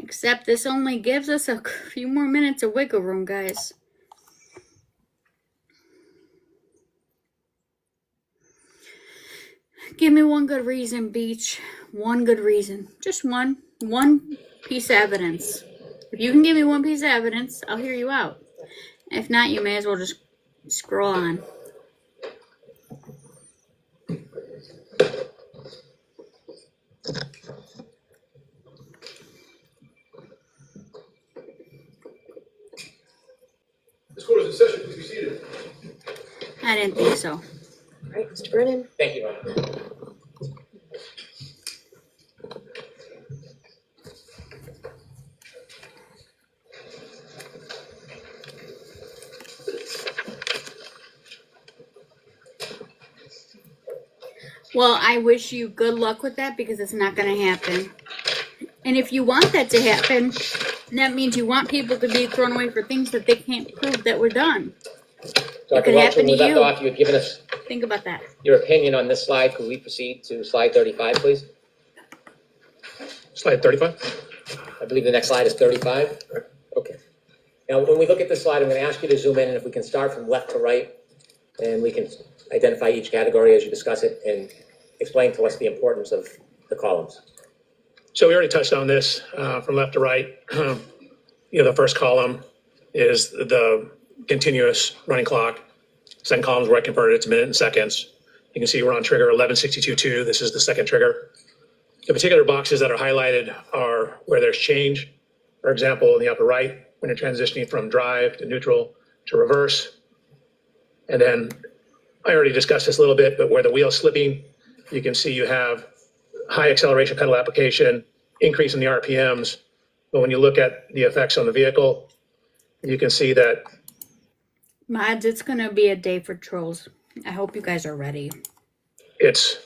Except this only gives us a few more minutes of wiggle room, guys. Give me one good reason, Beach. One good reason. Just one. One piece of evidence. If you can give me one piece of evidence, I'll hear you out. If not, you may as well just scroll on. This court is in session, please be seated. I didn't think so. All right, Mr. Brennan. Thank you, Your Honor. Well, I wish you good luck with that because it's not going to happen. And if you want that to happen, that means you want people to be thrown away for things that they can't prove that were done. Dr. could Welch, happen when we to left you. off, you had given us Think about that. your opinion on this slide. Could we proceed to slide 35, please? Slide 35. I believe the next slide is 35. Okay. Now, when we look at this slide, I'm going to ask you to zoom in, and if we can start from left to right, and we can identify each category as you discuss it and explain to us the importance of the columns. So we already touched on this from left to right. The first column is the continuous running clock. Second column is where I converted it to minutes and seconds. You can see we're on trigger 11:62:2. This is the second trigger. The particular boxes that are highlighted are where there's change. For example, in the upper right, when you're transitioning from drive to neutral to reverse. And then I already discussed this a little bit, but where the wheel's slipping, you can see you have high acceleration pedal application increase in the RPMs. But when you look at the effects on the vehicle, you can see that Mods, it's gonna be a day for trolls. I hope you guys are ready. it's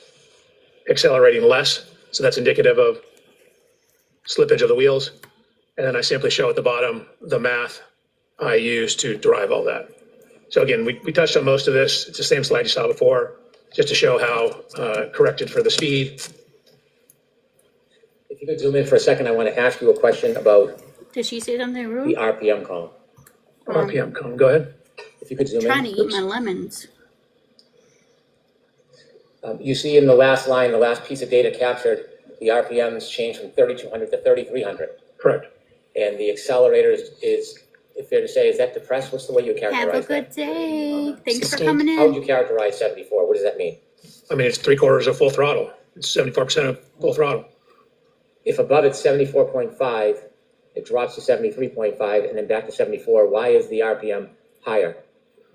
accelerating less. So that's indicative of slippage of the wheels. And then I simply show at the bottom the math I use to derive all that. So again, we touched on most of this. It's the same slide you saw before, just to show how corrected for the speed. If you could zoom in for a second, I want to ask you a question about Did she say something the rude? RPM column. RPM column, go ahead. If you could zoom Trying to in. eat my lemons. You see in the last line, the last piece of data captured, the RPMs changed from 3,200 to 3,300. Correct. And the accelerator is fair to say, is that depressed? What's the way you Have a characterize good that? day. Thanks for Sustained. coming How would in. you characterize 74? What does that mean? I mean, it's 3/4 of full throttle. It's 74% of full throttle. If above it's 74.5, it drops to 73.5 and then back to 74, why is the RPM higher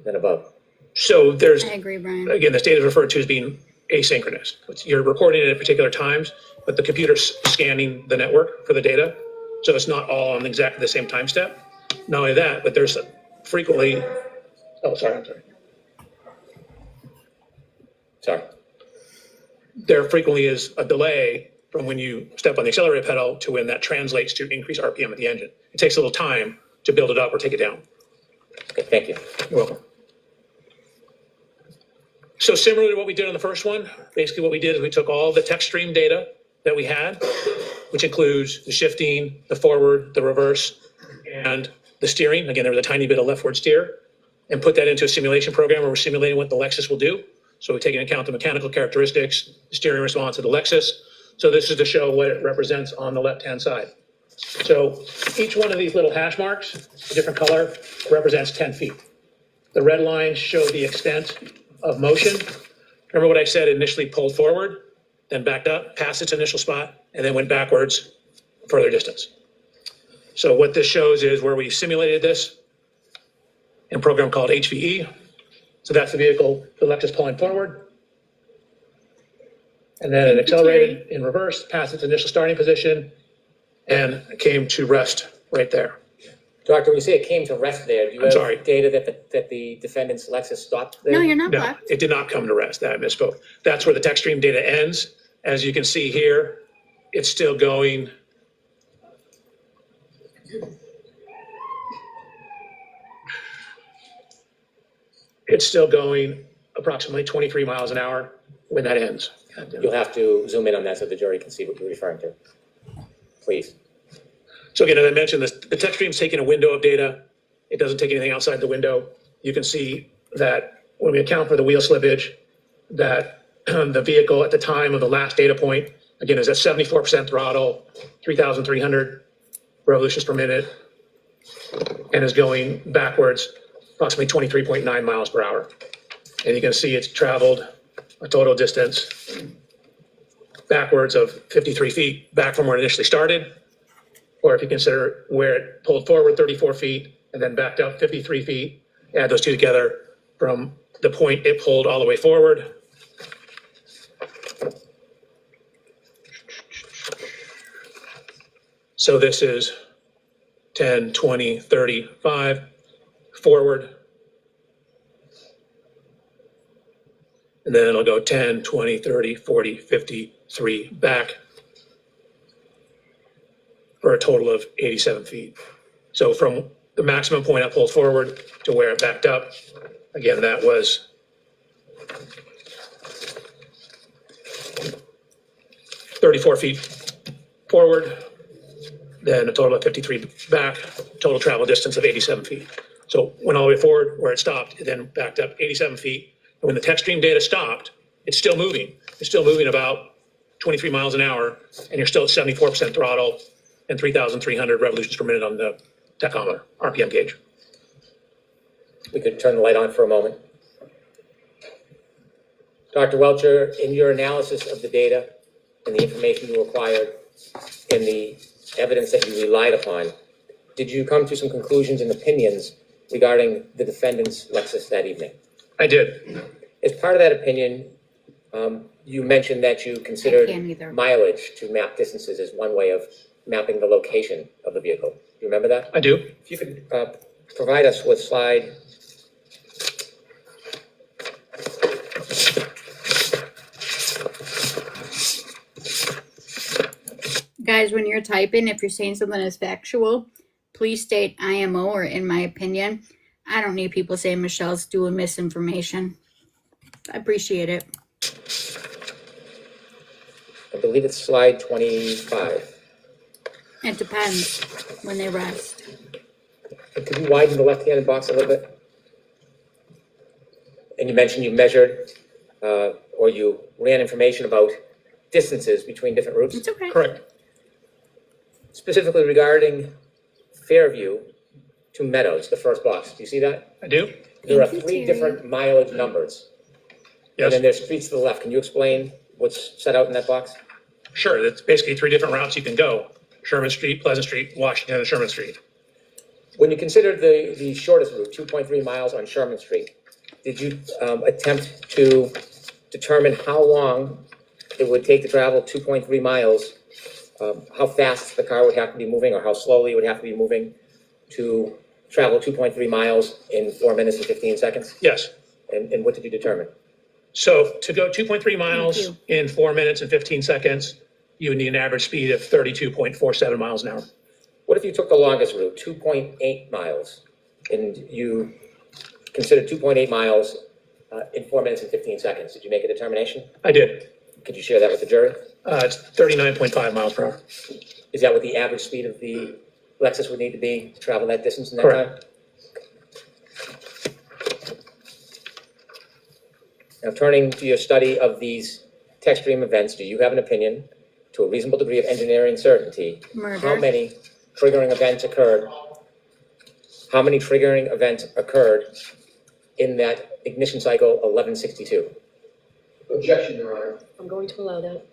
than above? So there's, I agree, Brian. again, this data is referred to as being asynchronous. You're recording it at particular times, but the computer's scanning the network for the data. So it's not all on exactly the same time step. Not only that, but there's frequently, I'm sorry. Sorry. There frequently is a delay from when you step on the accelerator pedal to when that translates to increased RPM at the engine. It takes a little time to build it up or take it down. Okay, thank you. You're welcome. So similar to what we did on the first one, basically what we did is we took all the text stream data that we had, which includes the shifting, the forward, the reverse, and the steering. Again, there was a tiny bit of leftward steer, and put that into a simulation program where we're simulating what the Lexus will do. So we take into account the mechanical characteristics, the steering response of the Lexus. So this is to show what it represents on the left-hand side. So each one of these little hash marks, a different color, represents 10 feet. The red lines show the extent of motion. Remember what I said, initially pulled forward, then backed up past its initial spot, and then went backwards further distance. So what this shows is where we simulated this in a program called HVE. So that's the vehicle, the Lexus pulling forward. And then it accelerated in reverse past its initial starting position and came to rest right there. Doctor, when you say it came to rest there, do you I'm have sorry. data that the defendant's Lexus stopped there? No, you're not No, black. it did not come to rest. That I misspoke. That's where the text stream data ends. As you can see here, it's still going. It's still going approximately 23 miles an hour when that ends. You'll have to zoom in on that so the jury can see what you're referring to. Please. So again, as I mentioned, the text stream is taking a window of data. It doesn't take anything outside the window. You can see that when we account for the wheel slippage, that the vehicle at the time of the last data point, again, is at 74% throttle, 3,300 revolutions per minute, and is going backwards approximately 23.9 miles per hour. And you can see it's traveled a total distance backwards of 53 feet back from where it initially started. Or if you consider where it pulled forward 34 feet and then backed up 53 feet, add those two together from the point it pulled all the way forward. So this is 10, 20, 35 forward. And then it'll go 10, 20, 30, 40, 53 back for a total of 87 feet. So from the maximum point I pulled forward to where it backed up, again, that was 34 feet forward, then a total of 53 back, total travel distance of 87 feet. So went all the way forward where it stopped, it then backed up 87 feet. And when the text stream data stopped, it's still moving. It's still moving about 23 miles an hour, and you're still at 74% throttle and 3,300 revolutions per minute on the tachometer, RPM gauge. We could turn the light on for a moment. Dr. Welcher, in your analysis of the data and the information you acquired and the evidence that you relied upon, did you come to some conclusions and opinions regarding the defendant's Lexus that evening? I did. As part of that opinion, you mentioned that you I considered can't either. mileage to map distances as one way of mapping the location of the vehicle. Do you remember that? I do. If you could provide us with slide. Guys, when you're typing, if you're saying something that's factual, please state IMO or in my opinion. I don't need people saying Michelle's doing misinformation. I appreciate it. I believe it's slide 25. It depends when they rest. Could you widen the left-handed box a little bit? And you mentioned you measured or you ran information about distances between different routes. It's okay. Correct. Specifically regarding Fairview to Meadows, the first box. Do you see that? I do. There are Thank you, three Terry. different mileage numbers. And then Yes. there's streets to the left. Can you explain what's set out in that box? Sure. That's basically 3 different routes you can go. Sherman Street, Pleasant Street, Washington, and Sherman Street. When you considered the shortest route, 2.3 miles on Sherman Street, did you attempt to determine how long it would take to travel 2.3 miles, how fast the car would have to be moving or how slowly it would have to be moving to travel 2.3 miles in 4 minutes and 15 seconds? Yes. And what did you determine? So to go 2.3 miles you. in 4 minutes and 15 seconds, you would need an average speed of 32.47 miles an hour. What if you took the longest route, 2.8 miles, and you considered 2.8 miles in 4 minutes and 15 seconds? Did you make a determination? I did. Could you share that with the jury? It's 39.5 miles per hour. Is that what the average speed of the Lexus would need to be to travel that distance in that Correct. time? Now, turning to your study of these tech stream events, do you have an opinion, to a reasonable degree of engineering certainty, Murder. how many triggering events occurred? How many triggering events occurred in that ignition cycle 1162? Objection, Your Honor. I'm going to allow that.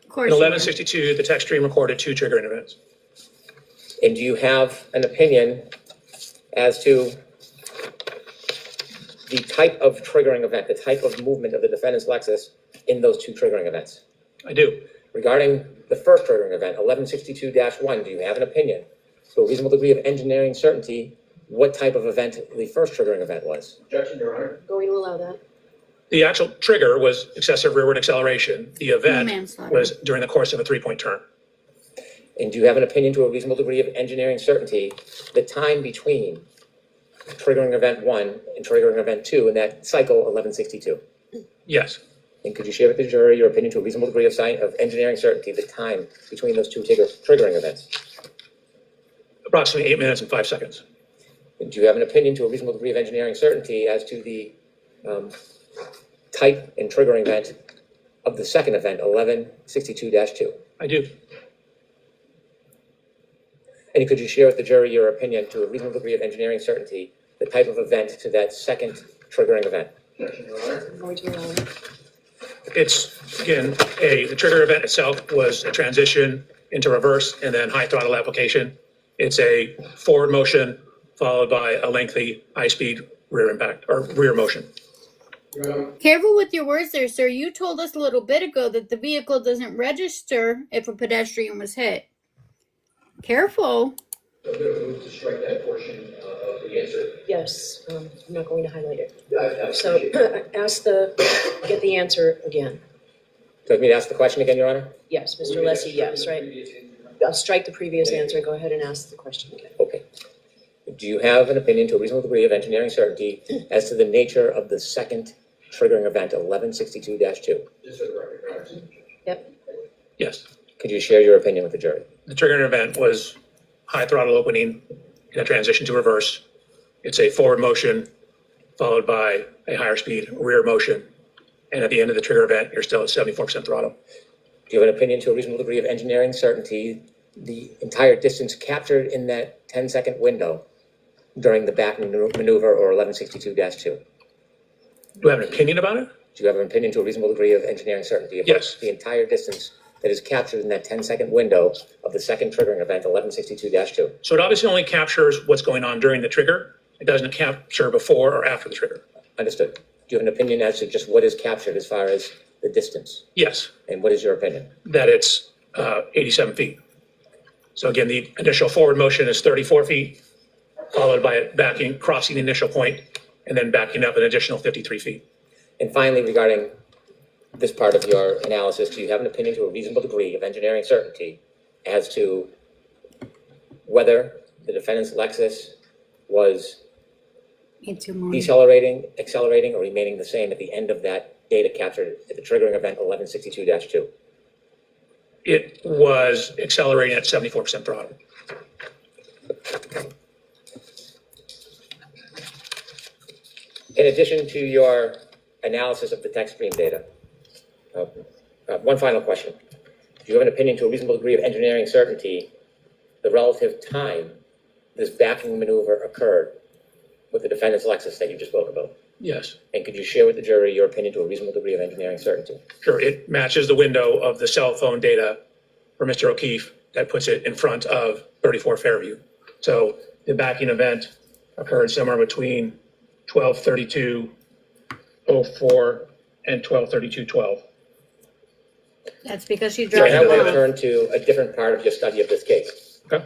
Of course. In you are. 1162, the tech stream recorded 2 triggering events. And do you have an opinion as to the type of triggering event, the type of movement of the defendant's Lexus in those 2 triggering events? I do. Regarding the first triggering event, 1162-1, do you have an opinion, to a reasonable degree of engineering certainty, what type of event the first triggering event was? Objection, Your Honor. Going to allow that. The actual trigger was excessive rearward acceleration. The event Manslaughter. was during the course of a 3-point turn. And do you have an opinion, to a reasonable degree of engineering certainty, the time between triggering event 1 and triggering event 2 in that cycle 1162? Yes. And could you share with the jury your opinion, to a reasonable degree of engineering certainty, the time between those 2 triggering events? Approximately 8 minutes and 5 seconds. And do you have an opinion, to a reasonable degree of engineering certainty, as to the type and triggering event of the second event, 1162-2? I do. And could you share with the jury your opinion, to a reasonable degree of engineering certainty, the type of event to that second triggering event? Objection, Your Honor. I'm going to allow that. It's, again, the trigger event itself was a transition into reverse and then high throttle application. It's a forward motion followed by a lengthy high-speed rear impact or rear motion. Your Honor. Careful with your words there, sir. You told us a little bit ago that the vehicle doesn't register if a pedestrian was hit. Careful. I'm going to move to strike that portion of the answer. Yes, I'm not going to highlight it. I So appreciate that. get the answer again. Do you like me to ask the question again, Your Honor? Yes, Mr. Lessie, yes, right? I'll strike the previous answer. Go ahead and ask the question again. Okay. Do you have an opinion, to a reasonable degree of engineering certainty, as to the nature of the second triggering event, 1162-2? Just for the record, Your Honor. Yep. Yes. Could you share your opinion with the jury? The triggering event was high throttle opening in a transition to reverse. It's a forward motion followed by a higher speed rear motion. And at the end of the trigger event, you're still at 74% throttle. Do you have an opinion, to a reasonable degree of engineering certainty, the entire distance captured in that 10-second window during the back maneuver, or 1162-2? Do I have an opinion about it? Do you have an opinion, to a reasonable degree of engineering certainty about Yes. the entire distance that is captured in that 10-second window of the second triggering event, 1162-2? So it obviously only captures what's going on during the trigger. It doesn't capture before or after the trigger. Understood. Do you have an opinion as to just what is captured as far as the distance? Yes, And what is your opinion? that it's 87 feet. So again, the initial forward motion is 34 feet, followed by it backing, crossing the initial point, and then backing up an additional 53 feet. And finally, regarding this part of your analysis, do you have an opinion to a reasonable degree of engineering certainty as to whether the defendant's Lexus was Need two more. decelerating, accelerating, or remaining the same at the end of that data captured at the triggering event 1162-2? It was accelerating at 74% throttle. In addition to your analysis of the tech stream data, one final question. Do you have an opinion to a reasonable degree of engineering certainty the relative time this backing maneuver occurred with the defendant's Lexus that you just spoke about? Yes, And could you share with the jury your opinion to a reasonable degree of engineering certainty? sure. It matches the window of the cell phone data for Mr. O'Keefe that puts it in front of 34 Fairview. So the backing event occurred somewhere between 12:32:04 and 12:32:12. That's because she So dropped now the we'll ball. turn to a different part of your study of this case. Okay.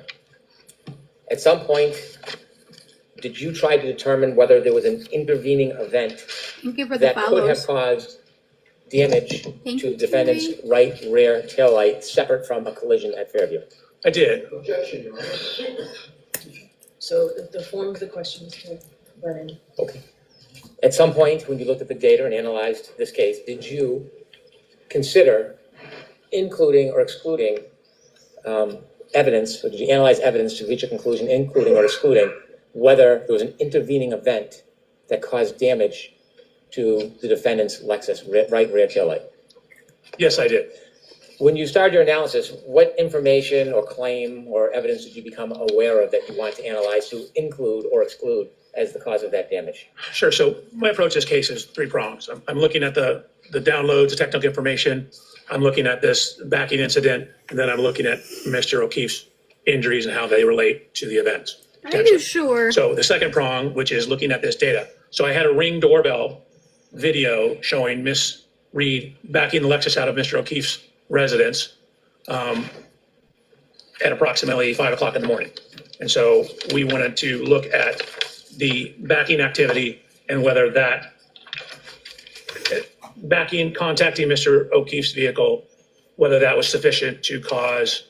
At some point, did you try to determine whether there was an intervening event Thank you for the that could have follows. caused damage Thank to you, the defendant's Jerry. right rear taillight separate from a collision at Fairview? I did. Objection, Your Honor. So the form of the question, Mr. Brennan. Okay. At some point, when you looked at the data and analyzed this case, did you consider including or excluding evidence, or did you analyze evidence to reach a conclusion, including or excluding whether there was an intervening event that caused damage to the defendant's Lexus right rear taillight? Yes, I did. When you started your analysis, what information or claim or evidence did you become aware of that you want to analyze to include or exclude as the cause of that damage? Sure. So my approach to this case is three prongs. I'm looking at the downloads, the technical information. I'm looking at this backing incident, and then I'm looking at Mr. O'Keefe's injuries and how they relate to the events. Are you sure? So the second prong, which is looking at this data. So I had a Ring doorbell video showing Miss Reed backing the Lexus out of Mr. O'Keefe's residence at approximately 5 o'clock in the morning. And so we wanted to look at the backing activity and whether that backing, contacting Mr. O'Keefe's vehicle, whether that was sufficient to cause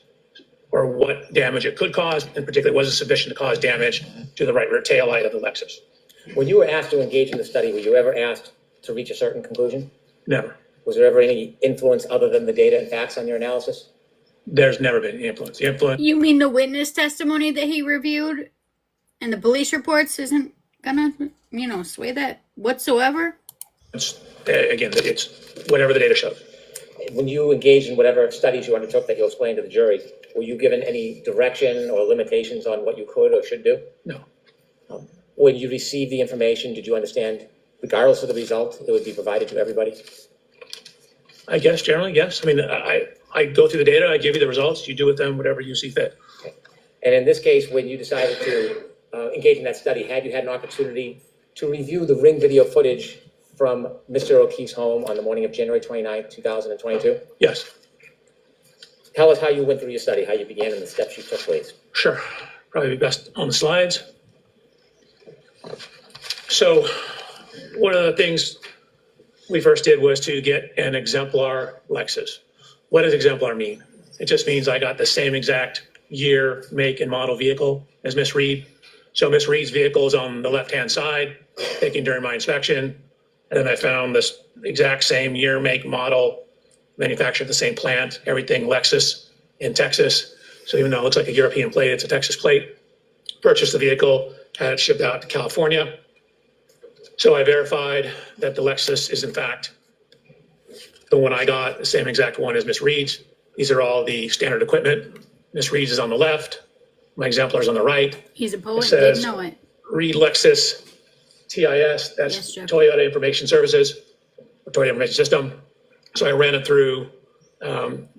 or what damage it could cause, and particularly was it sufficient to cause damage to the right rear taillight of the Lexus? When you were asked to engage in the study, were you ever asked to reach a certain conclusion? Never. Was there ever any influence other than the data and facts on your analysis? There's never been any influence. The influence, You mean the witness testimony that he reviewed and the police reports isn't gonna, sway that whatsoever? again, it's whatever the data shows. When you engaged in whatever studies you undertook that you'll explain to the jury, were you given any direction or limitations on what you could or should do? No. When you received the information, did you understand, regardless of the result, it would be provided to everybody? I guess generally, yes. I mean, I go through the data, I give you the results, you do with them whatever you see fit. And in this case, when you decided to engage in that study, had you had an opportunity to review the Ring video footage from Mr. O'Keefe's home on the morning of January 29th, 2022? Yes, Tell us how you went through your study, how you began, and the steps you took, please. sure. Probably be best on the slides. So one of the things we first did was to get an exemplar Lexus. What does exemplar mean? It just means I got the same exact year, make, and model vehicle as Miss Reed. So Miss Reed's vehicle is on the left-hand side, taken during my inspection. And then I found this exact same year, make, model, manufactured at the same plant, everything Lexus in Texas. So even though it looks like a European plate, it's a Texas plate. Purchased the vehicle, had it shipped out to California. So I verified that the Lexus is in fact the one I got, the same exact one as Miss Reed's. These are all the standard equipment. Miss Reed's is on the left. My exemplar is on the right. He's a poet, says- didn't know it. Reed Lexus TIS, that's Yes, Jeff. Toyota Information Services, or Toyota Information System. So I ran it through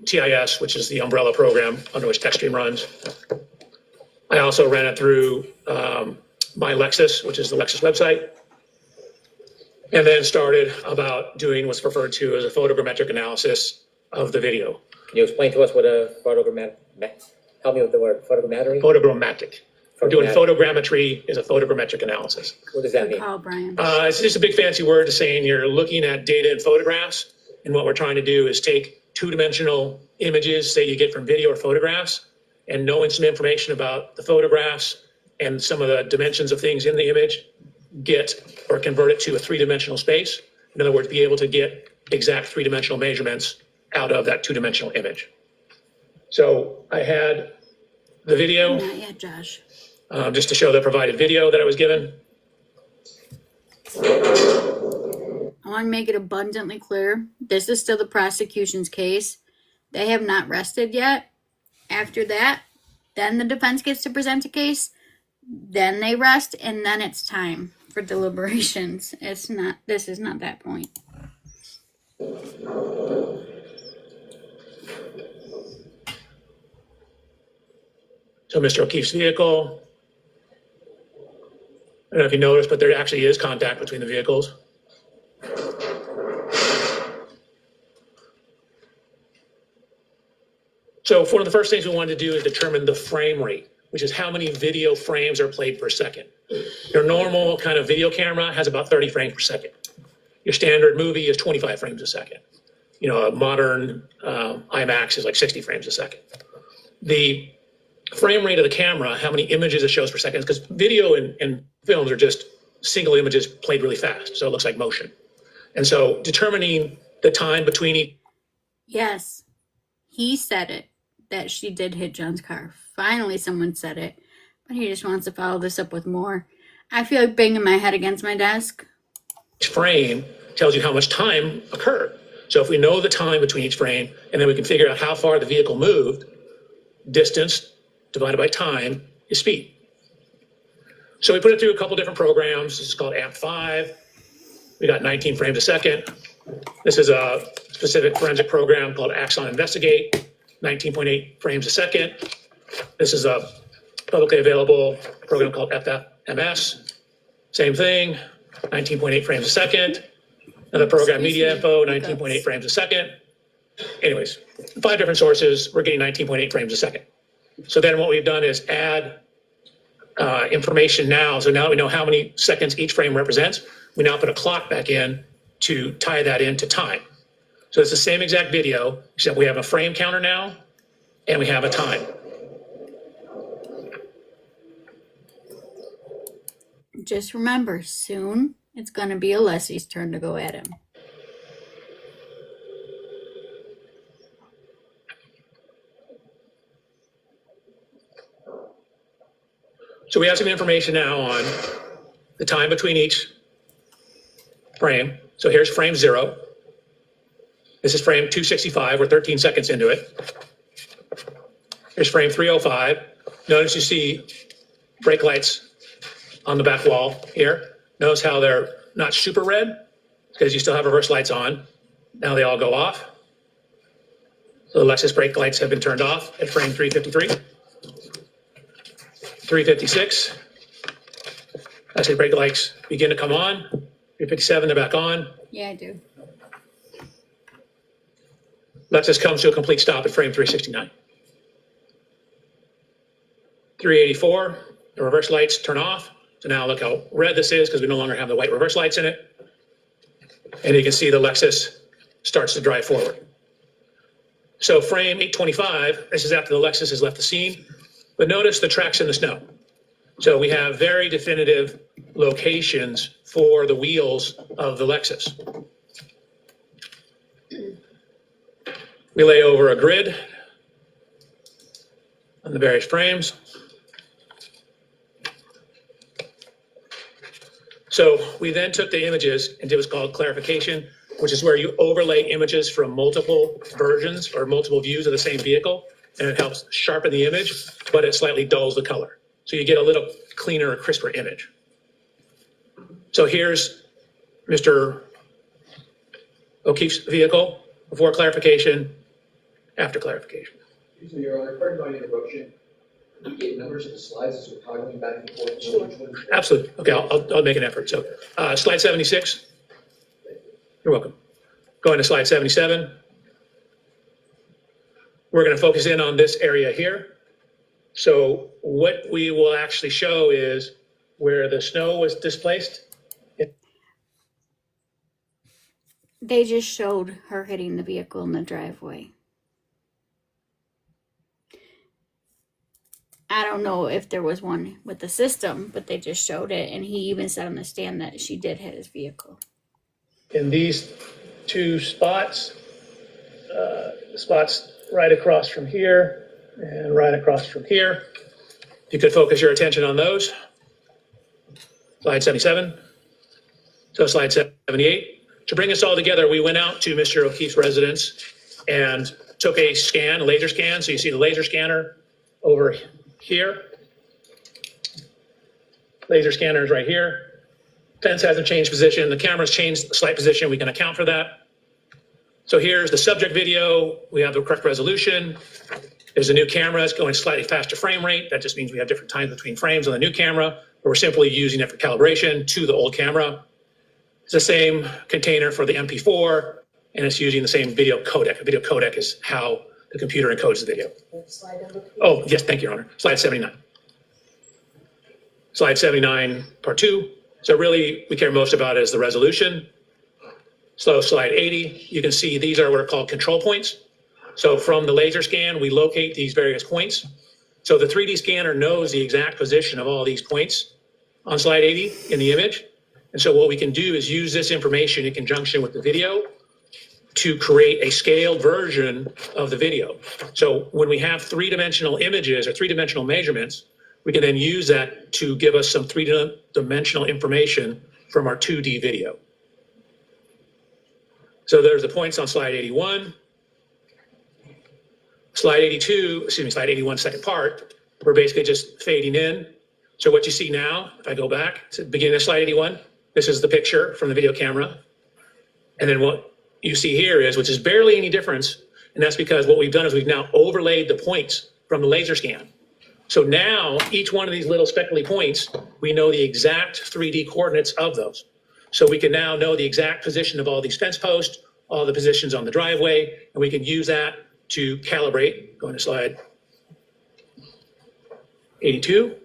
TIS, which is the umbrella program under which TechStream runs. I also ran it through My Lexus, which is the Lexus website. and then started about doing what's referred to as a photogrammetric analysis of the video. Can you explain to us what a help me with the word, photogrammetry? Photogrammatic. We're doing Photogrammetry. photogrammetry is a photogrammetric analysis. What does that Good mean? call, Brian. It's just a big fancy word to saying you're looking at data in photographs. And what we're trying to do is take two-dimensional images, say you get from video or photographs, and knowing some information about the photographs and some of the dimensions of things in the image, get or convert it to a three-dimensional space. In other words, be able to get exact three-dimensional measurements out of that two-dimensional image. So I had the video, Not yet, Josh. just to show the provided video that I was given. I want to make it abundantly clear. This is still the prosecution's case. They have not rested yet. After that, then the defense gets to present a case. Then they rest, and then it's time for deliberations. This is not that point. So Mr. O'Keefe's vehicle. I don't know if you noticed, but there actually is contact between the vehicles. So one of the first things we wanted to do is determine the frame rate, which is how many video frames are played per second. Your normal kind of video camera has about 30 frames per second. Your standard movie is 25 frames a second. You know, a modern IMAX is like 60 frames a second. The frame rate of the camera, how many images it shows per second, because video and films are just single images played really fast, so it looks like motion. And so determining the time between each. Yes, he said it, that she did hit John's car. Finally, someone said it, but he just wants to follow this up with more. I feel like banging my head against my desk. Each frame tells you how much time occurred. So if we know the time between each frame, and then we can figure out how far the vehicle moved, distance divided by time is speed. So we put it through a couple different programs. This is called AMP5. We got 19 frames a second. This is a specific forensic program called Axon Investigate, 19.8 frames a second. This is a publicly available program called FFMS. Same thing, 19.8 frames a second. Another program, Media Info, 19.8 frames a second. Anyways, 5 different sources, we're getting 19.8 frames a second. So then what we've done is add information now. So now that we know how many seconds each frame represents, we now put a clock back in to tie that into time. So it's the same exact video, except we have a frame counter now, and we have a time. Just remember, soon it's going to be Alessi's turn to go at him. So we have some information now on the time between each frame. So here's frame 0. This is frame 265. We're 13 seconds into it. Here's frame 305. Notice you see brake lights on the back wall here. Notice how they're not super red because you still have reverse lights on. Now they all go off. So the Lexus brake lights have been turned off at frame 353. 356. Actually, brake lights begin to come on. 357, they're back on. Yeah, I do. Lexus comes to a complete stop at frame 369. 384, the reverse lights turn off. So now look how red this is because we no longer have the white reverse lights in it. And you can see the Lexus starts to drive forward. So frame 825, this is after the Lexus has left the scene. But notice the tracks in the snow. So we have very definitive locations for the wheels of the Lexus. We lay over a grid on the various frames. So we then took the images and did what's called clarification, which is where you overlay images from multiple versions or multiple views of the same vehicle, and it helps sharpen the image, but it slightly dulls the color. So you get a little cleaner, crisper image. So here's Mr. O'Keefe's vehicle before clarification, after clarification. Excuse me, Your Honor, pardon my interruption. Can you get numbers of the slides as we're toggling back and forth? Sure. Absolutely. Okay, I'll make an effort. So slide 76. You're welcome. Going to slide 77. We're going to focus in on this area here. So what we will actually show is where the snow was displaced. They just showed her hitting the vehicle in the driveway. I don't know if there was one with the system, but they just showed it, and he even said on the stand that she did hit his vehicle. In these two spots, spots right across from here and right across from here. If you could focus your attention on those. Slide 77. So slide 78. To bring us all together, we went out to Mr. O'Keefe's residence and took a scan, a laser scan. So you see the laser scanner over here. Laser scanner is right here. Fence hasn't changed position. The camera's changed slight position. We can account for that. So here's the subject video. We have the correct resolution. There's a new camera. It's going slightly faster frame rate. That just means we have different times between frames on the new camera, but we're simply using it for calibration to the old camera. It's the same container for the MP4, and it's using the same video codec. A video codec is how the computer encodes the video. Slide number, please. Oh, yes, thank you, Your Honor. Slide 79. Slide 79, part 2. So really, we care most about is the resolution. So slide 80, you can see these are what are called control points. So from the laser scan, we locate these various points. So the 3D scanner knows the exact position of all these points on slide 80 in the image. And so what we can do is use this information in conjunction with the video to create a scaled version of the video. So when we have three-dimensional images or three-dimensional measurements, we can then use that to give us some three-dimensional information from our 2D video. So there's the points on slide 81. Slide 82, excuse me, slide 81, second part, we're basically just fading in. So what you see now, if I go back to the beginning of slide 81, this is the picture from the video camera. And then what you see here is, which is barely any difference, and that's because what we've done is we've now overlaid the points from the laser scan. So now each one of these little speckly points, we know the exact 3D coordinates of those. So we can now know the exact position of all these fence posts, all the positions on the driveway, and we can use that to calibrate. Going to slide 82.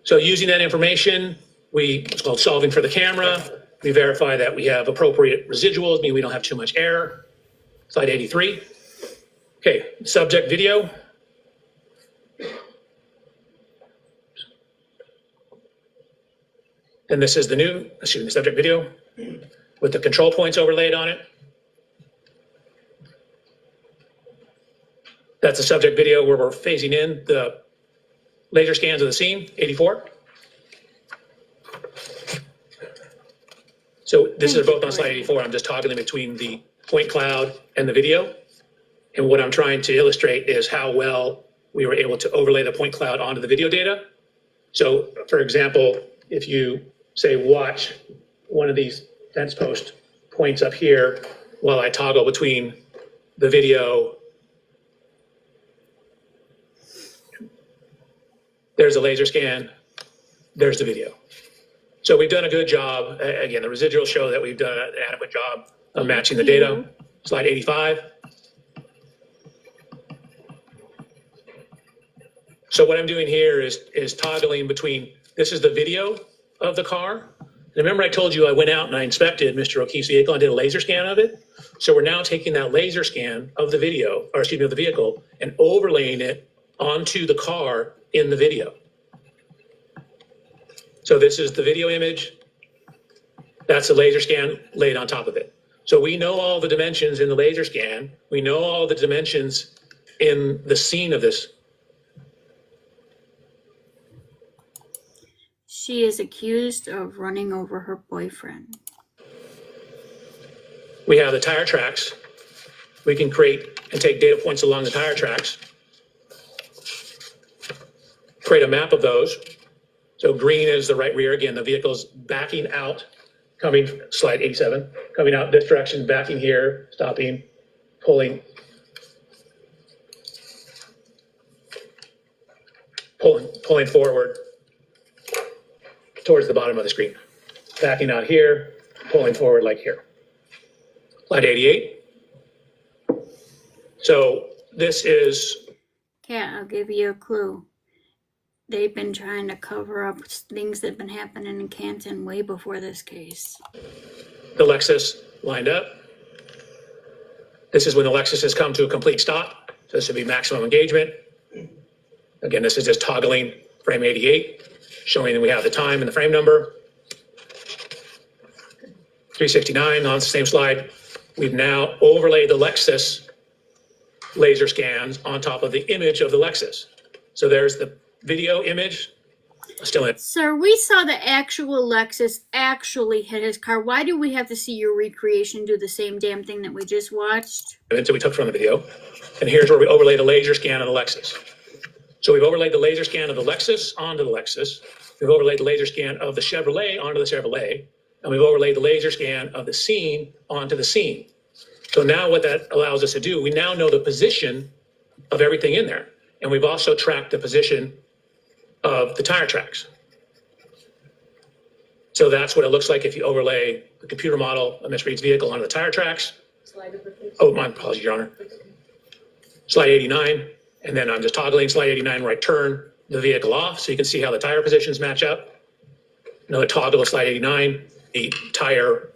So using that information, it's called solving for the camera. We verify that we have appropriate residuals, meaning we don't have too much error. Slide 83. Okay, subject video. And this is the subject video with the control points overlaid on it. That's a subject video where we're phasing in the laser scans of the scene, 84. So this is both on slide 84. I'm just toggling between the point cloud and the video. And what I'm trying to illustrate is how well we were able to overlay the point cloud onto the video data. So for example, if you say watch one of these fence post points up here while I toggle between the video. There's a laser scan, there's the video. So we've done a good job. Again, the residuals show that we've done an adequate job of matching the data. Slide 85. So what I'm doing here is toggling between, this is the video of the car. Remember I told you I went out and I inspected Mr. O'Keefe's vehicle and did a laser scan of it? So we're now taking that laser scan of the video, or excuse me, of the vehicle, and overlaying it onto the car in the video. So this is the video image. That's a laser scan laid on top of it. So we know all the dimensions in the laser scan. We know all the dimensions in the scene of this. She is accused of running over her boyfriend. We have the tire tracks. We can create and take data points along the tire tracks. Create a map of those. So green is the right rear. Again, the vehicle's backing out, coming, slide 87, coming out this direction, backing here, stopping, pulling forward towards the bottom of the screen. Backing out here, pulling forward like here. Slide 88. So this is, Kat, I'll give you a clue. They've been trying to cover up things that have been happening in Canton way before this case. the Lexus lined up. This is when the Lexus has come to a complete stop. So this would be maximum engagement. Again, this is just toggling frame 88, showing that we have the time and the frame number. 369 on the same slide. We've now overlaid the Lexus laser scans on top of the image of the Lexus. So there's the video image still in. Sir, we saw the actual Lexus actually hit his car. Why do we have to see your recreation do the same damn thing that we just watched? So we took from the video. And here's where we overlaid a laser scan of the Lexus. So we've overlaid the laser scan of the Lexus onto the Lexus. We've overlaid the laser scan of the Chevrolet onto the Chevrolet. And we've overlaid the laser scan of the scene onto the scene. So now what that allows us to do, we now know the position of everything in there. And we've also tracked the position of the tire tracks. So that's what it looks like if you overlay the computer model of Ms. Reed's vehicle onto the tire tracks. Slide over, please. Oh, my apologies, Your Honor. Slide 89, and then I'm just toggling slide 89 where I turn the vehicle off so you can see how the tire positions match up. Another toggle of slide 89, the tire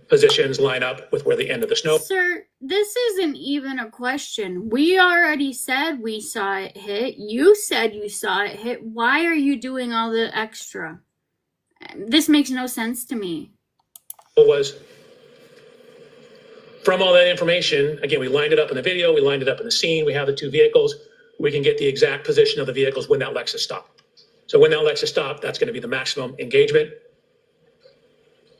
positions line up with where the end of the snow. Sir, this isn't even a question. We already said we saw it hit. You said you saw it hit. Why are you doing all the extra? This makes no sense to me. Was from all that information, again, we lined it up in the video, we lined it up in the scene, we have the two vehicles, we can get the exact position of the vehicles when that Lexus stopped. So when that Lexus stopped, that's going to be the maximum engagement.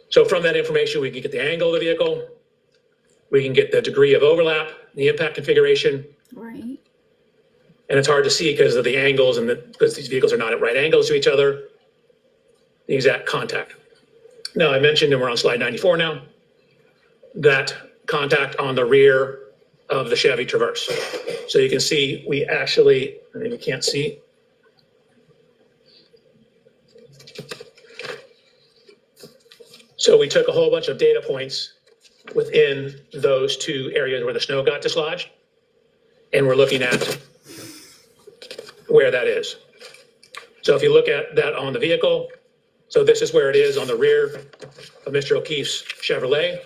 So from that information, we can get the angle of the vehicle, we can get the degree of overlap, the impact configuration, Right. and it's hard to see because of the angles and because these vehicles are not at right angles to each other, the exact contact. Now, I mentioned, and we're on slide 94 now, that contact on the rear of the Chevy Traverse. So you can see we actually, I mean, you can't see. So we took a whole bunch of data points within those two areas where the snow got dislodged, and we're looking at where that is. So if you look at that on the vehicle, so this is where it is on the rear of Mr. O'Keefe's Chevrolet.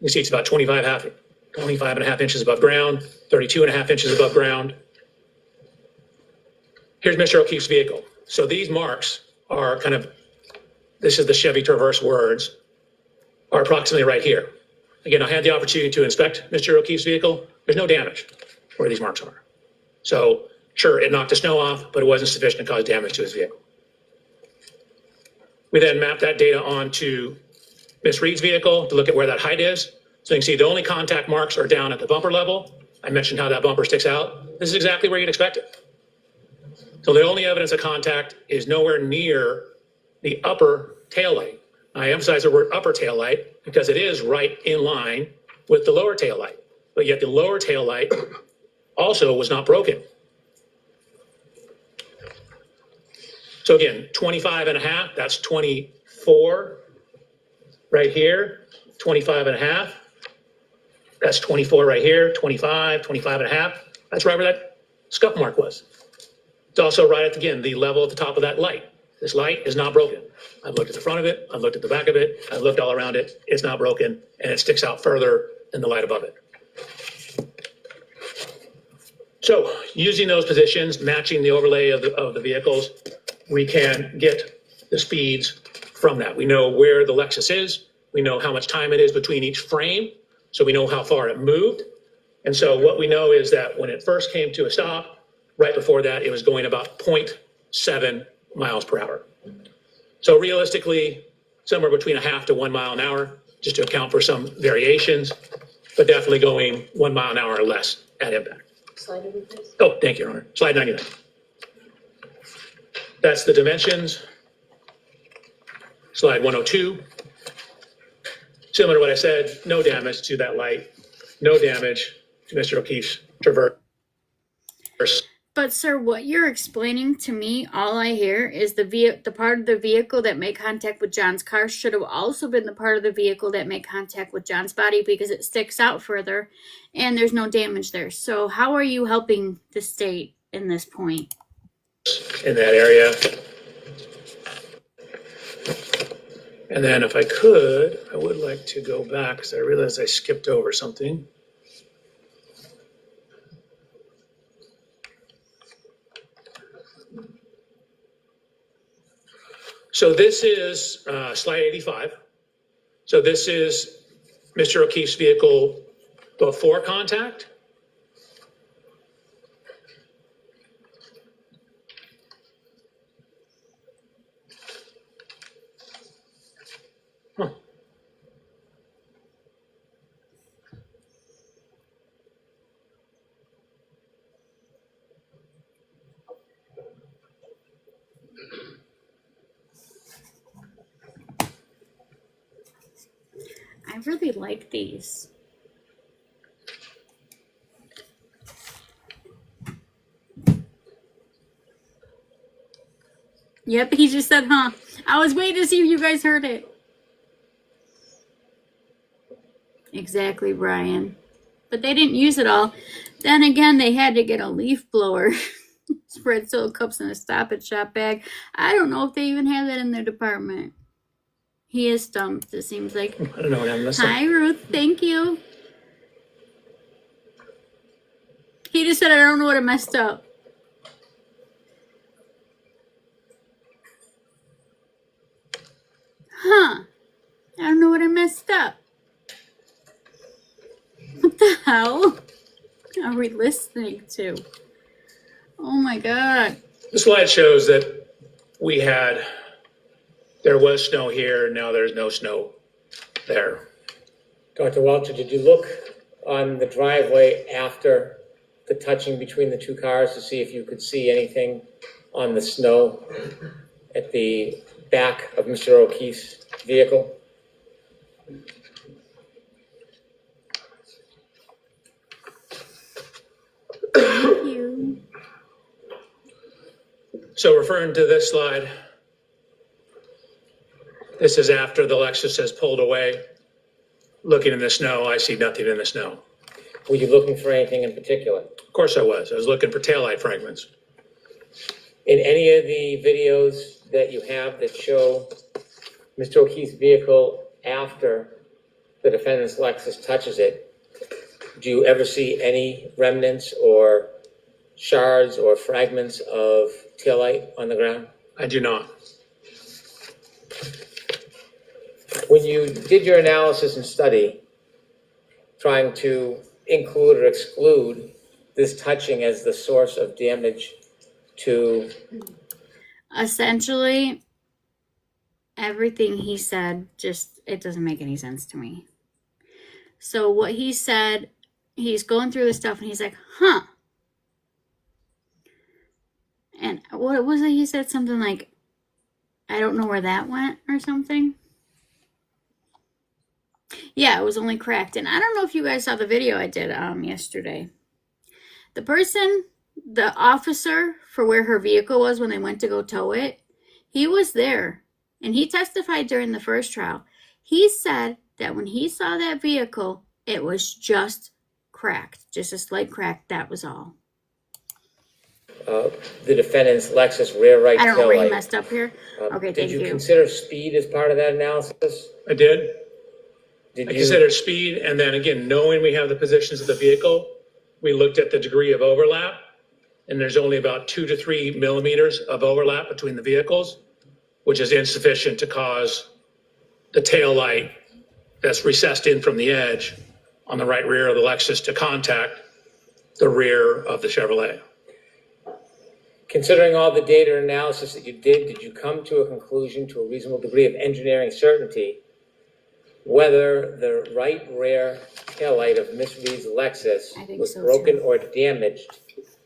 You see it's about 25 and a half inches above ground, 32 and a half inches above ground. Here's Mr. O'Keefe's vehicle. So these marks are kind of, this is the Chevy Traverse words, are approximately right here. Again, I had the opportunity to inspect Mr. O'Keefe's vehicle. There's no damage where these marks are. So sure, it knocked the snow off, but it wasn't sufficient to cause damage to his vehicle. We then mapped that data onto Ms. Reed's vehicle to look at where that height is. So you can see the only contact marks are down at the bumper level. I mentioned how that bumper sticks out. This is exactly where you'd expect it. So the only evidence of contact is nowhere near the upper taillight. I emphasize the word upper taillight because it is right in line with the lower taillight, but yet the lower taillight also was not broken. So again, 25 and a half, that's 24 right here, 25 and a half. That's 24 right here, 25, 25 and a half. That's right where that scuff mark was. It's also right at, again, the level at the top of that light. This light is not broken. I've looked at the front of it, I've looked at the back of it, I've looked all around it. It's not broken, and it sticks out further than the light above it. So using those positions, matching the overlay of the vehicles, we can get the speeds from that. We know where the Lexus is. We know how much time it is between each frame. So we know how far it moved. And so what we know is that when it first came to a stop, right before that, it was going about 0.7 miles per hour. So realistically, somewhere between a half to 1 mile an hour, just to account for some variations, but definitely going 1 mile an hour or less at impact. Slide over, please. Oh, thank you, Your Honor. Slide 99. That's the dimensions. Slide 102. Similar to what I said, no damage to that light, no damage to Mr. O'Keefe's Traverse. But sir, what you're explaining to me, all I hear is the part of the vehicle that made contact with John's car should have also been the part of the vehicle that made contact with John's body because it sticks out further and there's no damage there. So how are you helping the state in this point? In that area. And then if I could, I would like to go back because I realized I skipped over something. So this is slide 85. So this is Mr. O'Keefe's vehicle before contact. Huh. I really like these. Yep, he just said, huh. I was waiting to see if you guys heard it. Exactly, Brian. But they didn't use it all. Then again, they had to get a leaf blower. Spread soda cups in a Stop and Shop bag. I don't know if they even have that in their department. He is stumped, it seems like. I don't know what I missed. Hi, Ruth. Thank you. He just said, I don't know what I messed up. Huh. I don't know what I messed up. What the hell are we listening to? Oh my God. The slide shows that there was snow here, now there's no snow there. Dr. Welcher, did you look on the driveway after the touching between the two cars to see if you could see anything on the snow at the back of Mr. O'Keefe's vehicle? Thank you. So referring to this slide, this is after the Lexus has pulled away. Looking in the snow, I see nothing in the snow. Were you looking for anything in particular? Of course I was. I was looking for taillight fragments. In any of the videos that you have that show Mr. O'Keefe's vehicle after the defendant's Lexus touches it, do you ever see any remnants or shards or fragments of taillight on the ground? I do not. When you did your analysis and study, trying to include or exclude this touching as the source of damage to... Essentially, everything he said it doesn't make any sense to me. So what he said, he's going through the stuff and he's like, huh. And what was it? He said something like, I don't know where that went or something. Yeah, it was only cracked. And I don't know if you guys saw the video I did yesterday. The officer for where her vehicle was when they went to go tow it, he was there. And he testified during the first trial. He said that when he saw that vehicle, it was just cracked. Just a slight crack, that was all. the defendant's Lexus rear right taillight. I don't know where you messed up here. Okay, thank Did you you. consider speed as part of that analysis? I did. Did I you? considered speed, and then again, knowing we have the positions of the vehicle, we looked at the degree of overlap, and there's only about 2 to 3 millimeters of overlap between the vehicles, which is insufficient to cause the tail light that's recessed in from the edge on the right rear of the Lexus to contact the rear of the Chevrolet. Considering all the data analysis that you did you come to a conclusion to a reasonable degree of engineering certainty whether the right rear taillight of Ms. Reed's Lexus was broken or damaged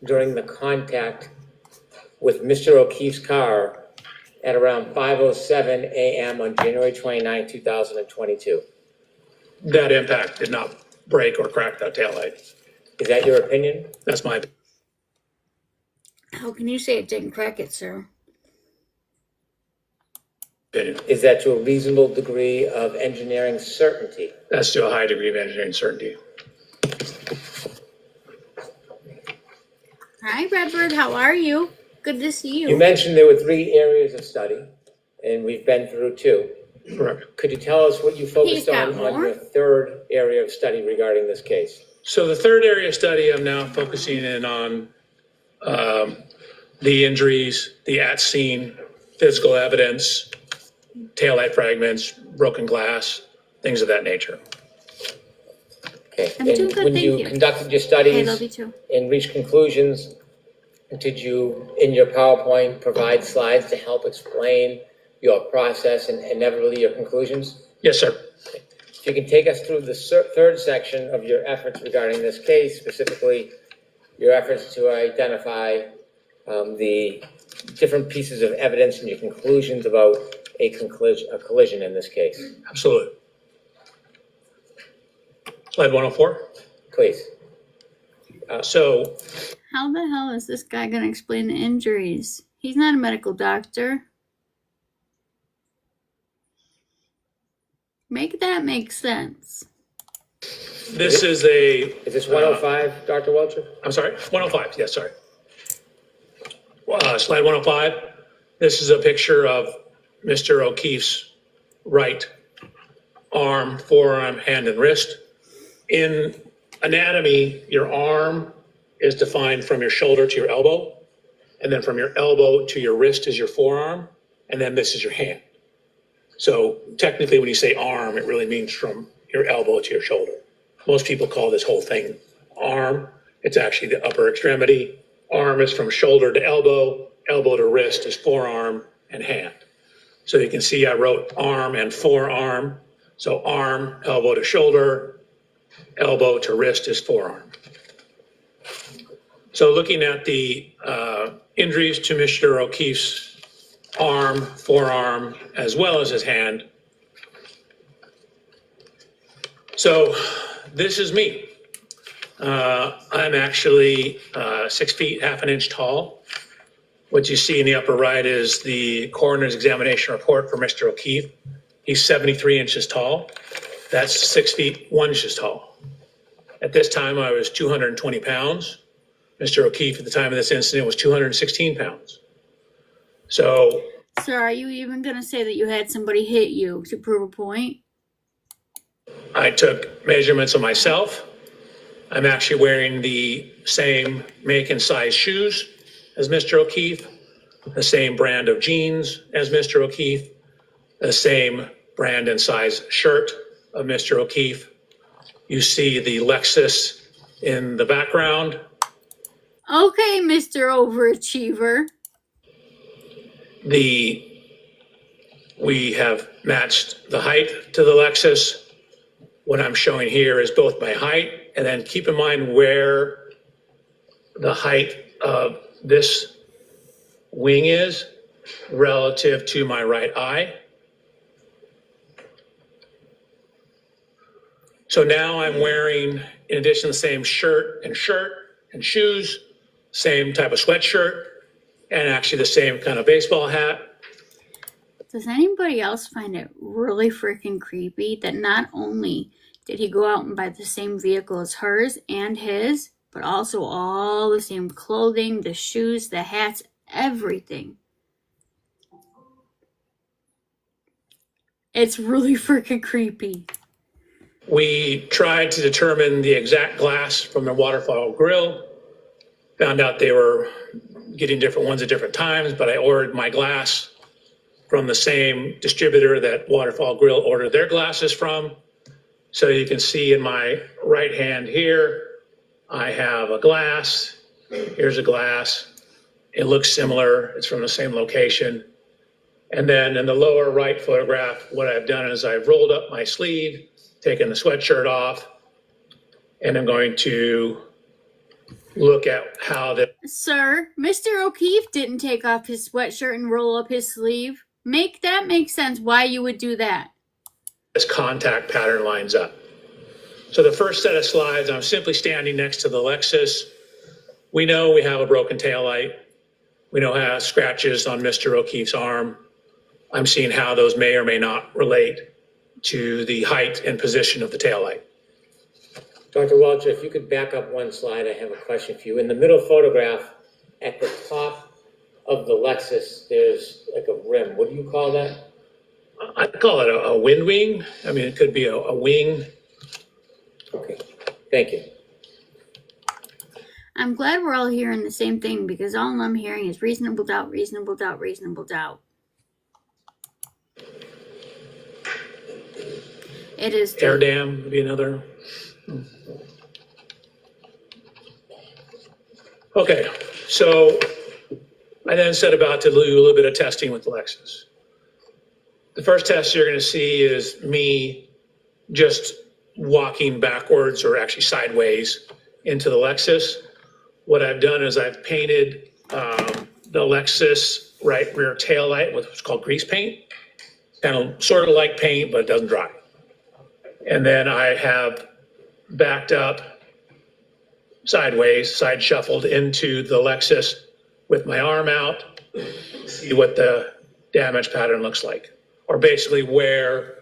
during the contact with Mr. O'Keefe's car at around 5:07 a.m. on January 29, 2022? That impact did not break or crack that taillight. Is that your opinion? That's my, How can you say it didn't crack it, sir? Opinion. Is that to a reasonable degree of engineering certainty? That's to a high degree of engineering certainty. Hi, Redbird. How are you? Good to see You you. mentioned there were 3 areas of study, and we've been through 2. Correct. Could you tell us what you He's focused got on more. your 3rd area of study regarding this case? So the third area of study, I'm now focusing in on the injuries, the at-scene physical evidence, taillight fragments, broken glass, things of that nature. Okay. I'm doing And good, when thank you you. conducted your I love you studies too. and reached conclusions, did you, in your PowerPoint, provide slides to help explain your process and inevitably your conclusions? Yes, sir. If you can take us through the 3rd section of your efforts regarding this case, specifically your efforts to identify the different pieces of evidence and your conclusions about a collision in this case, Absolutely. Slide 104. please. So How the hell is this guy going to explain the injuries? He's not a medical doctor. Make that make sense. this is a, Is this 105, Dr. Welcher? I'm sorry, 105. Yes, sorry. Slide 105. This is a picture of Mr. O'Keefe's right arm, forearm, hand, and wrist. In anatomy, your arm is defined from your shoulder to your elbow, and then from your elbow to your wrist is your forearm, and then this is your hand. So technically, when you say arm, it really means from your elbow to your shoulder. Most people call this whole thing arm. It's actually the upper extremity. Arm is from shoulder to elbow, elbow to wrist is forearm and hand. So you can see I wrote arm and forearm. So arm, elbow to shoulder, elbow to wrist is forearm. So looking at the injuries to Mr. O'Keefe's arm, forearm, as well as his hand. So this is me. I'm actually 6 feet, half an inch tall. What you see in the upper right is the coroner's examination report for Mr. O'Keefe. He's 73 inches tall. That's 6 feet, 1 inch tall. At this time, I was 220 pounds. Mr. O'Keefe, at the time of this incident, was 216 pounds. So, Sir, are you even going to say that you had somebody hit you to prove a point? I took measurements of myself. I'm actually wearing the same make and size shoes as Mr. O'Keefe, the same brand of jeans as Mr. O'Keefe, the same brand and size shirt of Mr. O'Keefe. You see the Lexus in the background. Okay, Mr. Overachiever. We have matched the height to the Lexus. What I'm showing here is both my height, and then keep in mind where the height of this wing is relative to my right eye. So now I'm wearing, in addition, the same shirt and shoes, same type of sweatshirt, and actually the same kind of baseball hat. Does anybody else find it really freaking creepy that not only did he go out and buy the same vehicle as hers and his, but also all the same clothing, the shoes, the hats, everything? It's really freaking creepy. We tried to determine the exact glass from the Waterfall Grill. Found out they were getting different ones at different times, but I ordered my glass from the same distributor that Waterfall Grill ordered their glasses from. So you can see in my right hand here, I have a glass. Here's a glass. It looks similar. It's from the same location. And then in the lower right photograph, what I've done is I've rolled up my sleeve, taken the sweatshirt off, and I'm going to look at how Sir, Mr. O'Keefe didn't take off his sweatshirt and roll up his sleeve. Make that make sense why you would do that. this contact pattern lines up. So the first set of slides, I'm simply standing next to the Lexus. We know we have a broken taillight. We know how scratches on Mr. O'Keefe's arm. I'm seeing how those may or may not relate to the height and position of the taillight. Dr. Welcher, if you could back up one slide, I have a question for you. In the middle photograph, at the top of the Lexus, there's like a rim. What do you call that? I call it a wind wing. I mean, it could be a wing. Okay, thank you. I'm glad we're all hearing the same thing because all I'm hearing is reasonable doubt, reasonable doubt, reasonable doubt. It is Air dam would be another. Okay, so I then set about to do a little bit of testing with the Lexus. The first test you're going to see is me just walking backwards or actually sideways into the Lexus. What I've done is I've painted the Lexus right rear tail light with what's called grease paint. Kind of sort of like paint, but it doesn't dry. And then I have backed up sideways, side shuffled into the Lexus with my arm out, see what the damage pattern looks like. Or basically where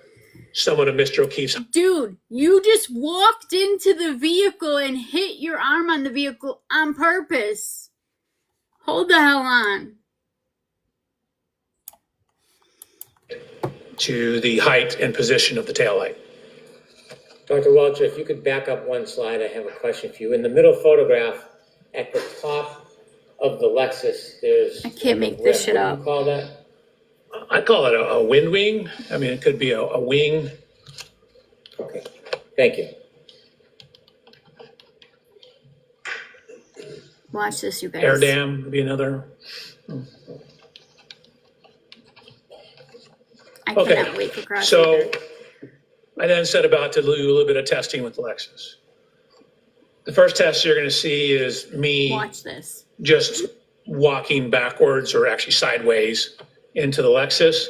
someone of Mr. O'Keefe's. Dude, you just walked into the vehicle and hit your arm on the vehicle on purpose. Hold the hell on. To the height and position of the taillight. Dr. Welcher, if you could back up one slide, I have a question for you. In the middle photograph, at the top of the Lexus, there's I can't like a make this rim. shit What do up. you call that? I call it a wind wing. I mean, it could be a wing. Okay, thank you. Watch this, you guys. Air dam would be another. I Okay, cannot wait for cross. So I then set about to do a little bit of testing with the Lexus. The first test you're going to see is me Watch this. just walking backwards or actually sideways into the Lexus.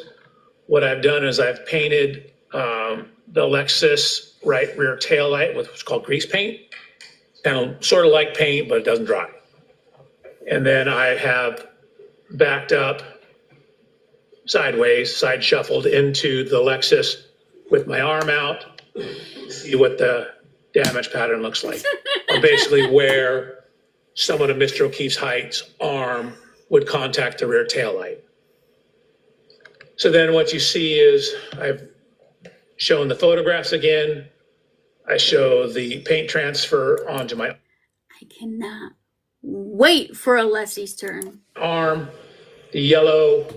What I've done is I've painted the Lexus right rear tail light with what's called grease paint. Kind of sort of like paint, but it doesn't dry. And then I have backed up sideways, side shuffled into the Lexus with my arm out, see what the damage pattern looks like. Or basically where someone of Mr. O'Keefe's height's arm would contact the rear tail light. So then what you see is I've shown the photographs again. I show the paint transfer onto my I cannot wait for Alessi's turn. arm. The yellow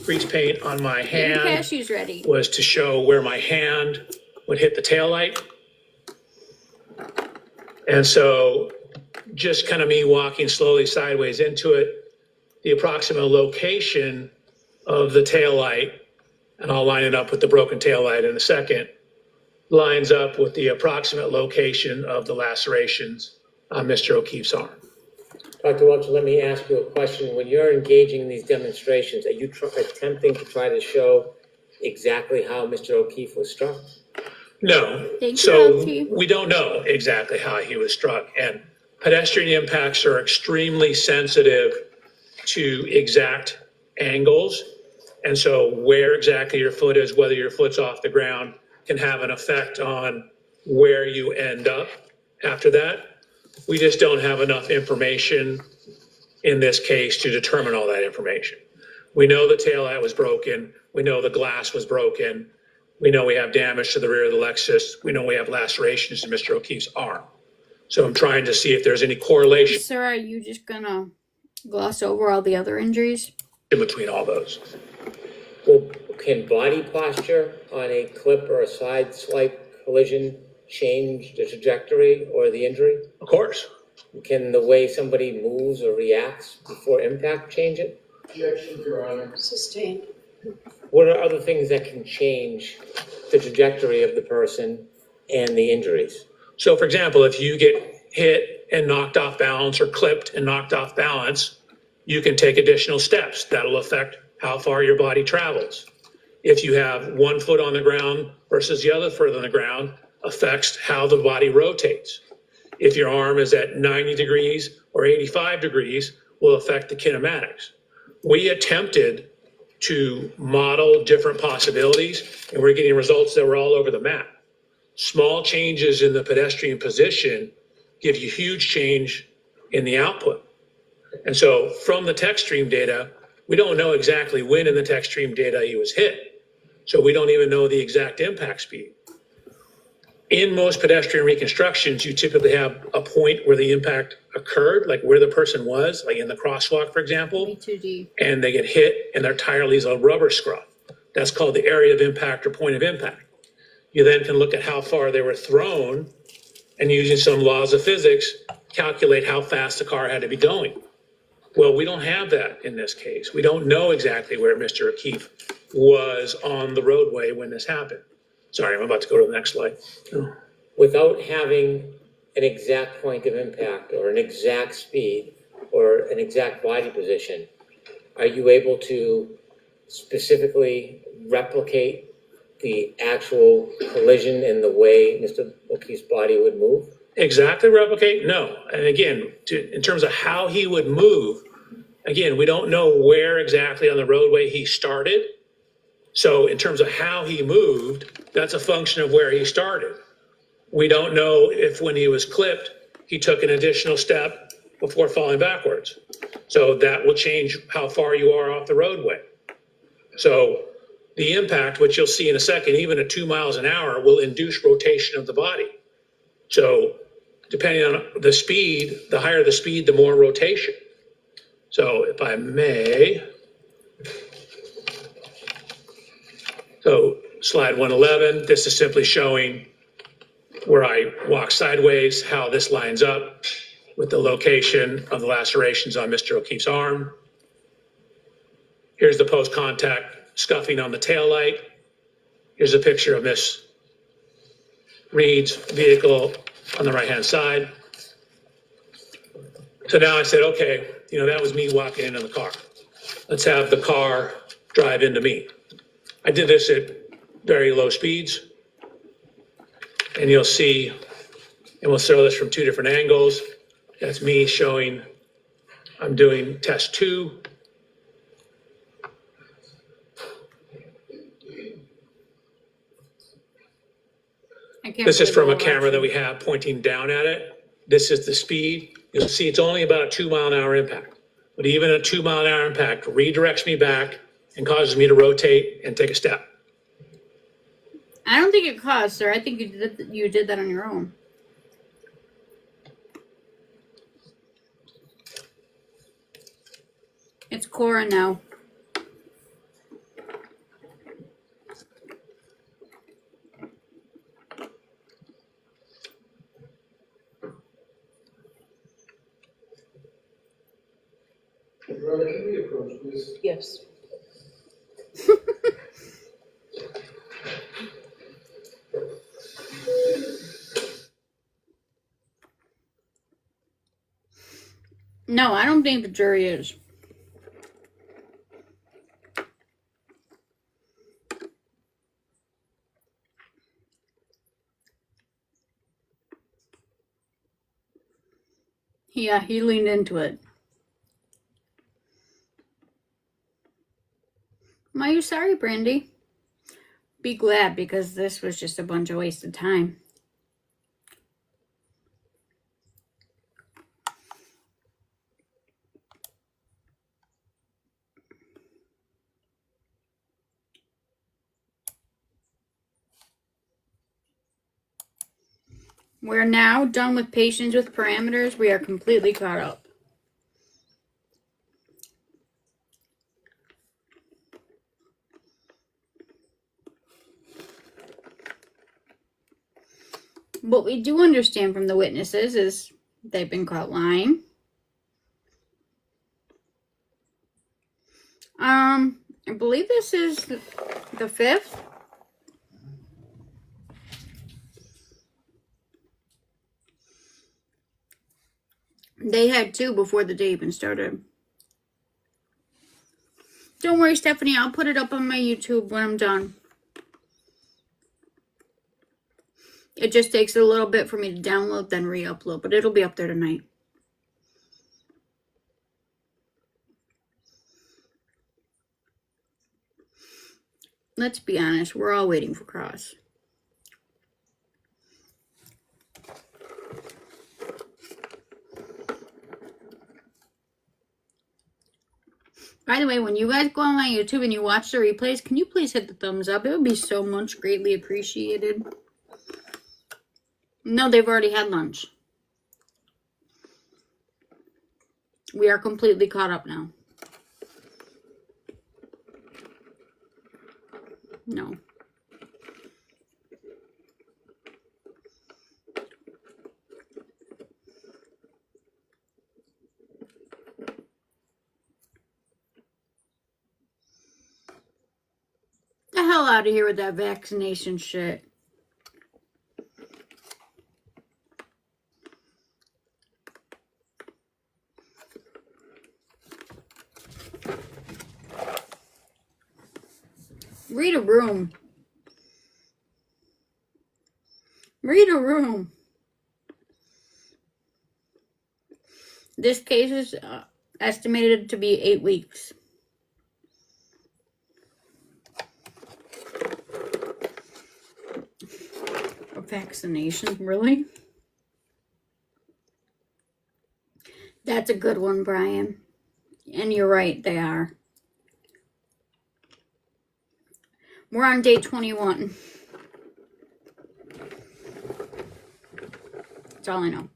grease paint on my Get your hand cashews ready. was to show where my hand would hit the tail light. And so just kind of me walking slowly sideways into it, the approximate location of the tail light, and I'll line it up with the broken tail light in a second, lines up with the approximate location of the lacerations on Mr. O'Keefe's arm. Dr. Welcher, let me ask you a question. When you're engaging in these demonstrations, are you attempting to try to show exactly how Mr. O'Keefe was struck? No. Thank you, So Alfie. we don't know exactly how he was struck. And pedestrian impacts are extremely sensitive to exact angles. And so where exactly your foot is, whether your foot's off the ground, can have an effect on where you end up after that. We just don't have enough information in this case to determine all that information. We know the taillight was broken. We know the glass was broken. We know we have damage to the rear of the Lexus. We know we have lacerations in Mr. O'Keefe's arm. So I'm trying to see if there's any correlation Sir, are you just gonna gloss over all the other injuries? in between all those. Well, can body posture on a clip or a side swipe collision change the trajectory or the injury? Of course. Can the way somebody moves or reacts before impact change it? Objection, Your Honor. Sustained. What are other things that can change the trajectory of the person and the injuries? So for example, if you get hit and knocked off balance or clipped and knocked off balance, you can take additional steps. That'll affect how far your body travels. If you have one foot on the ground versus the other foot on the ground, affects how the body rotates. If your arm is at 90 degrees or 85 degrees, will affect the kinematics. We attempted to model different possibilities, and we're getting results that were all over the map. Small changes in the pedestrian position give you huge change in the output. And so from the tech stream data, we don't know exactly when in the tech stream data he was hit. So we don't even know the exact impact speed. In most pedestrian reconstructions, you typically have a point where the impact occurred, like where the person was, like in the crosswalk, for example, V2D. and they get hit and their tire leaves a rubber scruff. That's called the area of impact or point of impact. You then can look at how far they were thrown and using some laws of physics, calculate how fast the car had to be going. Well, we don't have that in this case. We don't know exactly where Mr. O'Keefe was on the roadway when this happened. Sorry, I'm about to go to the next slide. Without having an exact point of impact or an exact speed or an exact body position, are you able to specifically replicate the actual collision in the way Mr. O'Keefe's body would move? Exactly replicate? No. And again, in terms of how he would move, again, we don't know where exactly on the roadway he started. So in terms of how he moved, that's a function of where he started. We don't know if when he was clipped, he took an additional step before falling backwards. So that will change how far you are off the roadway. So the impact, which you'll see in a second, even at 2 miles an hour, will induce rotation of the body. So depending on the speed, the higher the speed, the more rotation. So if I may, so slide 111, this is simply showing where I walk sideways, how this lines up with the location of the lacerations on Mr. O'Keefe's arm. Here's the post-contact scuffing on the taillight. Here's a picture of Miss Reed's vehicle on the right-hand side. So now I said, okay, that was me walking into the car. Let's have the car drive into me. I did this at very low speeds. And you'll see, and we'll show this from 2 different angles. That's me showing I'm doing test 2. This is from a camera that we have pointing down at it. This is the speed. You'll see it's only about a 2 mile an hour impact. But even a 2 mile an hour impact redirects me back and causes me to rotate and take a step. I don't think it caused, sir. I think you did that on your own. It's Cora now. Rhonda, can we approach, please? Yes. No, I don't think the jury is. Yeah, he leaned into it. Are you sorry, Brandy? Be glad, because this was just a bunch of wasted time. We're now done with patients with parameters. We are completely caught up. What we do understand from the witnesses is they've been caught lying. I believe this is the 5th. They had 2 before the day even started. Don't worry, Stephanie. I'll put it up on my YouTube when I'm done. It just takes a little bit for me to download, then re-upload, but it'll be up there tonight. Let's be honest, we're all waiting for Cross. By the way, when you guys go on my YouTube and you watch the replays, can you please hit the thumbs up? It would be so much greatly appreciated. No, they've already had lunch. We are completely caught up now. No. The hell out of here with that vaccination shit. Read a room. Read a room. This case is estimated to be 8 weeks. A vaccination, really? That's a good one, Brian. And you're right, they are. We're on day 21. That's all I know.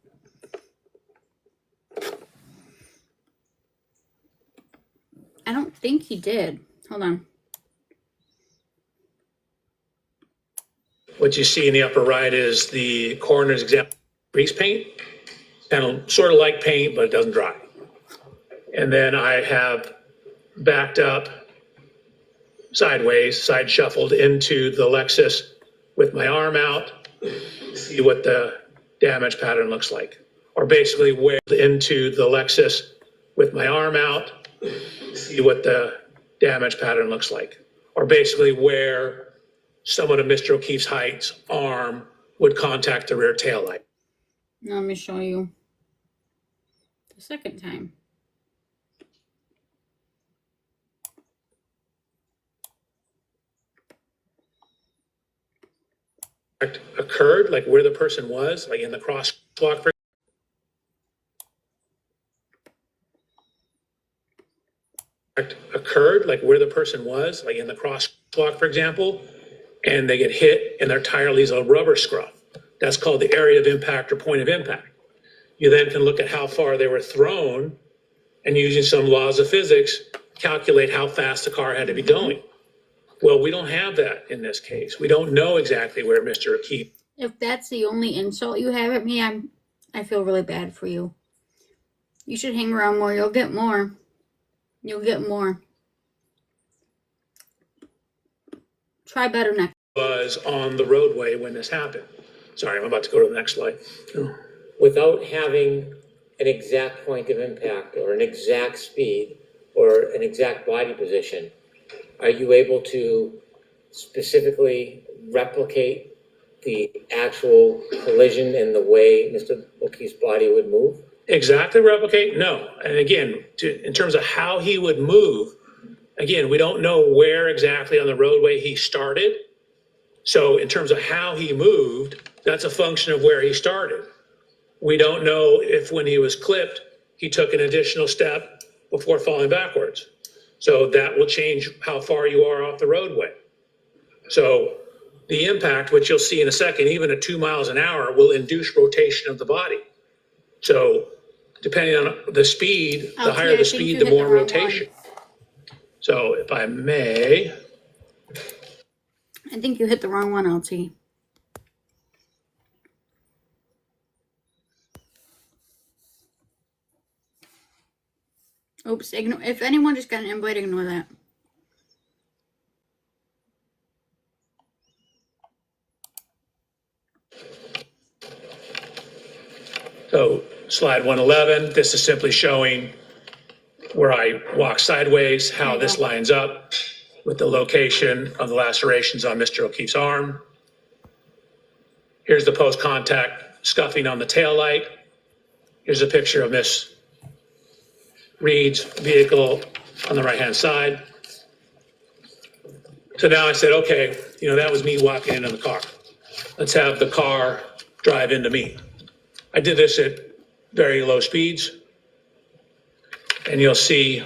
I don't think he did. Hold on. What you see in the upper right is the coroner's example grease paint. Kind of sort of like paint, but it doesn't dry. And then I have backed up sideways, side shuffled into the Lexus with my arm out, see what the damage pattern looks like. Or basically where into the Lexus with my arm out, see what the damage pattern looks like. Or basically where someone of Mr. O'Keefe's height's arm would contact the rear tail light. Now let me show you the second time. Occurred, like where the person was, like in the crosswalk. Occurred, like where the person was, like in the crosswalk, for example, and they get hit and their tire leaves a rubber scruff. That's called the area of impact or point of impact. You then can look at how far they were thrown and using some laws of physics, calculate how fast the car had to be going. Well, we don't have that in this case. We don't know exactly where Mr. O'Keefe. If that's the only insult you have at me, I feel really bad for you. You should hang around more. You'll get more. You'll get more. Try better next. Was on the roadway when this happened. Sorry, I'm about to go to the next slide. Without having an exact point of impact or an exact speed or an exact body position, are you able to specifically replicate the actual collision and the way Mr. O'Keefe's body would move? Exactly replicate? No. And again, in terms of how he would move, again, we don't know where exactly on the roadway he started. So in terms of how he moved, that's a function of where he started. We don't know if when he was clipped, he took an additional step before falling backwards. So that will change how far you are off the roadway. So the impact, which you'll see in a second, even at 2 miles an hour, will induce rotation of the body. So depending on the speed, the higher the speed, the more rotation. So if I may. I think you hit the wrong one, LT. Oops, if anyone just got an invite, ignore that. So slide 111, this is simply showing where I walk sideways, how this lines up with the location of the lacerations on Mr. O'Keefe's arm. Here's the post-contact scuffing on the taillight. Here's a picture of Miss Reed's vehicle on the right-hand side. So now I said, okay, that was me walking into the car. Let's have the car drive into me. I did this at very low speeds. And you'll see,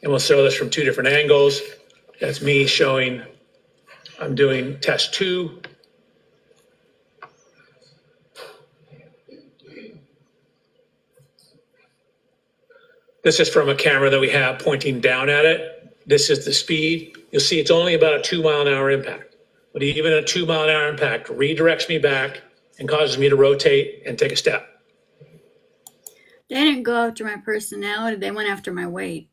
and we'll show this from two different angles. That's me showing, I'm doing test 2. This is from a camera that we have pointing down at it. This is the speed. You'll see it's only about a 2-mile-an-hour impact. But even a 2-mile-an-hour impact redirects me back and causes me to rotate and take a step. They didn't go after my personality, they went after my weight.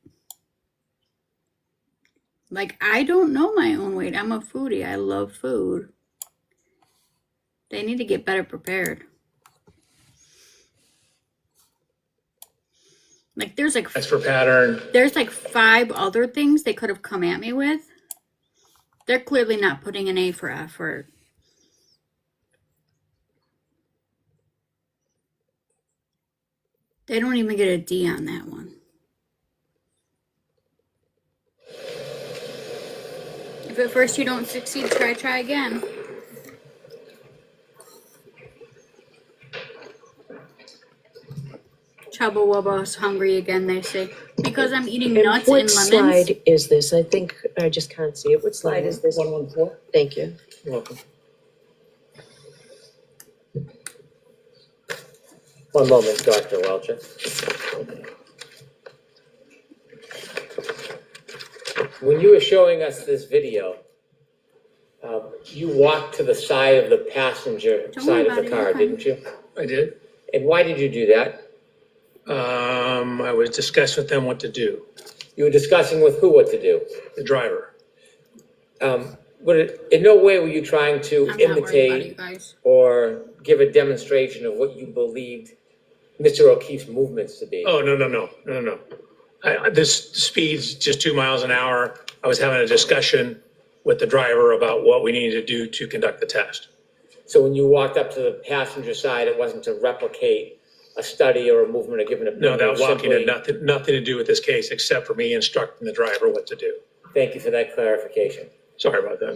Like, I don't know my own weight. I'm a foodie. I love food. They need to get better prepared. Like, there's like As for pattern, 5 other things they could have come at me with. They're clearly not putting an A for effort. They don't even get a D on that one. If at first you don't succeed, try again. Chubba Wubba's hungry again, they say. Because I'm eating And nuts what and lemons. slide is this? I think I just can't see it. What slide is this? 114. Thank you. You're welcome. One moment, Dr. Welcher. When you were showing us this video, you walked to the side of the passenger Don't side worry of the about it, car, you're fine. didn't you? I did. And why did you do that? I was discussing with them what to do, You were discussing with who what to do. the driver. In no way were you trying to I'm not worried about you imitate guys. or give a demonstration of what you believed Mr. O'Keefe's movements to be. Oh, no. This speed's just 2 miles an hour. I was having a discussion with the driver about what we needed to do to conduct the test. So when you walked up to the passenger side, it wasn't to replicate a study or a movement or give an opinion? No, that walking simply- had nothing to do with this case except for me instructing the driver what to do. Thank you for that clarification. Sorry about that.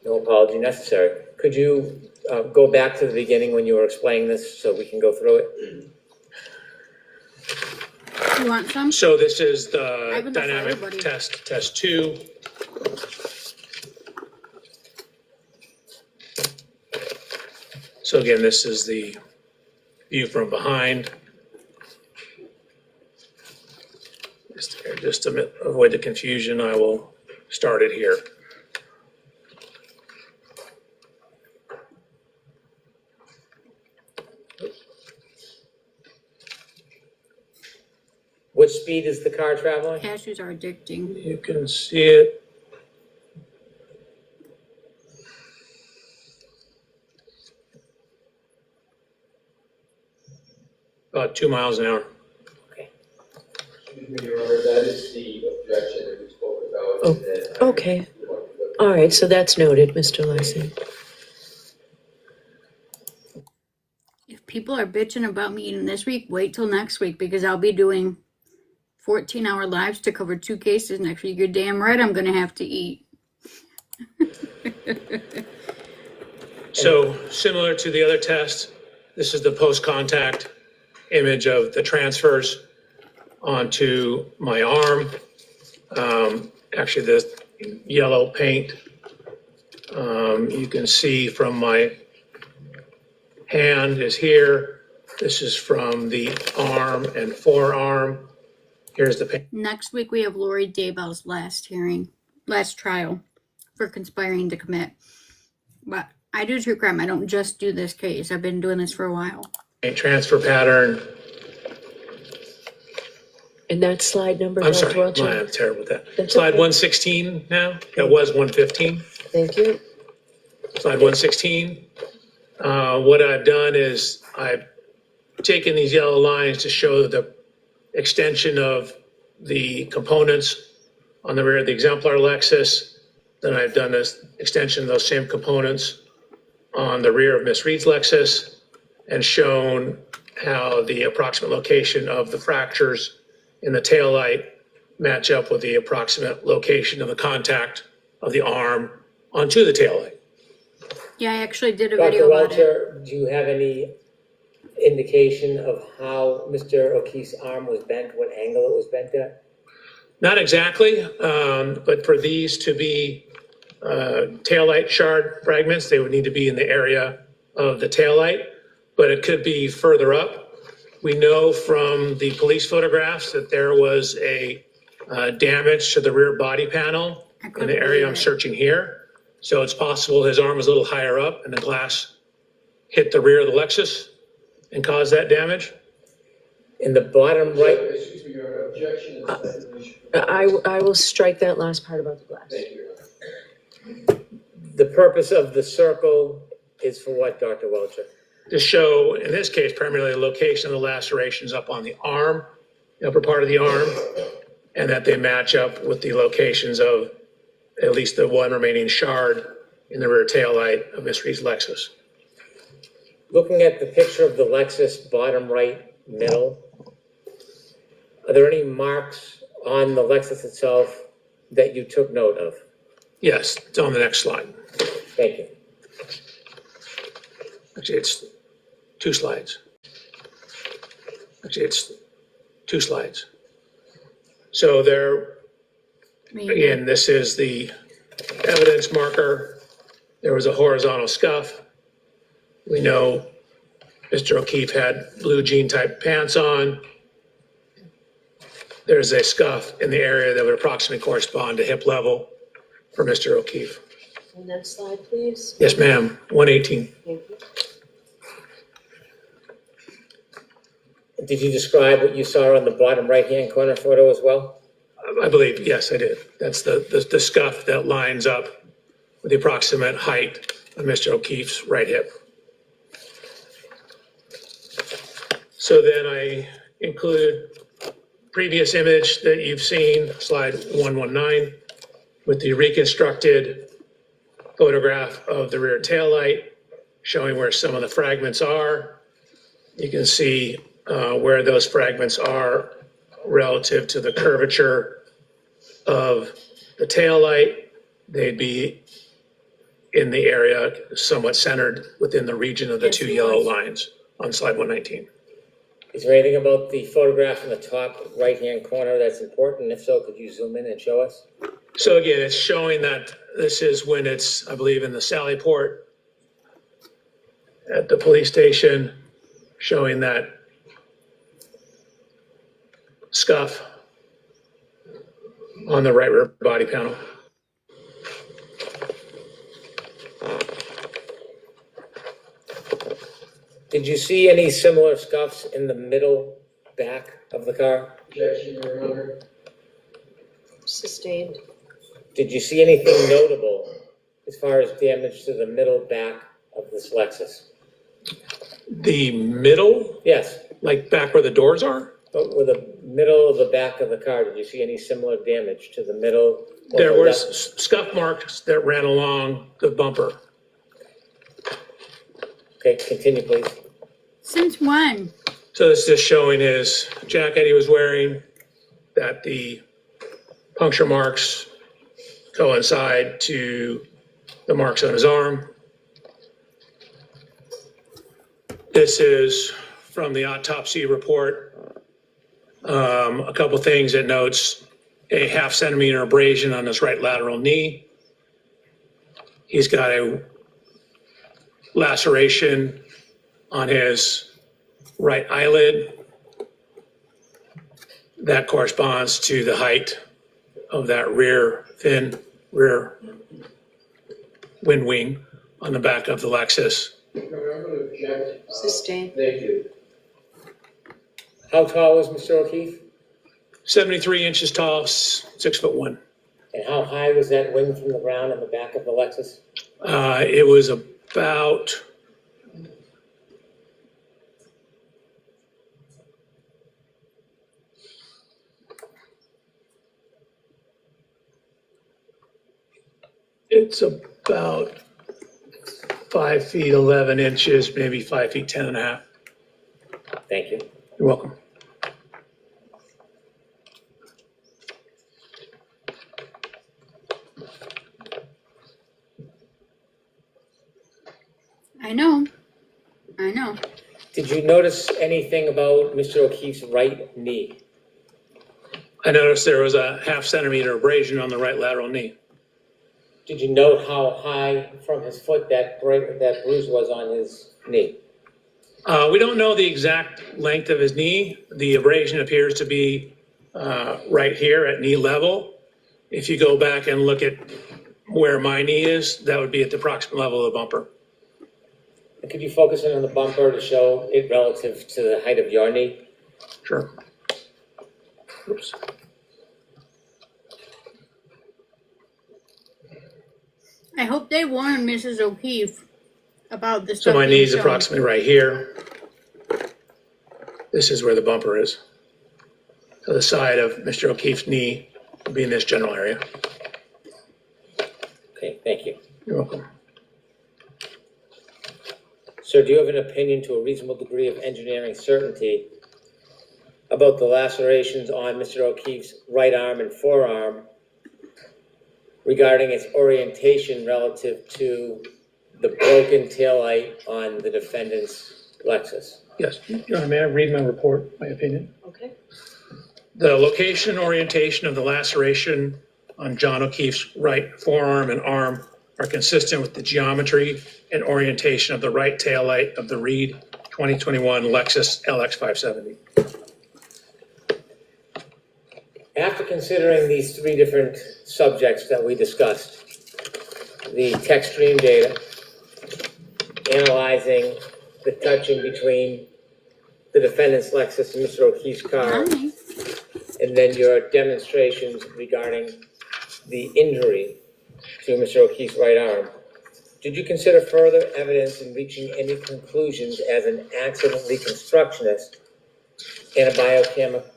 No apology necessary. Could you go back to the beginning when you were explaining this so we can go through it? You want some? So this is I the have enough for dynamic everybody. test 2. So again, this is the view from behind. Just to avoid the confusion, I will start it here. What speed is the car traveling? Cashews are addicting. You can see it. About 2 miles an hour. Okay. Excuse me, Your Honor, that is the objection that we spoke about. that I- Okay. All right, so that's noted, Mr. Larson. If people are bitching about me eating this week, wait till next week because I'll be doing 14-hour lives to cover 2 cases next week. You're damn right I'm going to have to eat. So similar to the other test, this is the post-contact image of the transfers onto my arm. Actually, the yellow paint, you can see from my hand is here. This is from the arm and forearm. Here's the paint. Next week we have Lori Daybell's last trial for conspiring to commit. But I do true crime. I don't just do this case. I've been doing this for a while. Transfer pattern. And that slide number, I'm Dr. sorry, Welcher? I'm terrible with that. That's Slide okay. 116 now. That was 115. Thank you. Slide 116. What I've done is I've taken these yellow lines to show the extension of the components on the rear of the exemplar Lexus. Then I've done this extension of those same components on the rear of Miss Reed's Lexus and shown how the approximate location of the fractures in the taillight match up with the approximate location of the contact of the arm onto the taillight. Yeah, I actually did a Dr. video about it. Welcher, do you have any indication of how Mr. O'Keefe's arm was bent, what angle it was bent at? Not exactly, but for these to be taillight shard fragments, they would need to be in the area of the taillight, but it could be further up. We know from the police photographs that there was a damage to the rear body panel in the area I'm searching here. So it's possible his arm was a little higher up and the glass hit the rear of the Lexus and caused that damage. In the bottom right, Excuse me, your objection is that. I will strike that last part about the glass. Thank you. the purpose of the circle is for what, Dr. Welcher? To show, in this case, primarily the location of the lacerations up on the arm, the upper part of the arm, and that they match up with the locations of at least the one remaining shard in the rear taillight of Miss Reed's Lexus. Looking at the picture of the Lexus bottom right middle, are there any marks on the Lexus itself that you took note of? Yes, it's on the next slide. Thank you. Actually, it's two slides. Actually, it's two slides. So there, again, this is the evidence marker. There was a horizontal scuff. We know Mr. O'Keefe had blue jean type pants on. There's a scuff in the area that would approximately correspond to hip level for Mr. O'Keefe. Next slide, please. Yes, ma'am, 118. Thank you. Did you describe what you saw on the bottom right-hand corner photo as well? I believe, yes, I did. That's the scuff that lines up with the approximate height of Mr. O'Keefe's right hip. So then I included previous image that you've seen, slide 119, with the reconstructed photograph of the rear taillight, showing where some of the fragments are. You can see where those fragments are relative to the curvature of the taillight. They'd be in the area somewhat centered within the region of the two yellow lines on slide 119. Is there anything about the photograph in the top right-hand corner that's important? If so, could you zoom in and show us? So again, it's showing that this is when it's, I believe, in the Sally Port at the police station, showing that scuff on the right rear body panel. Did you see any similar scuffs in the middle back of the car? Objection, Your Honor. Sustained. Did you see anything notable as far as damage to the middle back of this Lexus? The middle, Yes, like back where the doors are, but with the middle of the back of the car, did you see any similar damage to the middle? or there the was left? scuff marks that ran along the bumper. Okay, continue, please. Since when? So this is just showing his jacket he was wearing, that the puncture marks coincide to the marks on his arm. This is from the autopsy report. A couple things it notes: a 0.5 centimeter abrasion on his right lateral knee. He's got a laceration on his right eyelid. That corresponds to the height of that rear wind wing on the back of the Lexus. Your Honor, I'm going to object. Sustained. Thank you. How tall was Mr. O'Keefe? 73 inches tall, 6'1". And how high was that wing from the ground on the back of the Lexus? It was about it's about 5 feet 11 inches, maybe 5 feet 10 and a half. Thank you. You're welcome. I know. I know. Did you notice anything about Mr. O'Keefe's right knee? I noticed there was a half-centimeter abrasion on the right lateral knee. Did you note how high from his foot that bruise was on his knee? We don't know the exact length of his knee. The abrasion appears to be right here at knee level. If you go back and look at where my knee is, that would be at the approximate level of the bumper. And could you focus in on the bumper to show it relative to the height of your knee? Sure. Oops. I hope they warned Mrs. O'Keefe about this. So my knee is approximately right here. This is where the bumper is. So the side of Mr. O'Keefe's knee will be in this general area. Okay, thank you. You're welcome. Sir, do you have an opinion to a reasonable degree of engineering certainty about the lacerations on Mr. O'Keefe's right arm and forearm regarding its orientation relative to the broken taillight on the defendant's Lexus? Yes, Your Honor, may I read my report, my opinion? Okay. The location and orientation of the laceration on John O'Keefe's right forearm and arm are consistent with the geometry and orientation of the right taillight of the Reed 2021 Lexus LX 570. After considering these three different subjects that we discussed, the tech stream data, analyzing the touching between the defendant's Lexus and Mr. O'Keefe's car, Hi. and then your demonstrations regarding the injury to Mr. O'Keefe's right arm, did you consider further evidence in reaching any conclusions as an accident reconstructionist and a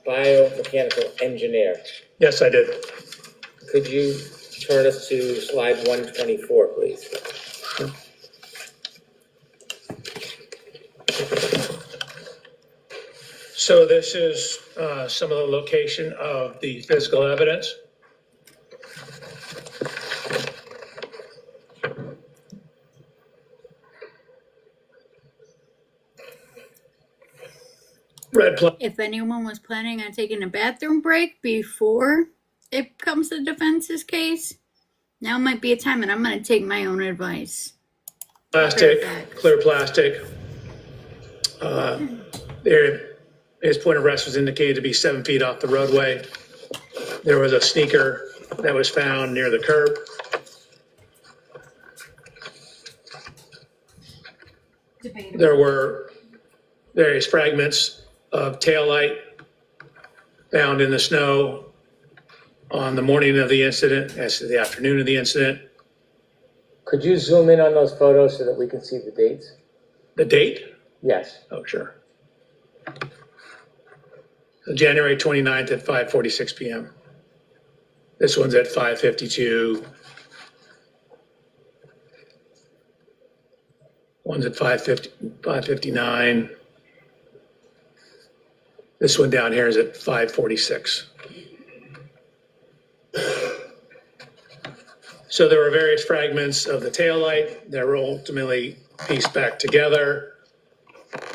biomechanical engineer? Yes, I did. Could you turn us to slide 124, please? So this is some of the location of the physical evidence. Red plug. If anyone was planning on taking a bathroom break before it comes to defense's case, now might be a time, and I'm going to take my own advice. Plastic, Perfect. clear plastic. There, his point of rest was indicated to be 7 feet off the roadway. There was a sneaker that was found near the curb. There were various fragments of taillight found in the snow on the morning of the incident, as to the afternoon of the incident. Could you zoom in on those photos so that we can see the dates? The date? Yes. Oh, sure. So January 29th at 5:46 p.m. This one's at 5:52. One's at 5:59. This one down here is at 5:46. So there were various fragments of the taillight that were ultimately pieced back together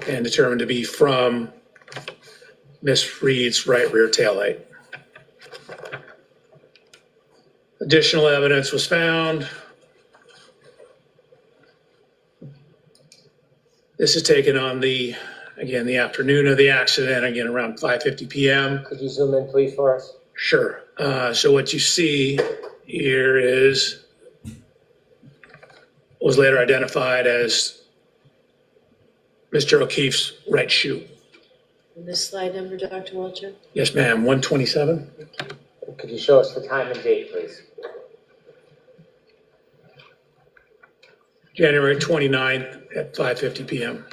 and determined to be from Miss Reed's right rear taillight. Additional evidence was found. This is taken on the afternoon of the accident, again, around 5:50 p.m. Could you zoom in, please, for us? Sure. So what you see here was later identified as Mr. O'Keefe's right shoe. And this slide number, Dr. Walter? Yes, ma'am, 127. Could you show us the time and date, please? January 29th at 5:50 p.m.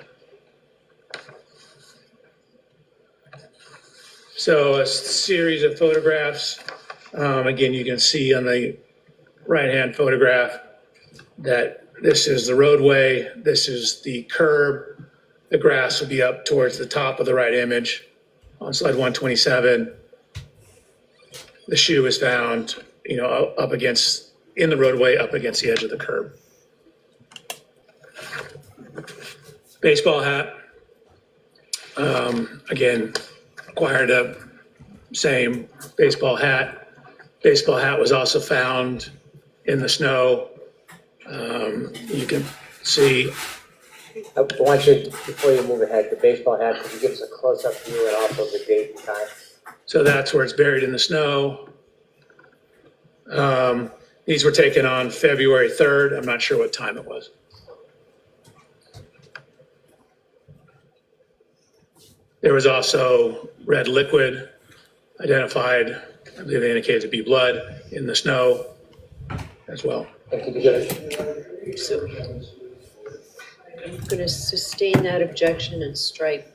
So a series of photographs. Again, you can see on the right-hand photograph that this is the roadway, this is the curb. The grass will be up towards the top of the right image. On slide 127, the shoe is found, up against, in the roadway, up against the edge of the curb. Baseball hat. Again, required a same baseball hat. Baseball hat was also found in the snow. You can see, I want you, before you move ahead, the baseball hat, could you give us a close-up view and also the date and time? so that's where it's buried in the snow. These were taken on February 3rd. I'm not sure what time it was. There was also red liquid identified, I believe they indicated to be blood, in the snow as well. And could you give us, So I'm gonna sustain that objection and strike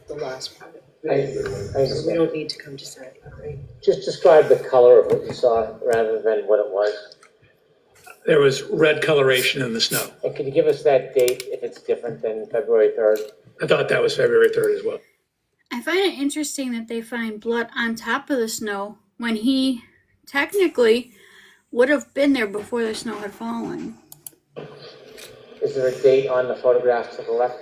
the last part. I So we understand. don't need to come to that, right? Just describe the color of what you saw rather than what it was. There was red coloration in the snow. And could you give us that date if it's different than February 3rd? I thought that was February 3rd as well. I find it interesting that they find blood on top of the snow when he technically would have been there before the snow had fallen. Is there a date on the photograph to the left?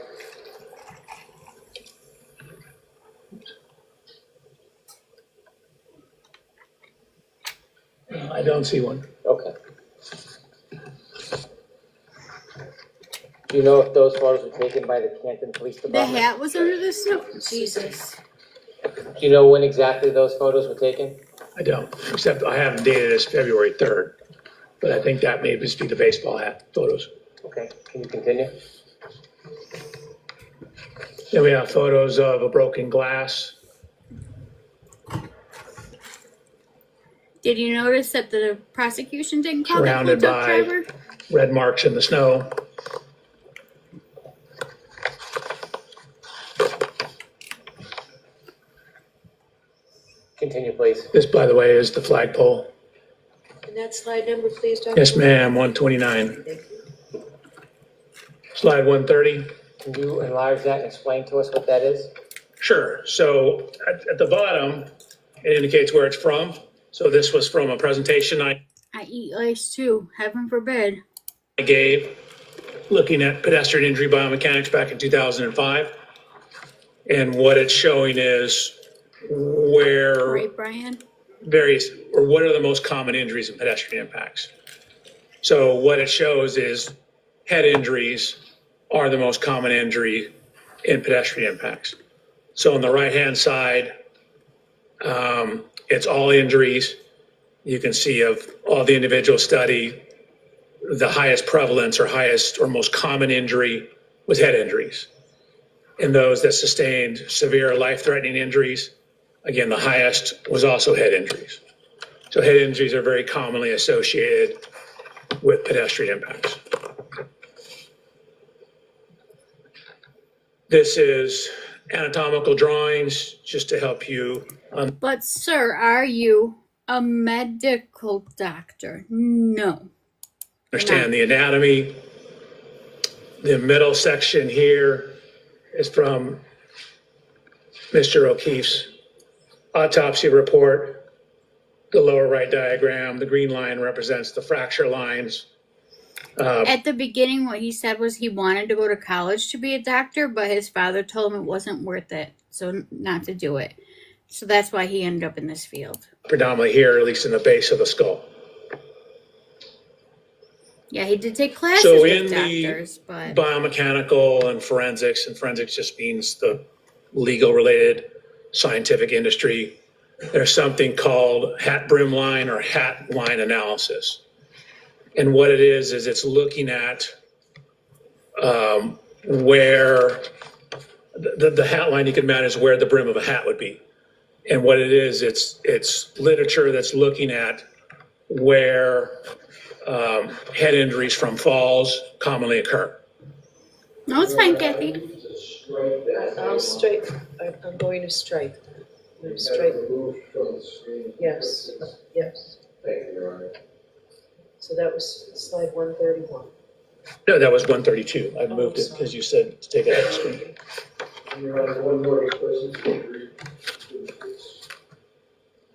I don't see one. Okay. Do you know if those photos were taken by the Canton Police The Department? hat was under the snow. Jesus. Do you know when exactly those photos were taken? I don't, except I have them dated as February 3rd. But I think that may just be the baseball hat photos. Okay, can you continue? Then we have photos of a broken glass. Did you notice that the prosecution didn't call that Surrounded duck by- driver? Red marks in the snow. Continue, please. This, by the way, is the flagpole. And that slide number, please, Dr. Yes, ma'am, 129. Thank you. Slide 130. Can you enlarge that and explain to us what that is? Sure. So at the bottom, it indicates where it's from. So this was from a presentation I eat ice too. Heaven forbid. gave looking at pedestrian injury biomechanics back in 2005. And what it's showing is where Right, Brian? what are the most common injuries in pedestrian impacts. So what it shows is head injuries are the most common injury in pedestrian impacts. So on the right-hand side, it's all injuries. You can see of all the individual study, the highest prevalence or highest or most common injury was head injuries. And those that sustained severe life-threatening injuries, again, the highest was also head injuries. So head injuries are very commonly associated with pedestrian impacts. This is anatomical drawings just to help you But, sir, are you a medical doctor? No. understand the anatomy. The middle section here is from Mr. O'Keefe's autopsy report. The lower right diagram, the green line represents the fracture lines. At the beginning, what he said was he wanted to go to college to be a doctor, but his father told him it wasn't worth it, so not to do it. So that's why he ended up in this field. Predominantly here, at least in the base of the skull. Yeah, he did take classes So with in the doctors, but biomechanical and forensics just means the legal related scientific industry, there's something called hat brim line or hat line analysis. And what it is it's looking at where the hat line you can imagine is where the brim of a hat would be. And what it is, it's literature that's looking at where head injuries from falls commonly occur. no, it's fine, Kathy. I'll strike, I'm going to strike. I'm going to strike, Removed from the screen. yes, yes. Thank you, Your Honor. So that was slide 131. No, that was 132. I moved it because you said to take it out of the screen. Your Honor, one more request to agree.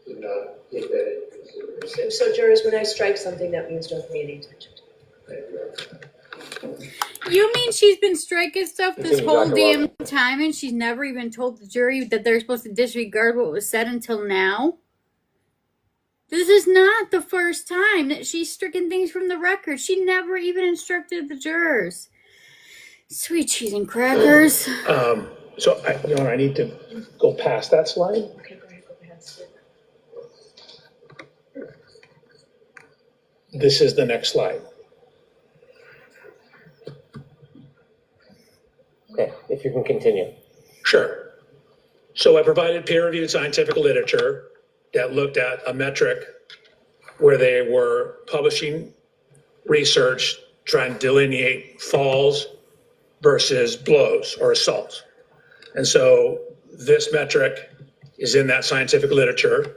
Did not take that into consideration. So jurors, when I strike something, that means don't pay any attention to it. Thank you, Your Honor. You mean she's been striking stuff this Continue, whole Dr. damn Walker. time and she's never even told the jury that they're supposed to disregard what was said until now? This is not the first time that she's stricken things from the record. She never even instructed the jurors. Sweet cheese and crackers. So I need to go past that slide. Okay, go ahead, go ahead. This is the next slide. Okay, if you can continue. Sure. So I provided peer-reviewed scientific literature that looked at a metric where they were publishing research trying to delineate falls versus blows or assaults. And so this metric is in that scientific literature.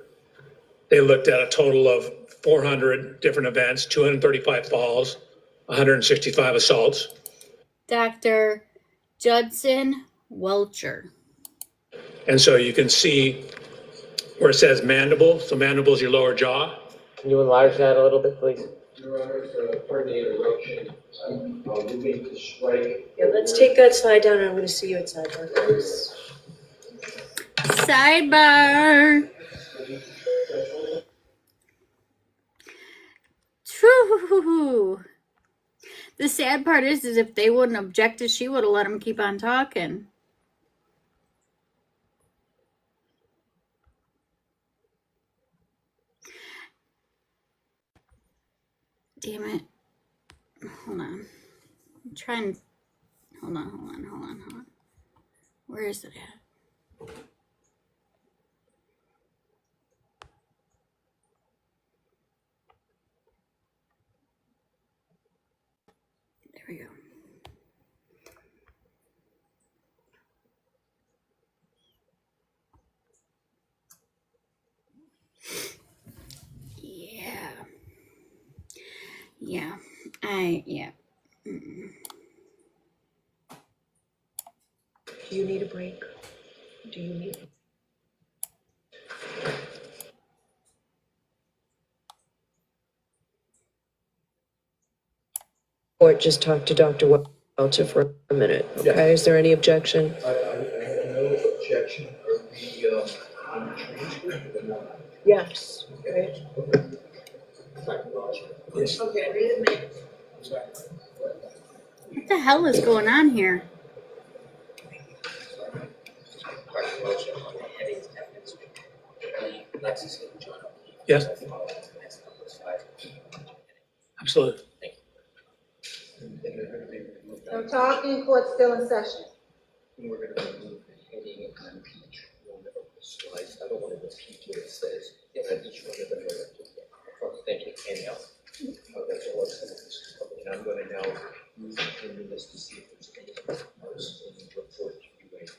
They looked at a total of 400 different events, 235 falls, 165 assaults. Dr. Judson Welcher. And so you can see where it says mandible. So mandible is your lower jaw. Can you enlarge that a little bit, please? Your Honor, pardon the interruption. I'm moving to strike. Yeah, let's take that slide down and I'm gonna see you at sidebar, please. Sidebar. True. The sad part is if they wouldn't objected, she would have let him keep on talking. Damn it. Hold on. I'm trying. Hold on. Where is it at? There we go. Yeah. Yeah. Mm-mm. Do you need a break? Do you need? Or just talk to Dr. Welcher for a minute, okay? Is there any objection? I have no objection of the transcript or not. Yes. Right. Yes. Okay, read it. What the hell is going on here? Yes. Absolutely. No talking, court still in session. We're going to remove the heading on each one of the slides. I don't want to repeat what it says. And each one of them are, thank you, anything else. That's all I'm saying. And I'm going to now use the 10 minutes to see if there's anything else in the report to be made.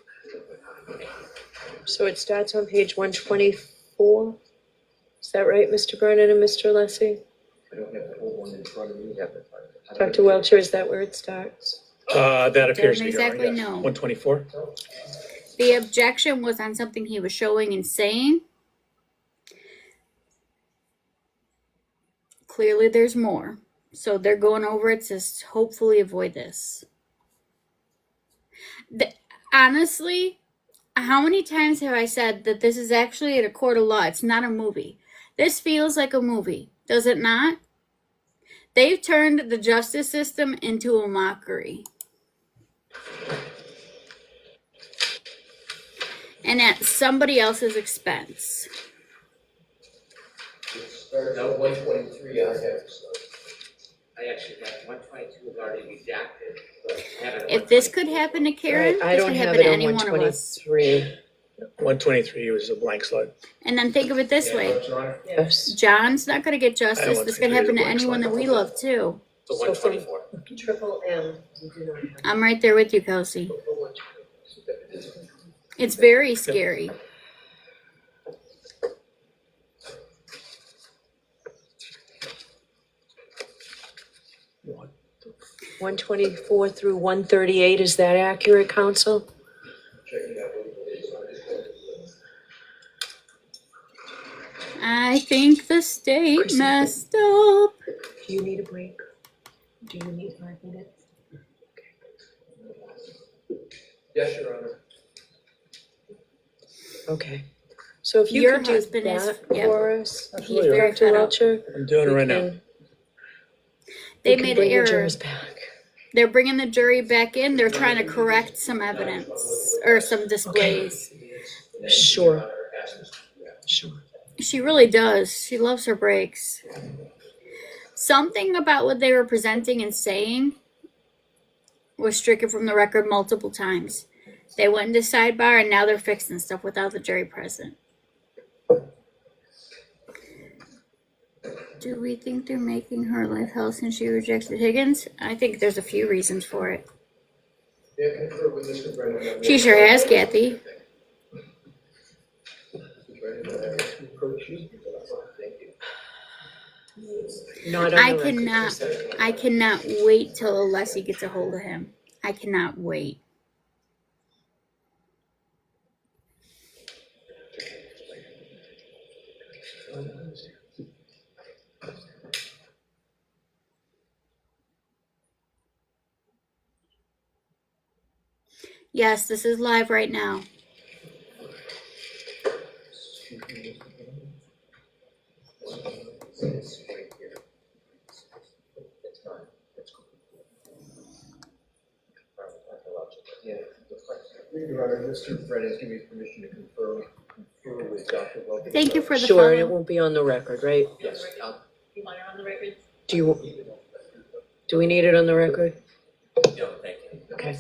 So it starts on page 124? Is that right, Mr. Brennan and Mr. Alessi? I don't have the whole one in front of me. Dr. Welcher, is that where it starts? That appears to be exactly right, yes. know. 124. The objection was on something he was showing and saying. Clearly there's more. So they're going over it to hopefully avoid this. Honestly, how many times have I said that this is actually at a court of law? It's not a movie. This feels like a movie, does it not? They've turned the justice system into a mockery. And at somebody else's expense. Start out 123, I have. I actually have 122 is already redacted, but I have it. If this could happen to Karen, Right, I this don't could have happen it to on any one of us. 123. 123 was a blank slide. And then think of it this way. Yes. John's not going to get justice. This could happen to anyone that we love too. So So from 124. Triple M, you do not have. I'm right there with you, Kelsey. It's very scary. What? 124 through 138, is that accurate, counsel? I think the state Chrissy. messed up. Do you need a break? Do you need 5 minutes? Okay. Yes, Your Honor. Okay. So if you Your could do husband is- that yeah. for us, He's very Director fed up. Welcher. I'm doing it we right now. can- They we can made an bring the error. jurors back. They're bringing the jury back in. They're trying to correct some evidence or some displays. Sure. Sure. She really does. She loves her breaks. Something about what they were presenting and saying was stricken from the record multiple times. They went into sidebar and now they're fixing stuff without the jury present. Do we think they're making her life hell since she rejected Higgins? I think there's a few reasons for it. Yeah, confer with Mr. Brennan. She sure has, Kathy. Not on I the record. cannot, I cannot wait till Alessi gets a hold of him. I cannot wait. Yes, this is live right now. Your Honor, Mr. Brennan has given me permission to confer with Dr. Welker. Thank you for the Sure, and it follow. won't be on the record, right? Yes. Do we need it on the record? No, thank you. Okay.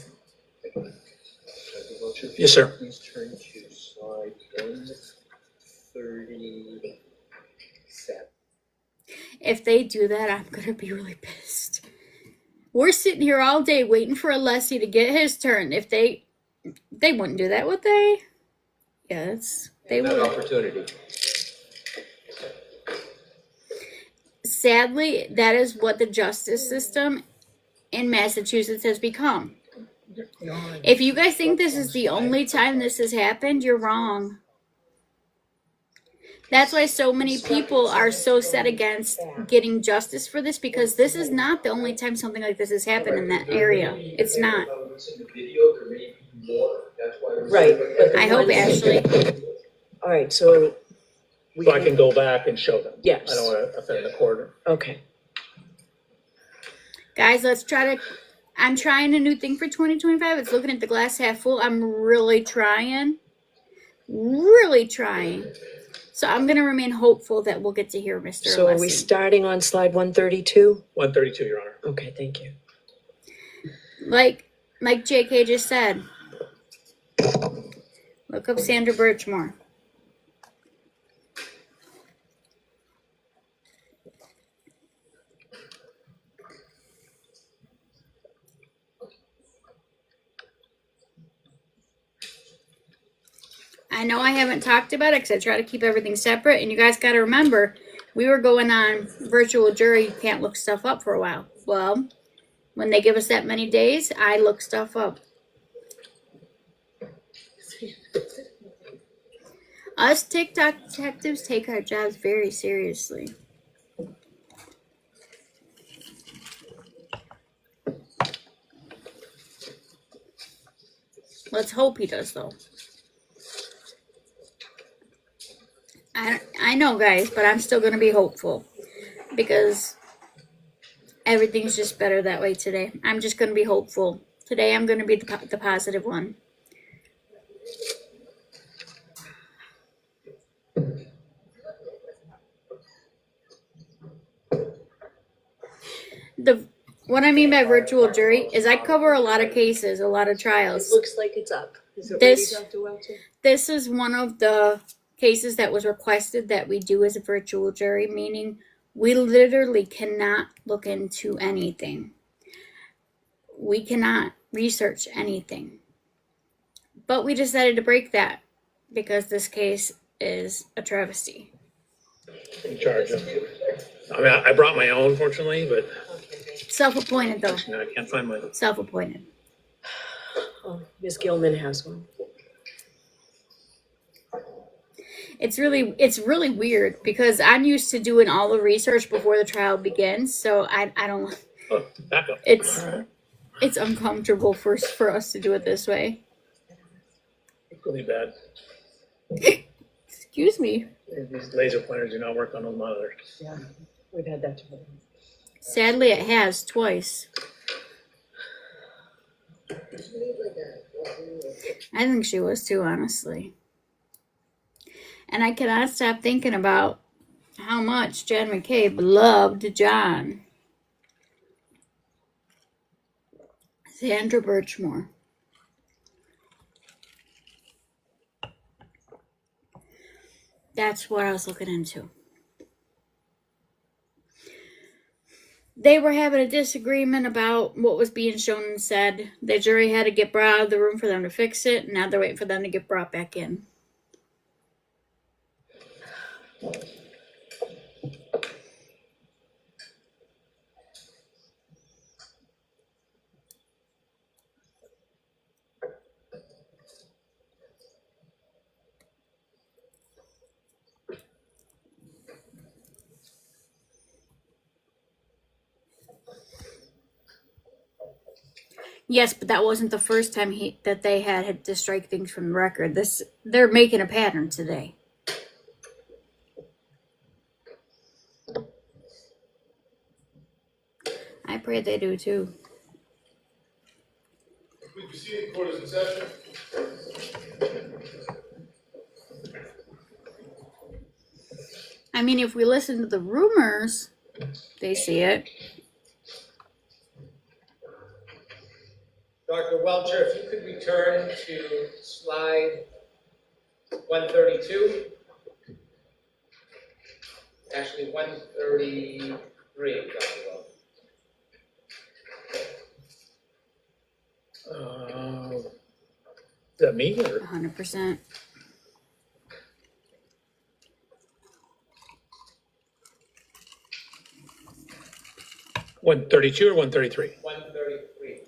Yes, sir. Please turn to slide 137. If they do that, I'm gonna be really pissed. We're sitting here all day waiting for Alessi to get his turn. If they wouldn't do that, would they? Yes, they That would. opportunity. Sadly, that is what the justice system in Massachusetts has become. If you guys think this is the only time this has happened, you're wrong. That's why so many people are so set against getting justice for this, because this is not the only time something like this has happened in that area. It's not. Right. but the I hope, ones- Ashley. All right, so. we So I can go back and show them. Yes. I don't want to offend the court. Okay. Guys, let's try to. I'm trying a new thing for 2025. It's looking at the glass half full. I'm really trying. Really trying. So I'm going to remain hopeful that we'll get to hear Mr. So are we Alessi. starting on slide 132? 132, Your Honor. Okay, thank you. Like JK just said. Look up Sandra Birchmore. I know I haven't talked about it because I try to keep everything separate, and you guys got to remember, we were going on virtual jury. You can't look stuff up for a while. Well, when they give us that many days, I look stuff up. Us TikTok detectives take our jobs very seriously. Let's hope he does, though. I know, guys, but I'm still going to be hopeful because everything's just better that way today. I'm just going to be hopeful. Today I'm going to be the positive one. What I mean by virtual jury is I cover a lot of cases, a lot of It trials. looks like it's up. Is it This- ready, Dr. Welcher? This is one of the cases that was requested that we do as a virtual jury, meaning we literally cannot look into anything. We cannot research anything. But we decided to break that because this case is a travesty. In charge of. I mean, I brought my own, fortunately, but Self-appointed, though. you know, I can't find mine. Self-appointed. Oh, Ms. Gilman has one. It's really weird because I'm used to doing all the research before the trial begins, so I don't. Oh, back up. It's uncomfortable for us to do it this way. really bad. Excuse me. These laser pointers do not work on those monitors. Yeah, we've had that too. Sadly, it has twice. I think she was too, honestly. And I cannot stop thinking about how much Jan McCabe loved John. Sandra Birchmore. That's what I was looking into. They were having a disagreement about what was being shown and said. The jury had to get brought out of the room for them to fix it. And now they're waiting for them to get brought back in. Yes, but that wasn't the first time that they had to strike things from the record. They're making a pattern today. I pray they do too. We can see the court is in session. I mean, if we listen to the rumors, they see it. Dr. Welcher, if you could return to slide 132. Actually, 133, Dr. Welcher. Is that me or? 100%. (132) or 133? 133, please.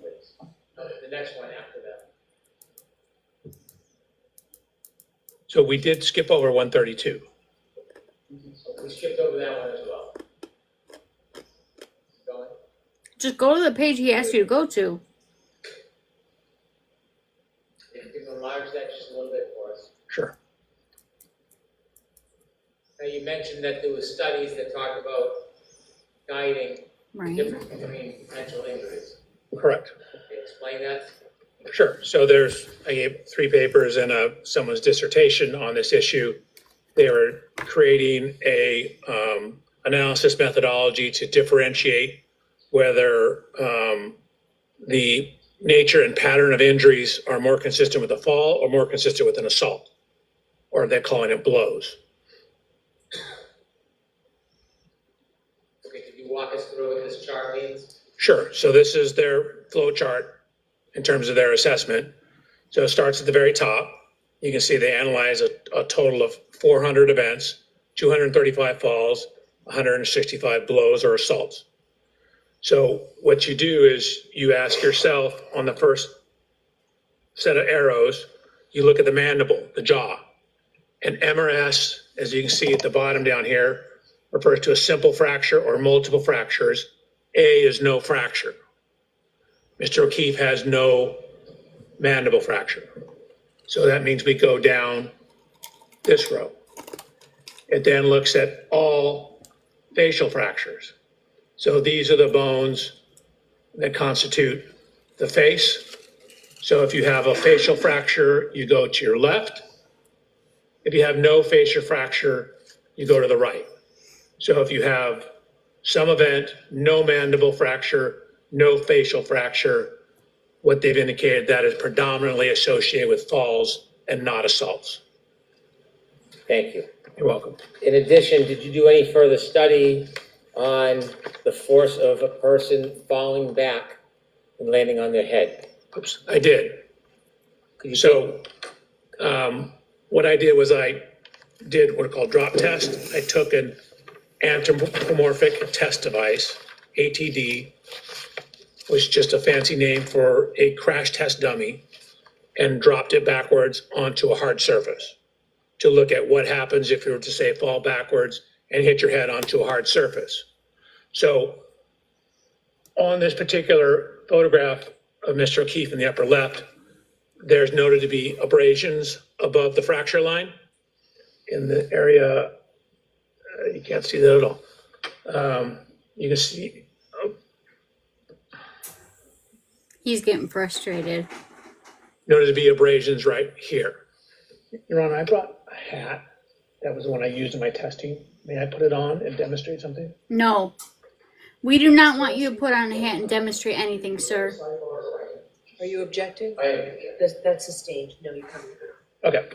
The next one after that. So we did skip over 132. We skipped over that one as well. Going? Just go to the page he asked you to go to. If you can enlarge that just a little bit for us. Sure. Now, you mentioned that there was studies that talk about guiding the Right. difference between potential injuries. Correct. Can you explain that? Sure. So I gave 3 papers and someone's dissertation on this issue. They were creating a analysis methodology to differentiate whether the nature and pattern of injuries are more consistent with a fall or more consistent with an assault, or they're calling it blows. Okay, could you walk us through what this chart means? Sure. So this is their flow chart in terms of their assessment. So it starts at the very top. You can see they analyze a total of 400 events, 235 falls, 165 blows or assaults. So what you do is you ask yourself on the first set of arrows, you look at the mandible, the jaw. And MRS, as you can see at the bottom down here, refers to a simple fracture or multiple fractures. A is no fracture. Mr. O'Keefe has no mandible fracture. So that means we go down this row. It then looks at all facial fractures. So these are the bones that constitute the face. So if you have a facial fracture, you go to your left. If you have no facial fracture, you go to the right. So if you have some event, no mandible fracture, no facial fracture, what they've indicated that is predominantly associated with falls and not assaults. Thank you. You're welcome. In addition, did you do any further study on the force of a person falling back and landing on their head? Oops, I did. Could you So what I did was I did what are called drop test. I took an anthropomorphic test device, ATD, was just a fancy name for a crash test dummy, and dropped it backwards onto a hard surface to look at what happens if you were to say fall backwards and hit your head onto a hard surface. So on this particular photograph of Mr. O'Keefe in the upper left, there's noted to be abrasions above the fracture line in the area. You can't see that at all. You can see, He's getting frustrated. noted to be abrasions right here. Your Honor, I brought a hat. That was the one I used in my testing. May I put it on and demonstrate something? No. We do not want you to put on a hat and demonstrate anything, sir. Are you objecting? I am. That's sustained. No, you can't. Okay,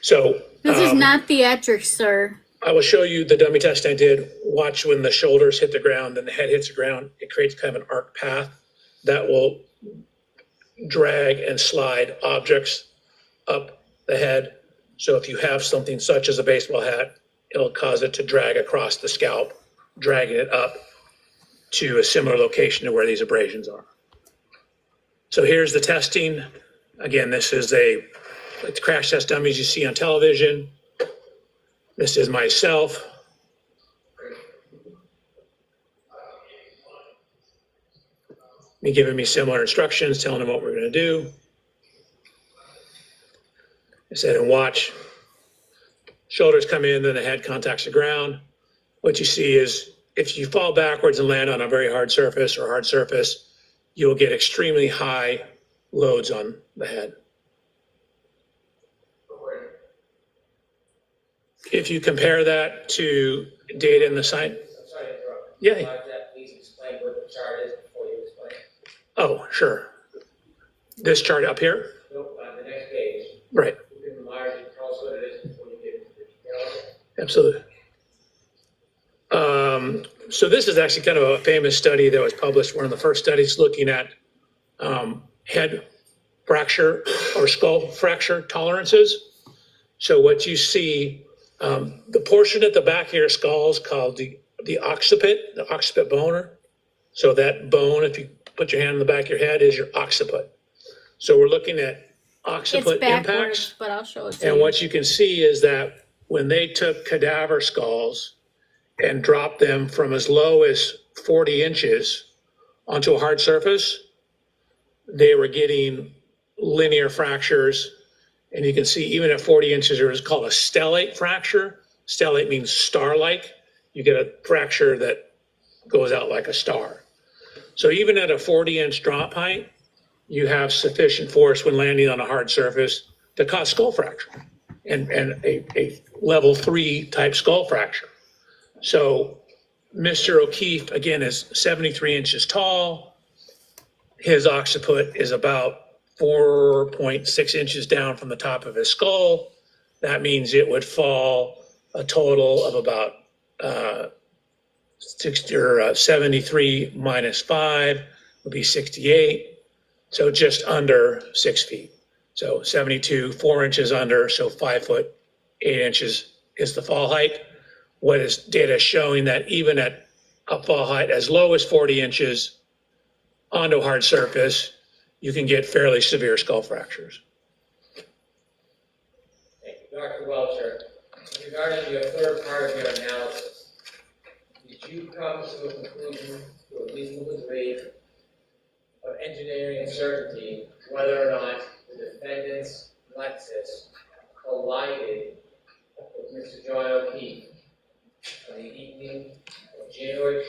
so. This is not theatrics, sir. I will show you the dummy test I did. Watch when the shoulders hit the ground and the head hits the ground. It creates kind of an arc path that will drag and slide objects up the head. So if you have something such as a baseball hat, it'll cause it to drag across the scalp, dragging it up to a similar location to where these abrasions are. So here's the testing. Again, this is it's crash test dummies you see on television. This is myself. Me giving me similar instructions, telling them what we're going to do. I said, and watch. Shoulders come in, then the head contacts the ground. What you see is if you fall backwards and land on a very hard surface or hard surface, you'll get extremely high loads on the head. If you compare that to data in the site. I'm sorry to interrupt. Yeah. Please explain what the chart is before you explain it. Oh, sure. This chart up here? Nope, on the next page. Right, You can enlarge it, tell us what it is before you get into the details. absolutely. So this is actually kind of a famous study that was published, one of the first studies looking at head fracture or skull fracture tolerances. So what you see, the portion at the back of your skull is called the occiput bone. So that bone, if you put your hand on the back of your head, is your occiput. So we're looking at occiput It's backwards, impacts. but I'll show it to And you. what you can see is that when they took cadaver skulls and dropped them from as low as 40 inches onto a hard surface, they were getting linear fractures. And you can see even at 40 inches, there was called a stellate fracture. Stellate means star-like. You get a fracture that goes out like a star. So even at a 40-inch drop height, you have sufficient force when landing on a hard surface to cause skull fracture and a level 3 type skull fracture. So Mr. O'Keefe, again, is 73 inches tall. His occiput is about 4.6 inches down from the top of his skull. That means it would fall a total of about 73 minus 5 would be 68. So just under 6 feet. So 72, 4 inches under, so 5 foot, 8 inches is the fall height. What is data showing that even at a fall height as low as 40 inches onto a hard surface, you can get fairly severe skull fractures. Thank you. Dr. Welcher, regarding your third part of your analysis, did you come to a conclusion to a reasonable degree of engineering uncertainty whether or not the defendant's Lexus collided with Mr. John O'Keefe on the evening of January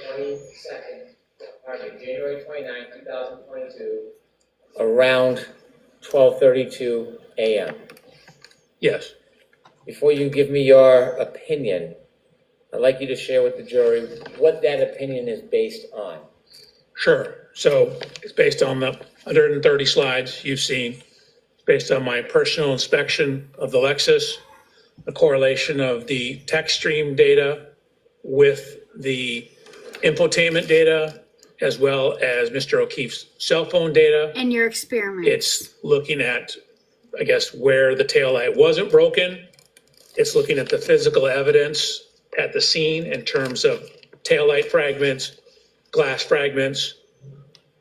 29, 2022, around 12:32 a.m.? Yes. Before you give me your opinion, I'd like you to share with the jury what that opinion is based on. Sure. So it's based on the 130 slides you've seen. It's based on my personal inspection of the Lexus, the correlation of the tech stream data with the infotainment data, as well as Mr. O'Keefe's cell phone data. And your experiment. It's looking at, I guess, where the taillight wasn't broken. It's looking at the physical evidence at the scene in terms of taillight fragments, glass fragments,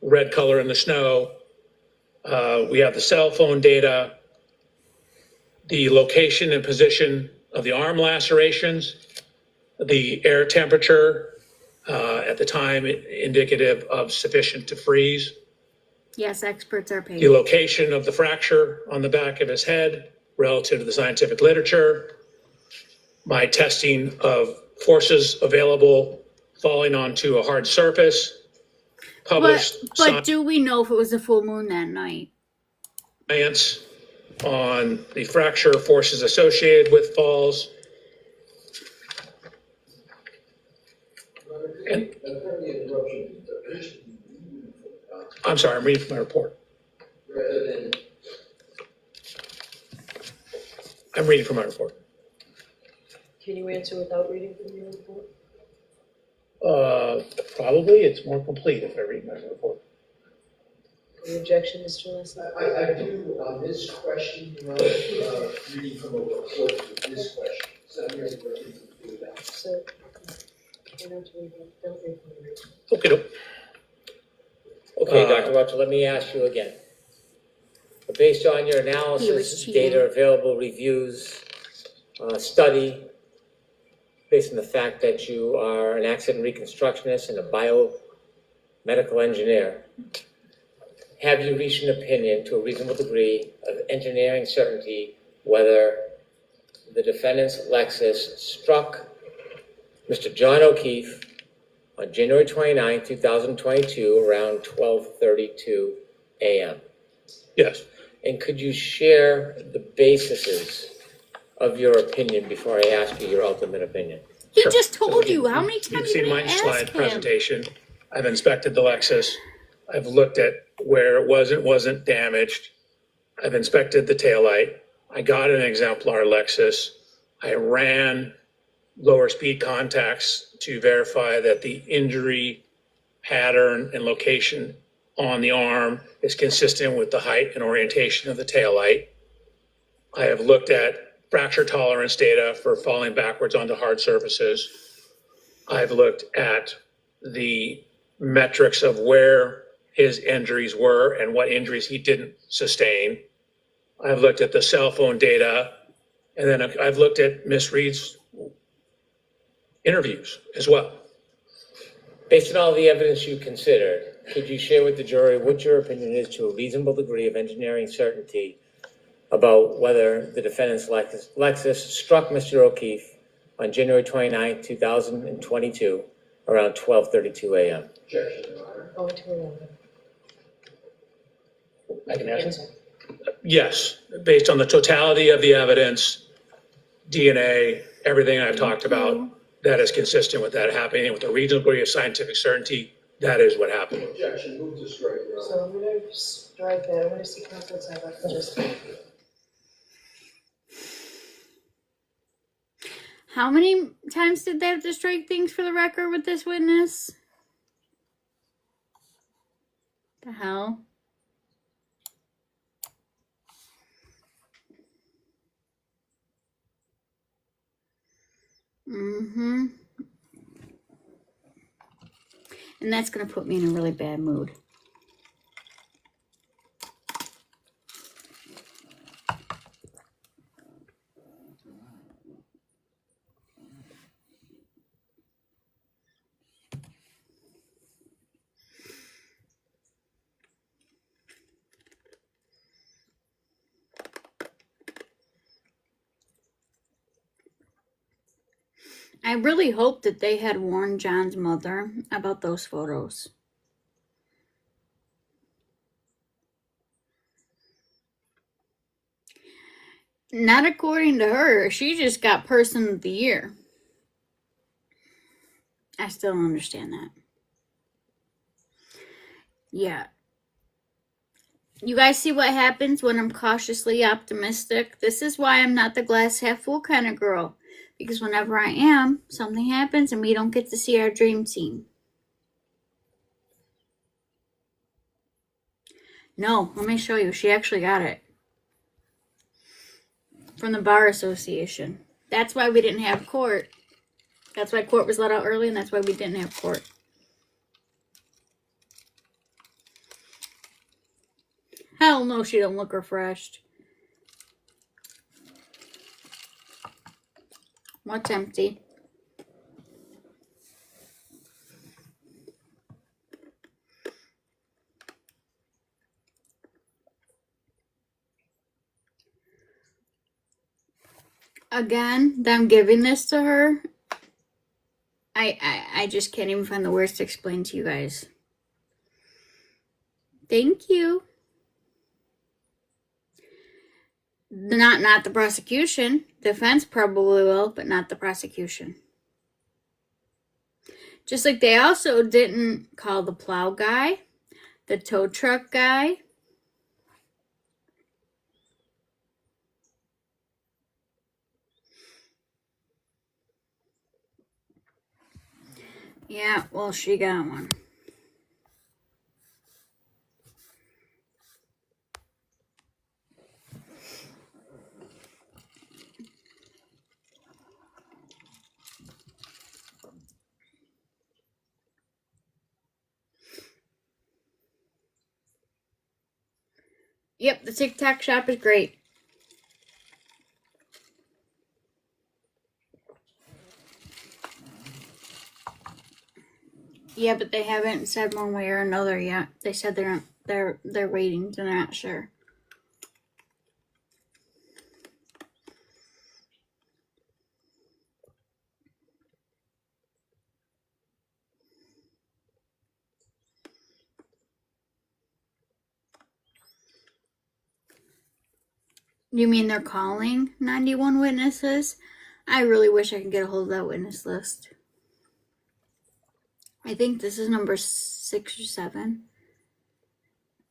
red color in the snow. We have the cell phone data, the location and position of the arm lacerations, the air temperature at the time indicative of sufficient to freeze. Yes, experts are paid. the location of the fracture on the back of his head relative to the scientific literature, my testing of forces available falling onto a hard surface, published But do we know if it was a full moon that night? science on the fracture forces associated with falls. And I'm sorry, I'm reading from my report. I'm reading from my report. Can you answer without reading from your report? Probably it's more complete if I read my report. Any objection, Mr. Leslie? I do on this question, reading from a report with this question. So I'm ready to do that. So, you don't read it, don't read from your report. Okay, doke. Okay, Dr. Welch, let me ask you again. Based on your He was analysis, cheating. data available, reviews, study, based on the fact that you are an accident reconstructionist and a biomedical engineer, have you reached an opinion to a reasonable degree of engineering certainty whether the defendant's Lexus struck Mr. John O'Keefe on January 29, 2022, around 12:32 a.m.? Yes. And could you share the bases of your opinion before I ask you your ultimate opinion? He Sure. just told So you. How many You've times seen did I my slide ask him? presentation. I've inspected the Lexus. I've looked at where it wasn't damaged. I've inspected the taillight. I got an exemplar Lexus. I ran lower speed contacts to verify that the injury pattern and location on the arm is consistent with the height and orientation of the taillight. I have looked at fracture tolerance data for falling backwards onto hard surfaces. I've looked at the metrics of where his injuries were and what injuries he didn't sustain. I've looked at the cell phone data, and then I've looked at Miss Reed's interviews as well. Based on all the evidence you considered, could you share with the jury what your opinion is to a reasonable degree of engineering certainty about whether the defendant's Lexus struck Mr. O'Keefe on January 29, 2022, around 12:32 a.m.? Objection, Your Honor. Going to 11. I can answer. Yes, based on the totality of the evidence, DNA, everything I've talked about, that is consistent with that happening with a reasonable degree of scientific certainty. That is what happened. Objection, move to strike, Your Honor. So I'm gonna strike that, I'm gonna see counsel side up for just. How many times did they have to strike things for the record with this witness? The hell? Mm-hmm. And that's gonna put me in a really bad mood. I really hope that they had warned John's mother about those photos. Not according to her. She just got Person of the Year. I still don't understand that. Yeah. You guys see what happens when I'm cautiously optimistic? This is why I'm not the glass half full kind of girl. Because whenever I am, something happens and we don't get to see our dream team. No, let me show you. She actually got it. From the Bar Association. That's why we didn't have court. That's why court was let out early, and that's why we didn't have court. Hell no, she don't look refreshed. What's empty? Again, them giving this to her, I just can't even find the words to explain to you guys. Thank you. Not the prosecution. Defense probably will, but not the prosecution. Just like they also didn't call the plow guy, the tow truck guy. Yeah, well, she got one. Yep, the TikTok shop is great. Yeah, but they haven't said one way or another yet. They said they're waiting, so they're not sure. You mean they're calling 91 witnesses? I really wish I could get a hold of that witness list. I think this is number 6 or 7.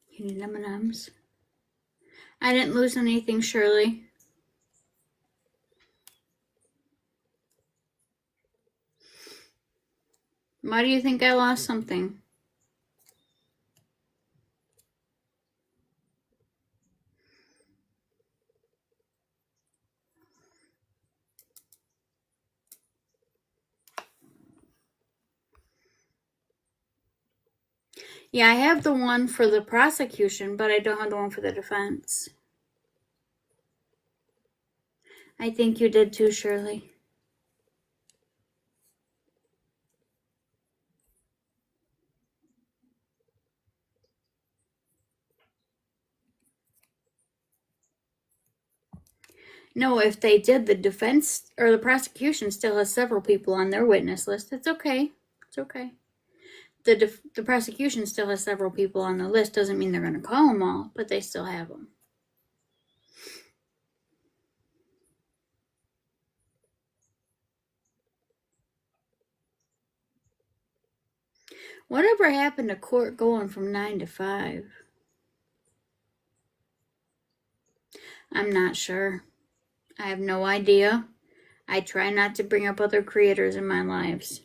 You need M&Ms. I didn't lose anything, Shirley. Why do you think I lost something? Yeah, I have the one for the prosecution, but I don't have the one for the defense. I think you did too, Shirley. No, if they did, the defense or the prosecution still has several people on their witness list. It's okay. It's okay. The prosecution still has several people on the list. Doesn't mean they're going to call them all, but they still have them. Whatever happened to court going from 9 to 5? I'm not sure. I have no idea. I try not to bring up other creators in my lives.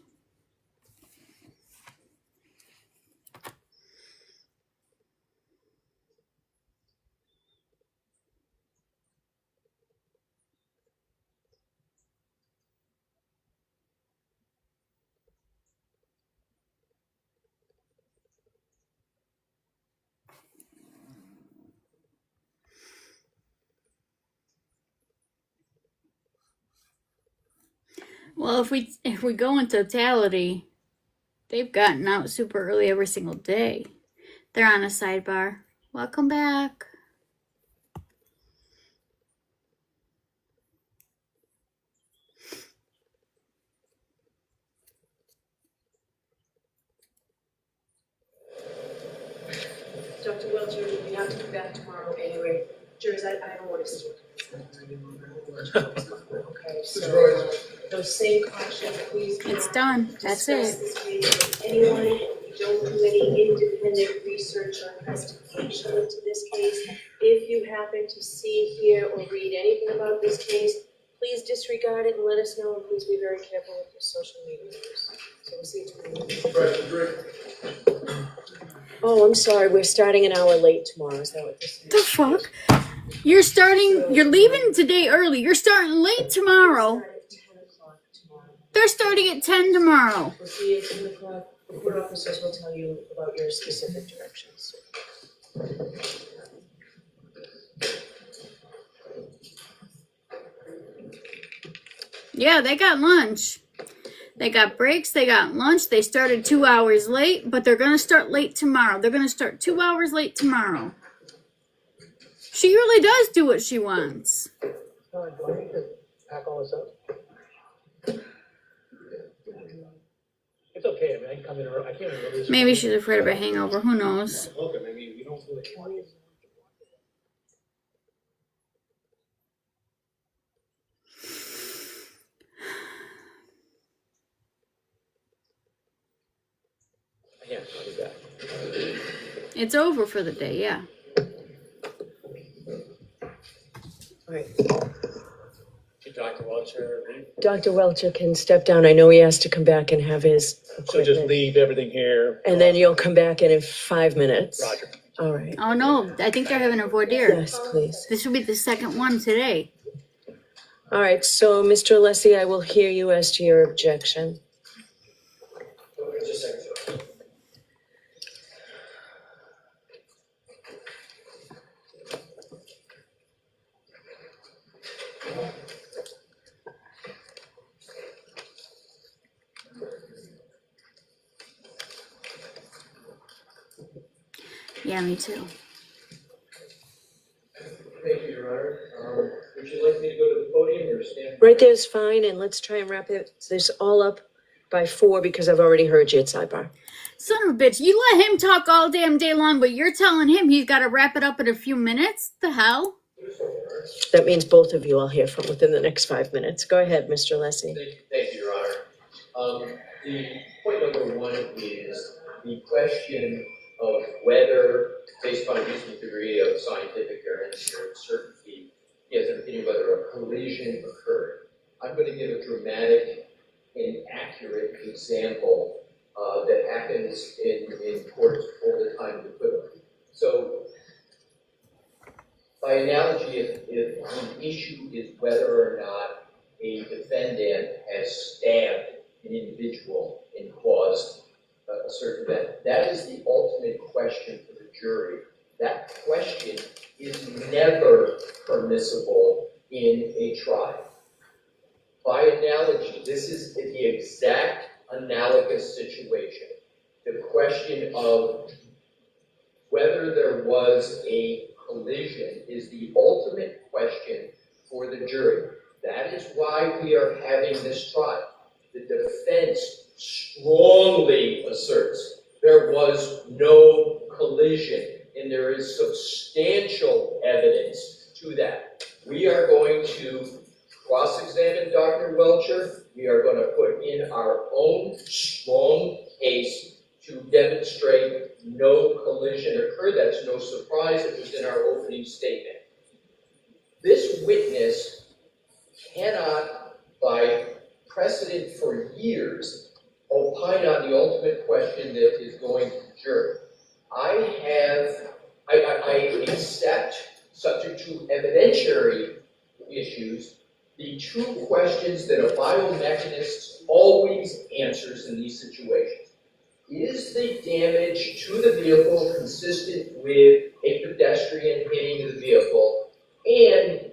Well, if we go in totality, they've gotten out super early every single day. They're on a sidebar. Welcome back. Dr. Welcher, we have to be back tomorrow anyway. Jurors, I don't want to see you. Okay, so those same cautions, please. It's done. That's Discuss it. this case with anyone. Don't do any independent research or investigation into this case. If you happen to see, hear, or read anything about this case, please disregard it and let us know, and please be very careful with your social media use. So we'll see you tomorrow. Oh, I'm sorry, we're starting an hour late tomorrow, is that what this is? The fuck? You're leaving today early. You're starting late tomorrow. Start at 10 o'clock tomorrow. They're starting at 10 tomorrow. We'll see you at 10 o'clock. The court officers will tell you about your specific directions. Yeah, they got lunch. They got breaks, they got lunch. They started 2 hours late, but they're going to start late tomorrow. They're going to start 2 hours late tomorrow. She really does do what she wants. pack all this up? It's okay, I mean, I can come in, I can't even release. Maybe she's afraid of a hangover. Who knows? Look, I mean, we don't really want it. Yeah, I'll be back. It's over for the day, yeah. All right. Should Dr. Welcher leave? Dr. Welcher can step down. I know he has to come back and have his So just appointment. leave everything here. And then you'll come back in 5 minutes. Roger. All right. Oh no, I think they're having a voir dire. Yes, please. This will be the second one today. All right, so Mr. Alessi, I will hear you as to your objection. Just a second. Yeah, me too. Thank you, Your Honor. Would you like me to go to the podium or stand? Right there's fine, and let's try and wrap this all up by 4 because I've already heard you at sidebar. Son of a bitch, you let him talk all damn day long, but you're telling him he's got to wrap it up in a few minutes? The hell? That means both of you I'll hear from within the next 5 minutes. Go ahead, Mr. Alessi. Thank you, Your Honor. The point number 1 is the question of whether, based on a reasonable degree of scientific or engineering certainty, he has an opinion whether a collision occurred. I'm going to give a dramatic and accurate example that happens in courts all the time with equivalent. So, by analogy, if the issue is whether or not a defendant has stabbed an individual and caused a certain event, that is the ultimate question for the jury. That question is never permissible in a trial. By analogy, this is the exact analogous situation. The question of whether there was a collision is the ultimate question for the jury. That is why we are having this trial. The defense strongly asserts there was no collision, and there is substantial evidence to that. We are going to cross-examine Dr. Welcher. We are going to put in our own strong case to demonstrate no collision occurred. That's no surprise. It was in our opening statement. This witness cannot, by precedent for years, opine on the ultimate question that is going to the jury. I accept, subject to evidentiary issues, the two questions that a biomechanist always answers in these situations. Is the damage to the vehicle consistent with a pedestrian hitting the vehicle? And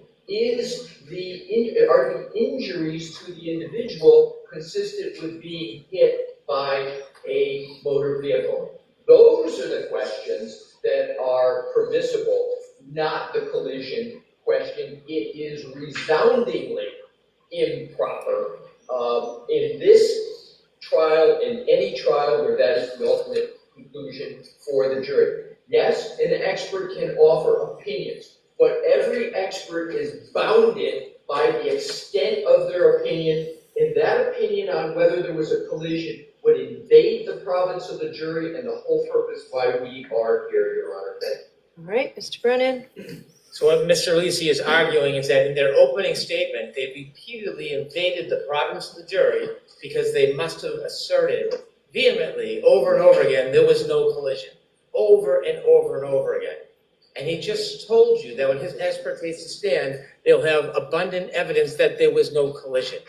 are the injuries to the individual consistent with being hit by a motor vehicle? Those are the questions that are permissible, not the collision question. It is resoundingly improper in this trial, in any trial where that is the ultimate conclusion for the jury. Yes, an expert can offer opinions, but every expert is bounded by the extent of their opinion, and that opinion on whether there was a collision would invade the province of the jury and the whole purpose why we are here, Your Honor. Thank you. All right, Mr. Brennan. So what Mr. Lisi is arguing is that in their opening statement, they repeatedly invaded the province of the jury because they must have asserted vehemently over and over again there was no collision, over and over and over again. And he just told you that when his expert takes the stand, they'll have abundant evidence that there was no collision.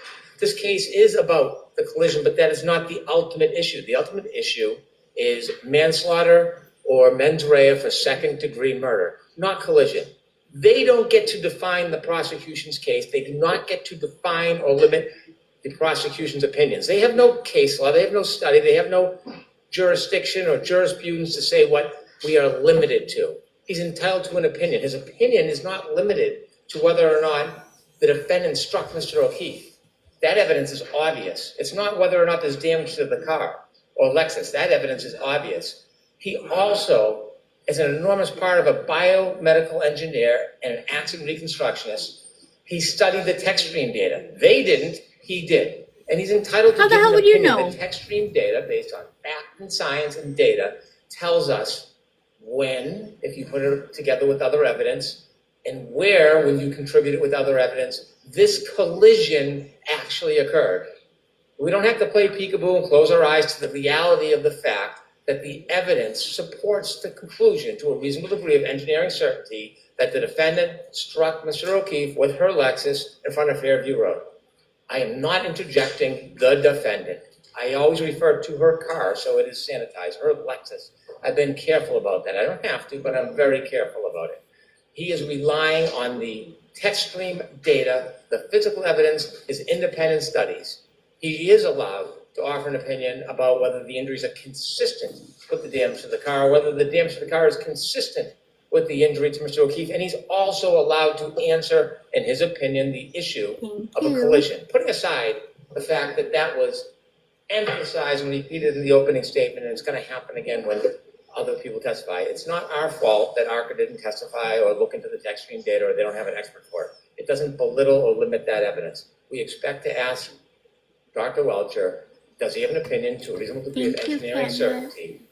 This case is about the collision, but that is not the ultimate issue. The ultimate issue is manslaughter or mens rea for second-degree murder, not collision. They don't get to define the prosecution's case. They do not get to define or limit the prosecution's opinions. They have no case law. They have no study. They have no jurisdiction or jurisprudence to say what we are limited to. He's entitled to an opinion. His opinion is not limited to whether or not the defendant struck Mr. O'Keefe. That evidence is obvious. It's not whether or not there's damage to the car or Lexus. That evidence is obvious. He also is an enormous part of a biomedical engineer and an accident reconstructionist. He studied the tech stream data. They didn't, he did. And he's entitled to How the give hell an would you opinion. know? The tech stream data, based on fact and science and data, tells us when, if you put it together with other evidence, and where, when you contribute it with other evidence, this collision actually occurred. We don't have to play peekaboo and close our eyes to the reality of the fact that the evidence supports the conclusion to a reasonable degree of engineering certainty that the defendant struck Mr. O'Keefe with her Lexus in front of Fairview Road. I am not interjecting the defendant. I always refer to her car, so it is sanitized, her Lexus. I've been careful about that. I don't have to, but I'm very careful about it. He is relying on the tech stream data, the physical evidence, his independent studies. He is allowed to offer an opinion about whether the injuries are consistent with the damage to the car, whether the damage to the car is consistent with the injury to Mr. O'Keefe, and he's also allowed to answer, in his opinion, the issue of a collision. Putting aside the fact that that was emphasized and repeated in the opening statement, and it's going to happen again when other people testify. It's not our fault that ARCA didn't testify or look into the tech stream data or they don't have an expert for it. It doesn't belittle or limit that evidence. We expect to ask Dr. Welcher, does he have an opinion to a reasonable degree of engineering certainty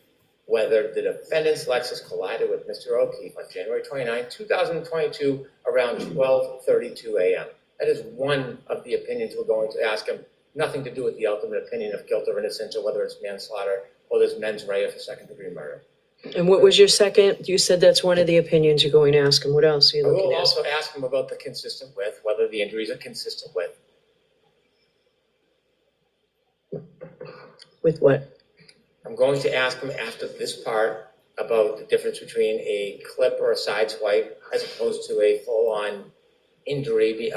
whether the defendant's Lexus collided with Mr. O'Keefe on January 29, 2022 around 12:32 a.m. That is one of the opinions we're going to ask him, nothing to do with the ultimate opinion of guilt or innocence or whether it's manslaughter or there's mens rea for second-degree murder. And what was your second? You said that's one of the opinions you're going to ask him. What else are you I looking will at? also ask him about the consistent with, whether the injuries are consistent with. With what? I'm going to ask him after this part about the difference between a clip or a side swipe as opposed to a full-on injury,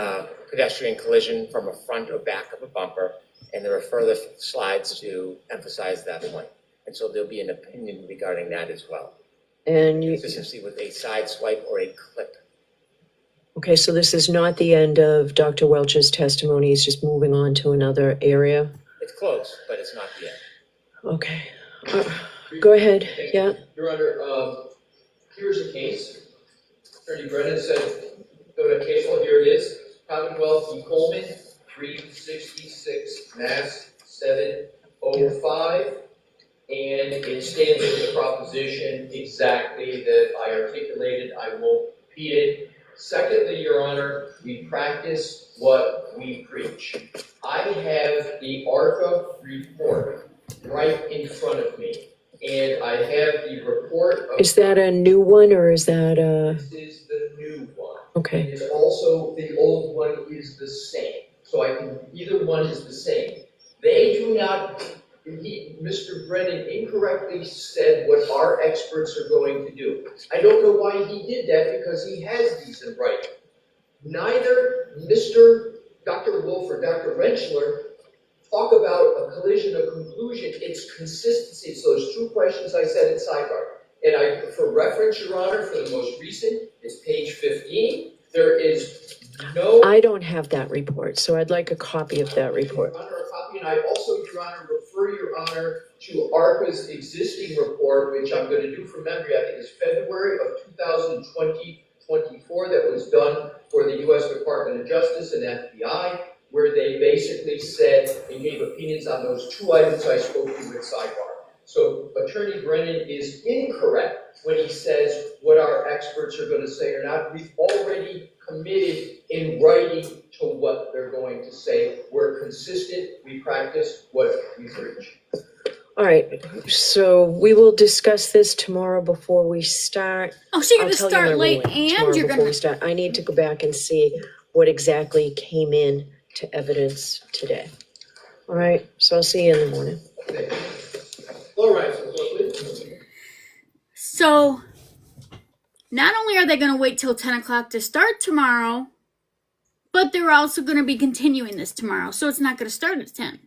pedestrian collision from a front or back of a bumper. And there are further slides to emphasize that point. And so there'll be an opinion regarding that as well. And you, Consistency with a side swipe or a clip. okay, so this is not the end of Dr. Welch's testimony. He's just moving on to another area. It's close, but it's not the end. Okay. Go ahead. Yeah. Your Honor, here's a case. Attorney Brennan said, go to case law, here it is. Commonwealth v. Coleman, 366 Mass 705. And it stands for the proposition exactly that I articulated. I won't repeat it. Secondly, Your Honor, we practice what we preach. I have the ARCA report right in front of me. And I have the report of... Is that a new one or is that a... This is the new one. Okay. It is also, the old one is the same. So I can, either one is the same. They do not, Mr. Brennan incorrectly said what our experts are going to do. I don't know why he did that because he has these in writing. Neither Dr. Wolf or Dr. Rentschler talk about a collision, a conclusion, it's consistency. So there's two questions I said in sidebar. And for reference, Your Honor, for the most recent, it's page 15. There is no... I don't have that report, so I'd like a copy of that report. Your Honor, a copy, and I also, Your Honor, refer Your Honor to ARCA's existing report, which I'm going to do from memory. I think it's February of 2024 that was done for the U.S. Department of Justice and FBI, where they basically said and gave opinions on those two items I spoke to with sidebar. So Attorney Brennan is incorrect when he says what our experts are going to say or not. We've already committed in writing to what they're going to say. We're consistent. We practice what we preach. All right, so we will discuss this tomorrow before we start. Oh, so you're I'll gonna tell you start my late ruling and tomorrow you're before gonna... we start. I need to go back and see what exactly came in to evidence today. All right, so I'll see you in the morning. Okay. All right. So, not only are they going to wait till 10 o'clock to start tomorrow, but they're also going to be continuing this tomorrow. So it's not going to start at 10.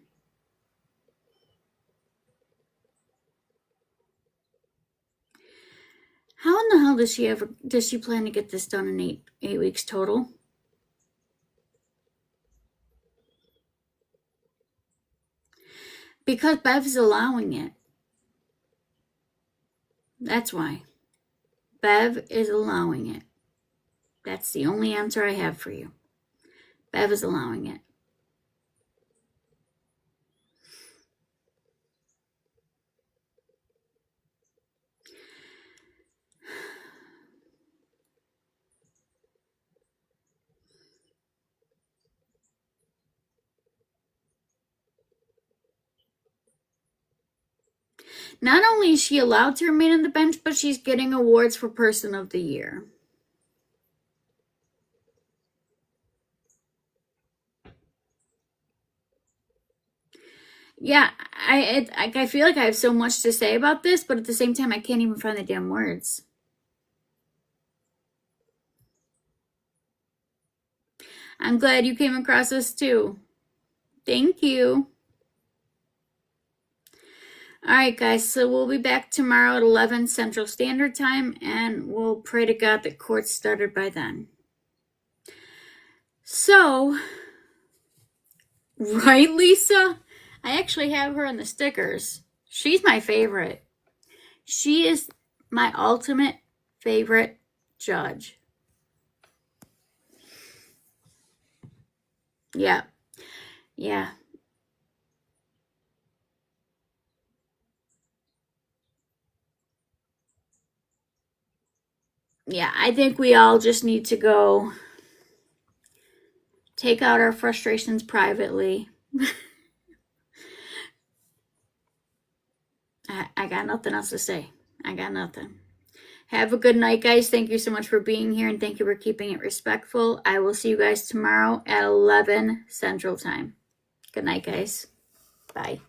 How in the hell does she plan to get this done in eight weeks total? Because Bev's allowing it. That's why. Bev is allowing it. That's the only answer I have for you. Bev is allowing it. Not only is she allowed to remain on the bench, but she's getting awards for Person of the Year. Yeah, I feel like I have so much to say about this, but at the same time, I can't even find the damn words. I'm glad you came across this too. Thank you. All right, guys, so we'll be back tomorrow at 11 Central Standard Time, and we'll pray to God that court's started by then. So, right, Lisa? I actually have her on the stickers. She's my favorite. She is my ultimate favorite judge. Yeah. Yeah. Yeah, I think we all just need to go take out our frustrations privately. I got nothing else to say. I got nothing. Have a good night, guys. Thank you so much for being here, and thank you for keeping it respectful. I will see you guys tomorrow at 11 Central Time. Good night, guys. Bye.